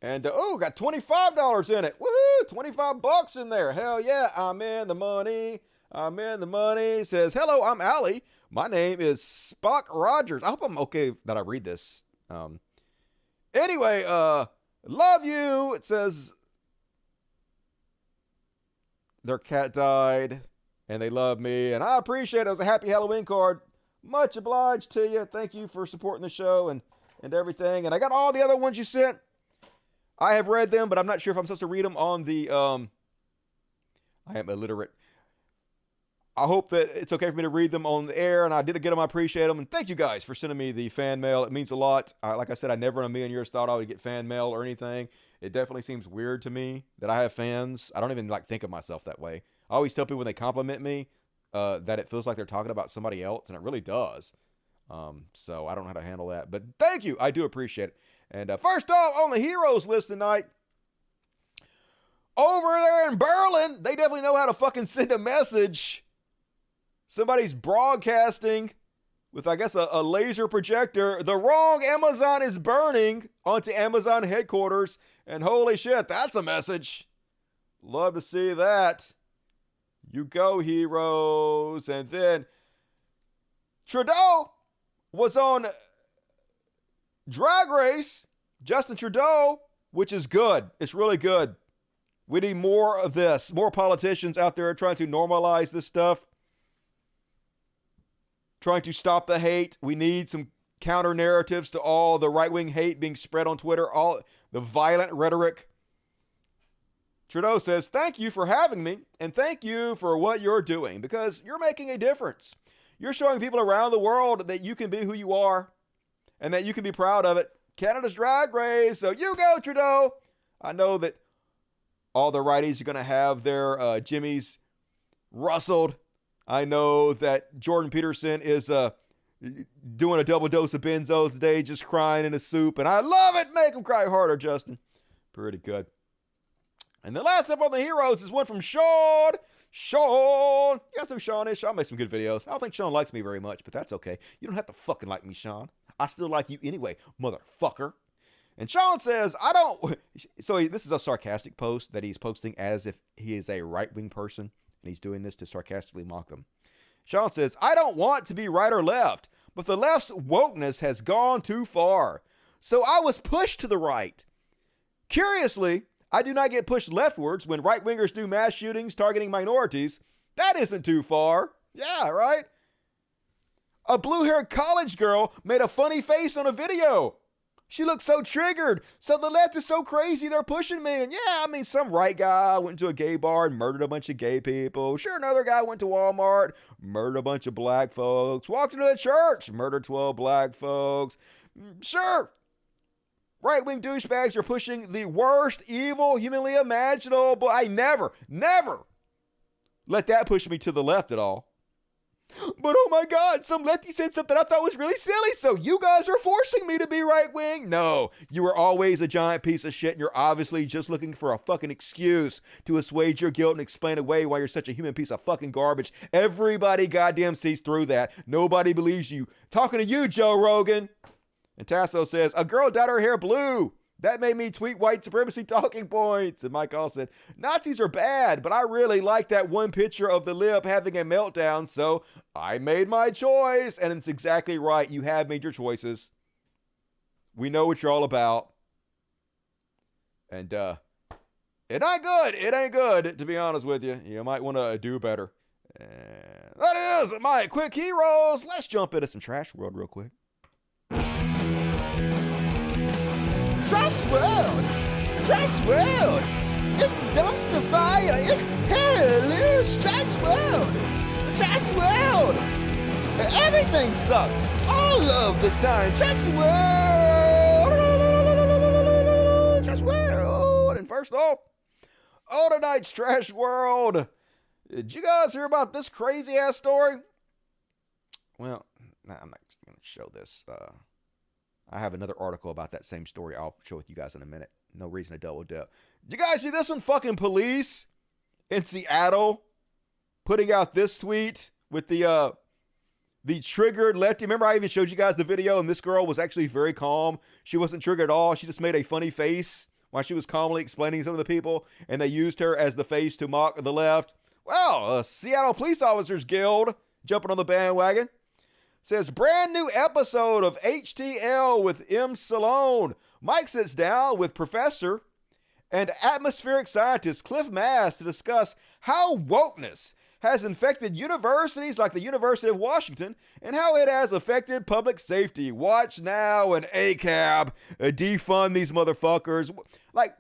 Speaker 1: And, got $25 in it. Woohoo, $25 in there. Hell yeah, I'm in the money. I'm in the money. Says, "Hello, I'm Allie. My name is Spock Rogers." I hope I'm okay that I read this. Anyway, love you. It says their cat died and they love me. And I appreciate it. It was a happy Halloween card. Much obliged to you. Thank you for supporting the show and everything. And I got all the other ones you sent. I have read them, but I'm not sure if I'm supposed to read them on the, I am illiterate. I hope that it's okay for me to read them on the air, and I did get them. I appreciate them, and thank you guys for sending me the fan mail. It means a lot. Like I said, I never in a million years thought I would get fan mail or anything. It definitely seems weird to me that I have fans. I don't even think of myself that way. I always tell people when they compliment me that it feels like they're talking about somebody else, and it really does. So I don't know how to handle that, but thank you. I do appreciate it. And first off, on the heroes list tonight, over there in Berlin, they definitely know how to fucking send a message. Somebody's broadcasting with, I guess, a laser projector. The wrong Amazon is burning onto Amazon headquarters. And holy shit, that's a message. Love to see that. You go, heroes. And then Trudeau was on Drag Race. Justin Trudeau, which is good. It's really good. We need more of this. More politicians out there trying to normalize this stuff. Trying to stop the hate. We need some counter narratives to all the right-wing hate being spread on Twitter, all the violent rhetoric. Trudeau says, "Thank you for having me, and thank you for what you're doing, because you're making a difference. You're showing people around the world that you can be who you are, and that you can be proud of it. Canada's Drag Race, so you go, Trudeau." I know that all the righties are going to have their jimmies rustled. I know that Jordan Peterson is doing a double dose of benzos today, just crying in his soup. And I love it. Make him cry harder, Justin. Pretty good. And the last up on the heroes is one from Sean. Sean. You guys know who Sean is? Sean makes some good videos. I don't think Sean likes me very much, but that's okay. You don't have to fucking like me, Sean. I still like you anyway, motherfucker. And Sean says, I don't. So this is a sarcastic post that he's posting as if he is a right-wing person, and he's doing this to sarcastically mock them. Sean says, I don't want to be right or left, but the left's wokeness has gone too far. So I was pushed to the right. Curiously, I do not get pushed leftwards when right-wingers do mass shootings targeting minorities. That isn't too far. Yeah, right? A blue-haired college girl made a funny face on a video. She looked so triggered. So the left is so crazy, they're pushing me. And yeah, I mean, some right guy went to a gay bar and murdered a bunch of gay people. Sure, another guy went to Walmart, murdered a bunch of black folks. Walked into a church, murdered 12 black folks. Sure. Right-wing douchebags are pushing the worst evil humanly imaginable. But I never let that push me to the left at all. But oh my God, some lefty said something I thought was really silly, so you guys are forcing me to be right-wing? No, you are always a giant piece of shit, and you're obviously just looking for a fucking excuse to assuage your guilt and explain away why you're such a human piece of fucking garbage. Everybody goddamn sees through that. Nobody believes you. Talking to you, Joe Rogan. And Tasso says, a girl dyed her hair blue. That made me tweet white supremacy talking points. And Mike Hall said, Nazis are bad, but I really like that one picture of the lip having a meltdown, so I made my choice. And it's exactly right. You have made your choices. We know what you're all about. And it ain't good. It ain't good, to be honest with you. You might want to do better. And that is my quick heroes. Let's jump into some Trash World real quick.
Speaker 6: Trash World! Trash World! It's dumpster fire! It's hellish! Trash World! Trash World! Everything sucks! All of the time! Trash World! Trash World!
Speaker 1: And first off, tonight's Trash World. Did you guys hear about this crazy-ass story? Well, I'm not going to show this. I have another article about that same story I'll show with you guys in a minute. No reason to double dip. Did you guys see this one? Fucking police in Seattle putting out this tweet with the triggered lefty. Remember I even showed you guys the video and this girl was actually very calm. She wasn't triggered at all. She just made a funny face while she was calmly explaining to some of the people, and they used her as the face to mock the left. Well, Seattle Police Officers Guild jumping on the bandwagon. Says, brand new episode of HTL with M. Salone. Mike sits down with professor and atmospheric scientist Cliff Mass to discuss how wokeness has infected universities like the University of Washington and how it has affected public safety. Watch now and ACAB defund these motherfuckers. Like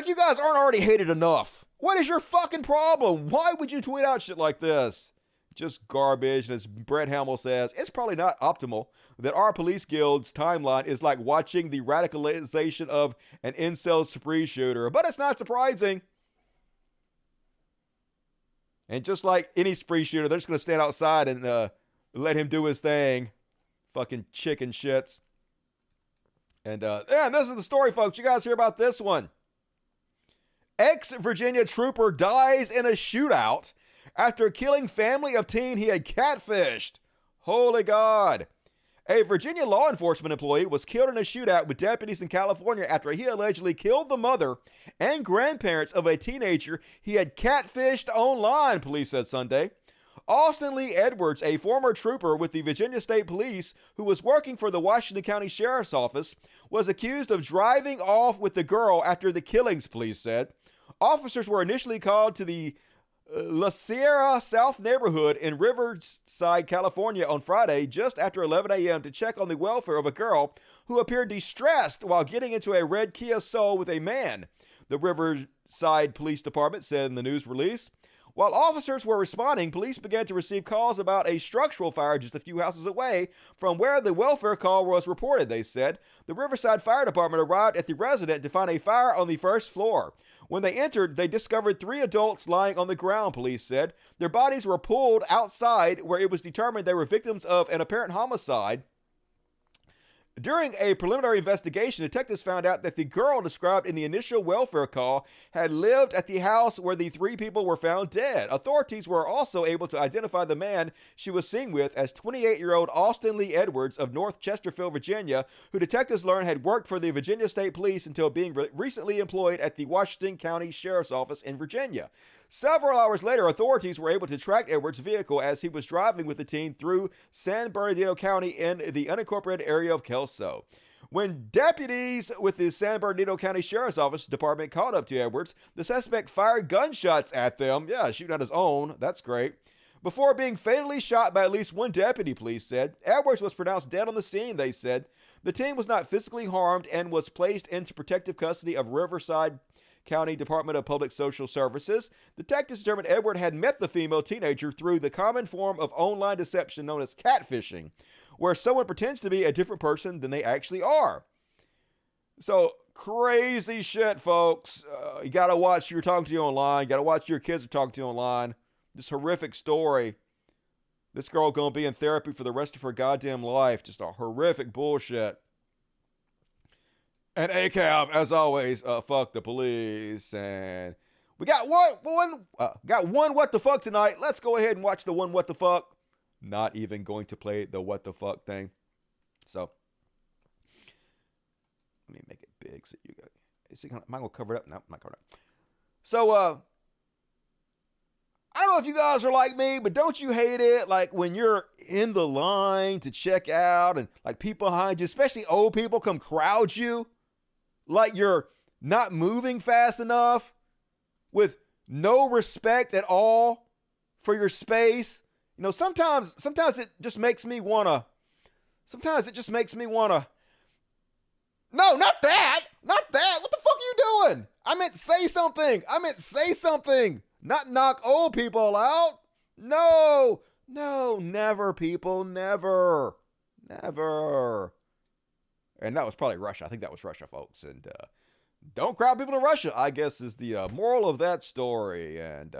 Speaker 1: you guys aren't already hated enough. What is your fucking problem? Why would you tweet out shit like this? Just garbage. And as Brett Hamill says, it's probably not optimal that our police guild's timeline is like watching the radicalization of an incel spree shooter. But it's not surprising. And just like any spree shooter, they're just going to stand outside and let him do his thing. Fucking chicken shits. And this is the story, folks. You guys hear about this one. Ex-Virginia trooper dies in a shootout after killing family of teen he had catfished. Holy God. A Virginia law enforcement employee was killed in a shootout with deputies in California after he allegedly killed the mother and grandparents of a teenager he had catfished online, police said Sunday. Austin Lee Edwards, a former trooper with the Virginia State Police who was working for the Washington County Sheriff's Office, was accused of driving off with the girl after the killings, police said. Officers were initially called to the La Sierra South neighborhood in Riverside, California on Friday just after 11 a.m. to check on the welfare of a girl who appeared distressed while getting into a red Kia Soul with a man, the Riverside Police Department said in the news release. While officers were responding, police began to receive calls about a structural fire just a few houses away from where the welfare call was reported, they said. The Riverside Fire Department arrived at the residence to find a fire on the first floor. When they entered, they discovered 3 adults lying on the ground, police said. Their bodies were pulled outside where it was determined they were victims of an apparent homicide. During a preliminary investigation, detectives found out that the girl described in the initial welfare call had lived at the house where the 3 people were found dead. Authorities were also able to identify the man she was seen with as 28-year-old Austin Lee Edwards of North Chesterfield, Virginia, who detectives learned had worked for the Virginia State Police until being recently employed at the Washington County Sheriff's Office in Virginia. Several hours later, authorities were able to track Edwards' vehicle as he was driving with the team through San Bernardino County in the unincorporated area of Kelso. When deputies with the San Bernardino County Sheriff's Office Department caught up to Edwards, the suspect fired gunshots at them. Yeah, shooting at his own. That's great. Before being fatally shot by at least one deputy, police said. Edwards was pronounced dead on the scene, they said. The team was not physically harmed and was placed into protective custody of Riverside County Department of Public Social Services. Detectives determined Edward had met the female teenager through the common form of online deception known as catfishing, where someone pretends to be a different person than they actually are. So, crazy shit, folks. You gotta watch who you're talking to online. You gotta watch who your kids are talking to online. This horrific story. This girl gonna be in therapy for the rest of her goddamn life. Just a horrific bullshit. And ACAB, as always, fuck the police. And we got one what the fuck tonight. Let's go ahead and watch the one what the fuck. Not even going to play the what the fuck thing. So, let me make it big so you guys. Am I going to cover it up? No, I'm not covering it up. So, I don't know if you guys are like me, but don't you hate it? Like when you're in the line to check out and like people behind you, especially old people, come crowd you. Like you're not moving fast enough with no respect at all for your space. You know, sometimes it just makes me wanna. No, not that. Not that. What the fuck are you doing? I meant say something. Not knock old people out. No, never, people, never. And that was probably Russia. I think that was Russia, folks. And don't crowd people in Russia, I guess, is the moral of that story. And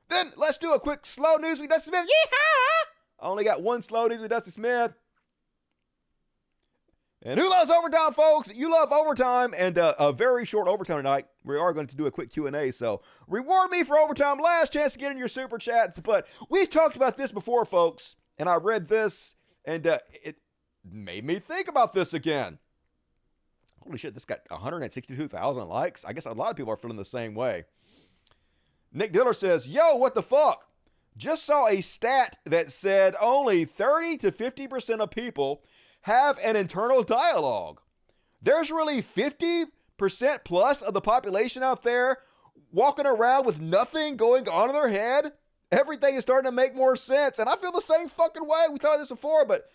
Speaker 1: then let's do a quick slow news with Dusty Smith. Yeehaw! I only got one slow news with Dusty Smith. And who loves overtime, folks? You love overtime, and a very short overtime tonight. We are going to do a quick Q&A, so reward me for overtime. Last chance to get in your super chats. But we've talked about this before, folks, and I read this, and it made me think about this again. Holy shit, this got 162,000 likes. I guess a lot of people are feeling the same way. Nick Diller says, yo, what the fuck? Just saw a stat that said only 30 to 50% of people have an internal dialogue. There's really 50% plus of the population out there walking around with nothing going on in their head. Everything is starting to make more sense. And I feel the same fucking way. We talked about this before, but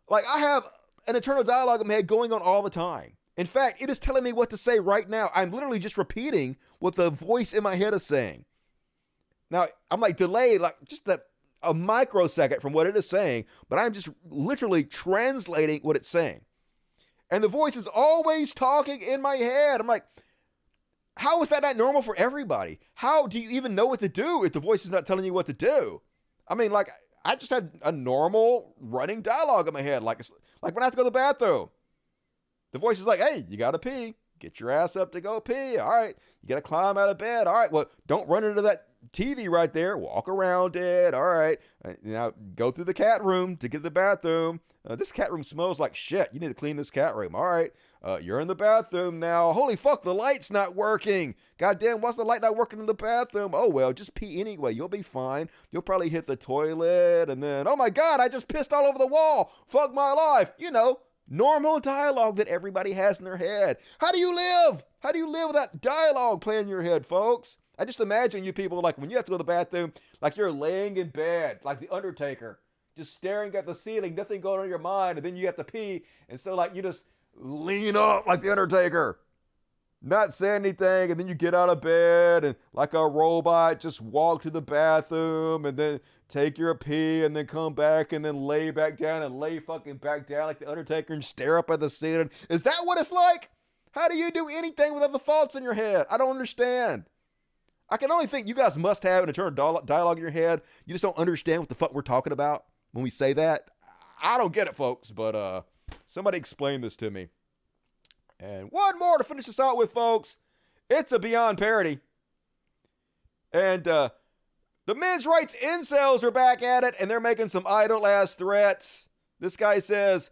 Speaker 1: like I have an internal dialogue in my head going on all the time. In fact, it is telling me what to say right now. I'm literally just repeating what the voice in my head is saying. Now, I'm like delayed, like just a microsecond from what it is saying, but I'm just literally translating what it's saying. And the voice is always talking in my head. I'm like, how is that not normal for everybody? How do you even know what to do if the voice is not telling you what to do? I mean, like, I just had a normal running dialogue in my head, like when I have to go to the bathroom. The voice is like, hey, you got to pee. Get your ass up to go pee. All right. You got to climb out of bed. All right. Well, don't run into that TV right there. Walk around it. All right. Now go through the cat room to get to the bathroom. This cat room smells like shit. You need to clean this cat room. All right. You're in the bathroom now. Holy fuck, the light's not working. Goddamn, why's the light not working in the bathroom? Oh, well, just pee anyway. You'll be fine. You'll probably hit the toilet. And then, oh my God, I just pissed all over the wall. Fuck my life. You know, normal dialogue that everybody has in their head. How do you live? How do you live with that dialogue playing in your head, folks? I just imagine you people, like when you have to go to the bathroom, like you're laying in bed, like the Undertaker, just staring at the ceiling, nothing going on in your mind, and then you have to pee, and so like you just lean up like the Undertaker, not say anything, and then you get out of bed, and like a robot, just walk to the bathroom, and then take your pee, and then come back, and then lay back down, and lay fucking back down like the Undertaker, and stare up at the ceiling. Is that what it's like? How do you do anything without the thoughts in your head? I don't understand. I can only think you guys must have an internal dialogue in your head. You just don't understand what the fuck we're talking about when we say that. I don't get it, folks, but Somebody explain this to me. And one more to finish this out with, folks. It's a beyond parody. And the men's rights incels are back at it, and they're making some idle-ass threats. This guy says,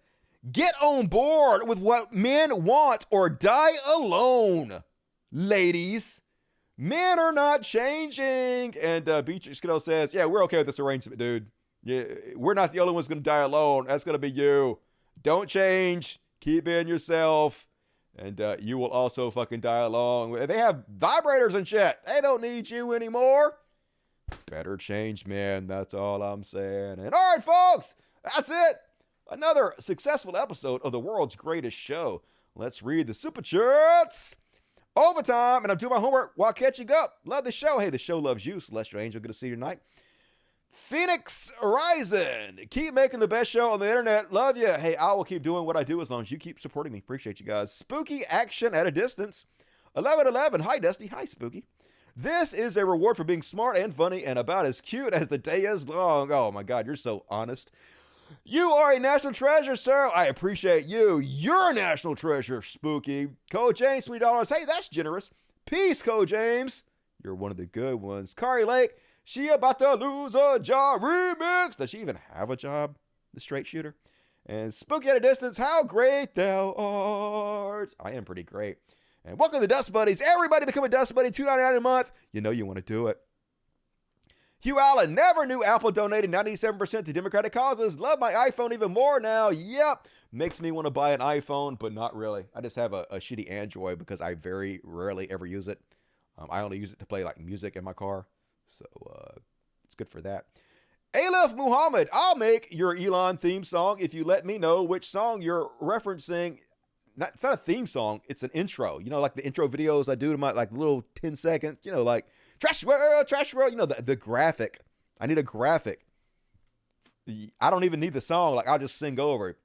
Speaker 1: get on board with what men want or die alone, ladies. Men are not changing. And Beatrice Kiddo says, yeah, we're okay with this arrangement, dude. Yeah, we're not the only ones going to die alone. That's going to be you. Don't change. Keep being yourself. And you will also fucking die alone. They have vibrators and shit. They don't need you anymore. Better change, man. That's all I'm saying. And all right, folks, that's it. Another successful episode of the world's greatest show. Let's read the super chats. Overtime, and I'm doing my homework while catching up. Love the show. Hey, the show loves you, Celestial Angel. Good to see you tonight. Phoenix Horizon. Keep making the best show on the internet. Love you. Hey, I will keep doing what I do as long as you keep supporting me. Appreciate you guys. Spooky Action at a Distance. 1111. Hi, Dusty. Hi, Spooky. This is a reward for being smart and funny and about as cute as the day is long. Oh, my God. You're so honest. You are a national treasure, sir. I appreciate you. You're a national treasure, Spooky. Code James, $20. Hey, that's generous. Peace, Code James. You're one of the good ones. Kari Lake. She about to lose a job remix. Does she even have a job? The straight shooter. And Spooky at a Distance. How great thou art. I am pretty great. And welcome to the Dust Buddies. Everybody become a Dust Buddy. $2.99 a month. You know you want to do it. Hugh Allen. Never knew Apple donated 97% to Democratic causes. Love my iPhone even more now. Yep. Makes me want to buy an iPhone, but not really. I just have a shitty Android because I very rarely ever use it. I only use it to play like music in my car. So it's good for that. Alif Muhammad, I'll make your Elon theme song if you let me know which song you're referencing. It's not a theme song, it's an intro. You know, like the intro videos I do to my like little 10 seconds, you know, like trash world, you know, the graphic. I need a graphic. I don't even need the song, like I'll just sing over it.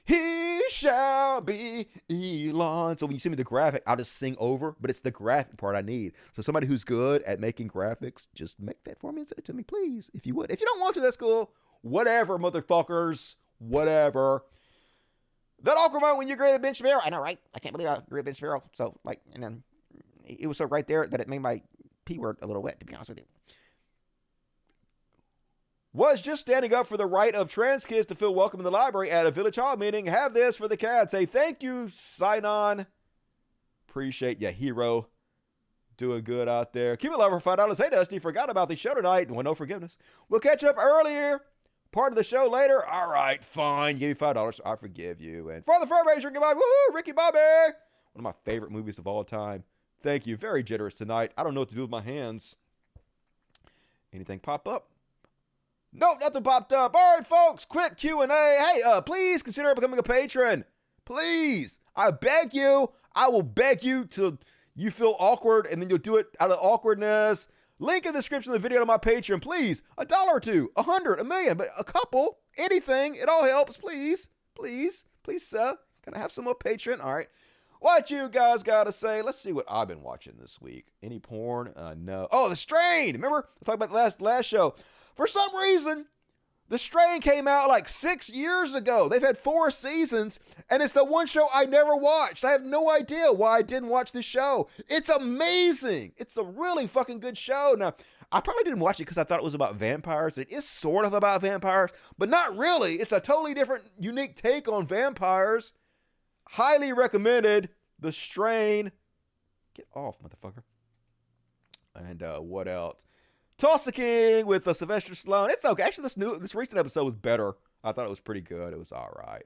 Speaker 1: He shall be Elon. So when you send me the graphic, I'll just sing over, but it's the graphic part I need. So somebody who's good at making graphics, just make that for me and send it to me, please, if you would. If you don't want to, that's cool. Whatever, motherfuckers. Whatever. That awkward moment when you agree with Ben Shapiro. I know, right? I can't believe I agree with Ben Shapiro. So, like, and then it was so right there that it made my P word a little wet, to be honest with you. Was just standing up for the right of trans kids to feel welcome in the library at a village hall meeting. Have this for the cats. Say thank you, Sinon. Appreciate ya, hero. Doing good out there. Keep it lover for $5. Hey, Dusty, forgot about the show tonight. Well, no forgiveness. We'll catch up earlier. Part of the show later. All right, fine. Give me $5. I forgive you. And for the Fur Ranger, goodbye. Woohoo, Ricky Bobby. One of my favorite movies of all time. Thank you. Very generous tonight. I don't know what to do with my hands. Anything pop up? Nope, nothing popped up. All right, folks, quick Q&A. Hey, please consider becoming a patron. Please. I beg you. I will beg you till you feel awkward, and then you'll do it out of awkwardness. Link in the description of the video to my Patreon. Please, $1 or $2, 100, a million, but a couple, anything. It all helps. Please, please, please, sir. Can I have some more Patreon? All right. What you guys got to say? Let's see what I've been watching this week. Any porn? No. Oh, The Strain. Remember? I talked about the last show. For some reason, The Strain came out like 6 years ago. They've had 4 seasons, and it's the one show I never watched. I have no idea why I didn't watch this show. It's amazing. It's a really fucking good show. Now, I probably didn't watch it because I thought it was about vampires. It is sort of about vampires, but not really. It's a totally different, unique take on vampires. Highly recommended. The Strain. Get off, motherfucker. And what else? Tulsa King with Sylvester Stallone. It's okay. Actually, this recent episode was better. I thought it was pretty good. It was all right.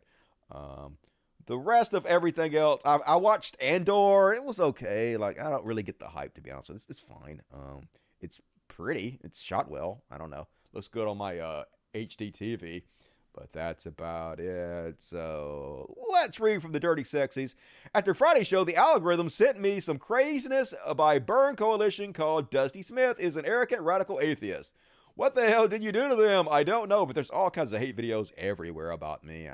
Speaker 1: The rest of everything else, I watched Andor. It was okay. Like, I don't really get the hype, to be honest with you. It's fine. It's pretty. It's shot well. I don't know. Looks good on my HD TV. But that's about it. So let's read from the Dirty Sexies. After Friday's show, the algorithm sent me some craziness by Burn Coalition called Dusty Smith is an arrogant radical atheist. What the hell did you do to them? I don't know, but there's all kinds of hate videos everywhere about me.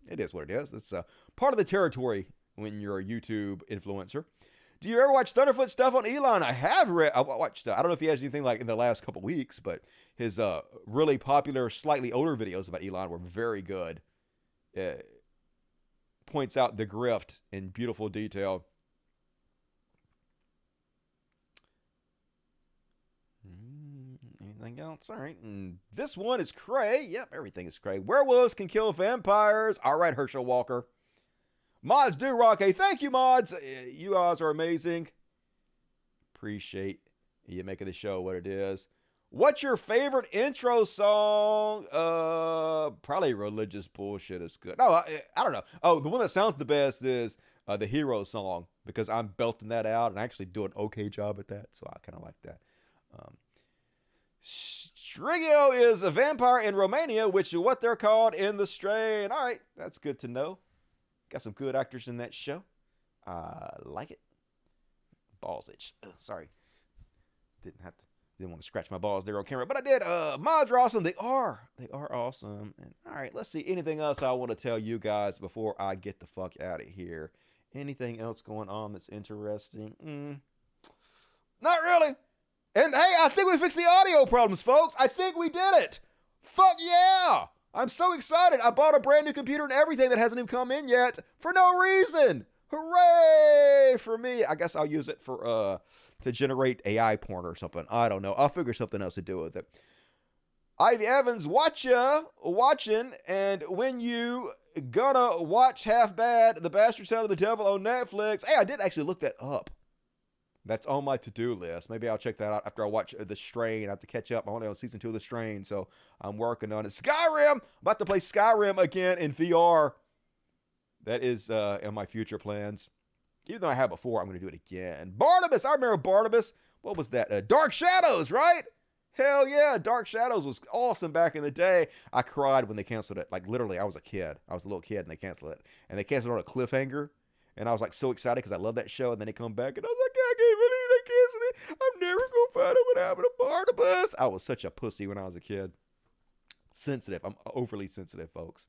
Speaker 1: It is what it is. It's part of the territory when you're a YouTube influencer. Do you ever watch Thunderfoot stuff on Elon? I have watched. I don't know if he has anything like in the last couple weeks, but his really popular, slightly older videos about Elon were very good. points out the grift in beautiful detail. Anything else? All right. And this one is cray. Yep, everything is cray. Werewolves can kill vampires. All right, Herschel Walker. Mods do rock. Hey, thank you, mods. You guys are amazing. Appreciate you making the show what it is. What's your favorite intro song? Probably religious bullshit is good. No, I don't know. Oh, the one that sounds the best is the Hero song, because I'm belting that out and I actually do an okay job at that, so I kind of like that. Strigio is a vampire in Romania, which is what they're called in the strain. All right, that's good to know. Got some good actors in that show. I like it. Balls itch. Ugh, sorry. Didn't want to scratch my balls there on camera, but I did. Mods are awesome. They are awesome. And all right, let's see. Anything else I want to tell you guys before I get the fuck out of here? Anything else going on that's interesting? Not really. And hey, I think we fixed the audio problems, folks. I think we did it. Fuck yeah. I'm so excited. I bought a brand new computer and everything that hasn't even come in yet for no reason. Hooray for me. I guess I'll use it for to generate AI porn or something. I don't know. I'll figure something else to do with it. Ivy Evans, watching, and when you gonna watch Half Bad, The Bastard Son of the Devil on Netflix? Hey, I did actually look that up. That's on my to-do list. Maybe I'll check that out after I watch The Strain. I have to catch up. I'm only on season 2 of The Strain, so I'm working on it. Skyrim! I'm about to play Skyrim again in VR. That is in my future plans. Even though I have before, I'm going to do it again. Barnabas! I remember Barnabas. What was that? Dark Shadows, right? Hell yeah. Dark Shadows was awesome back in the day. I cried when they canceled it. Like, literally, I was a kid. I was a little kid, and they canceled it. And they canceled it on a cliffhanger. And I was like so excited because I love that show. And then they come back and I was like, I can't believe they canceled it. I'm never going to find out what happened to Barnabas. I was such a pussy when I was a kid. Sensitive. I'm overly sensitive, folks.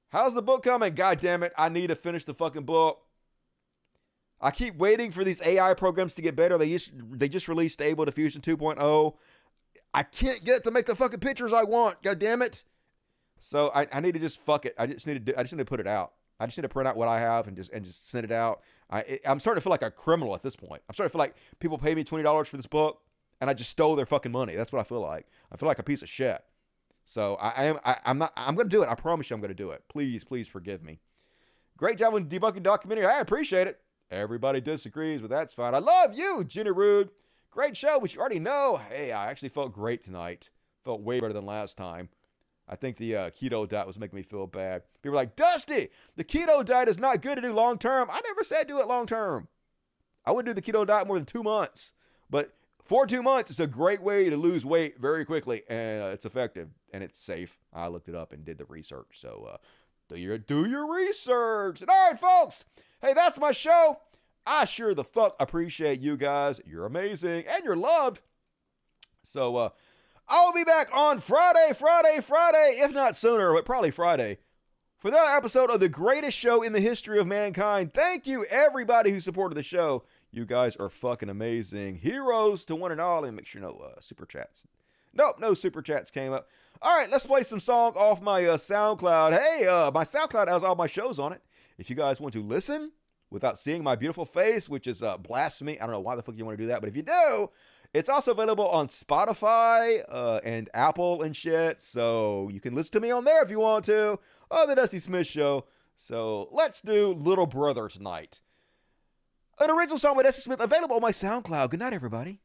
Speaker 1: How's the book coming? God damn it. I need to finish the fucking book. I keep waiting for these AI programs to get better. They just released Stable Diffusion 2.0. I can't get it to make the fucking pictures I want. God damn it. So I need to just fuck it. I just need to put it out. I just need to print out what I have and just send it out. I'm starting to feel like a criminal at this point. I'm starting to feel like people pay me $20 for this book and I just stole their fucking money. That's what I feel like. I feel like a piece of shit. So I'm going to do it. I promise you I'm going to do it. Please forgive me. Great job on debunking documentary. I appreciate it. Everybody disagrees, but that's fine. I love you, Jenny Rude. Great show, which you already know. Hey, I actually felt great tonight. Felt way better than last time. I think the keto diet was making me feel bad. People were like, Dusty, the keto diet is not good to do long term. I never said do it long term. I wouldn't do the keto diet more than 2 months. But for 2 months, it's a great way to lose weight very quickly. And it's effective. And it's safe. I looked it up and did the research. So do your research. And all right, folks. Hey, that's my show. I sure the fuck appreciate you guys. You're amazing. And you're loved. So, I'll be back on Friday, if not sooner, but probably Friday, for that episode of the greatest show in the history of mankind. Thank you, everybody who supported the show. You guys are fucking amazing. Heroes to one and all, and make sure no super chats. Nope, no super chats came up. All right, let's play some song off my SoundCloud. Hey, my SoundCloud has all my shows on it. If you guys want to listen without seeing my beautiful face, which is blasphemy, I don't know why the fuck you want to do that, but if you do, it's also available on Spotify and Apple and shit, so you can listen to me on there if you want to. Oh, The Dusty Smith Show. So let's do Little Brother tonight. An original song by Dusty Smith available on my SoundCloud. Good night, everybody.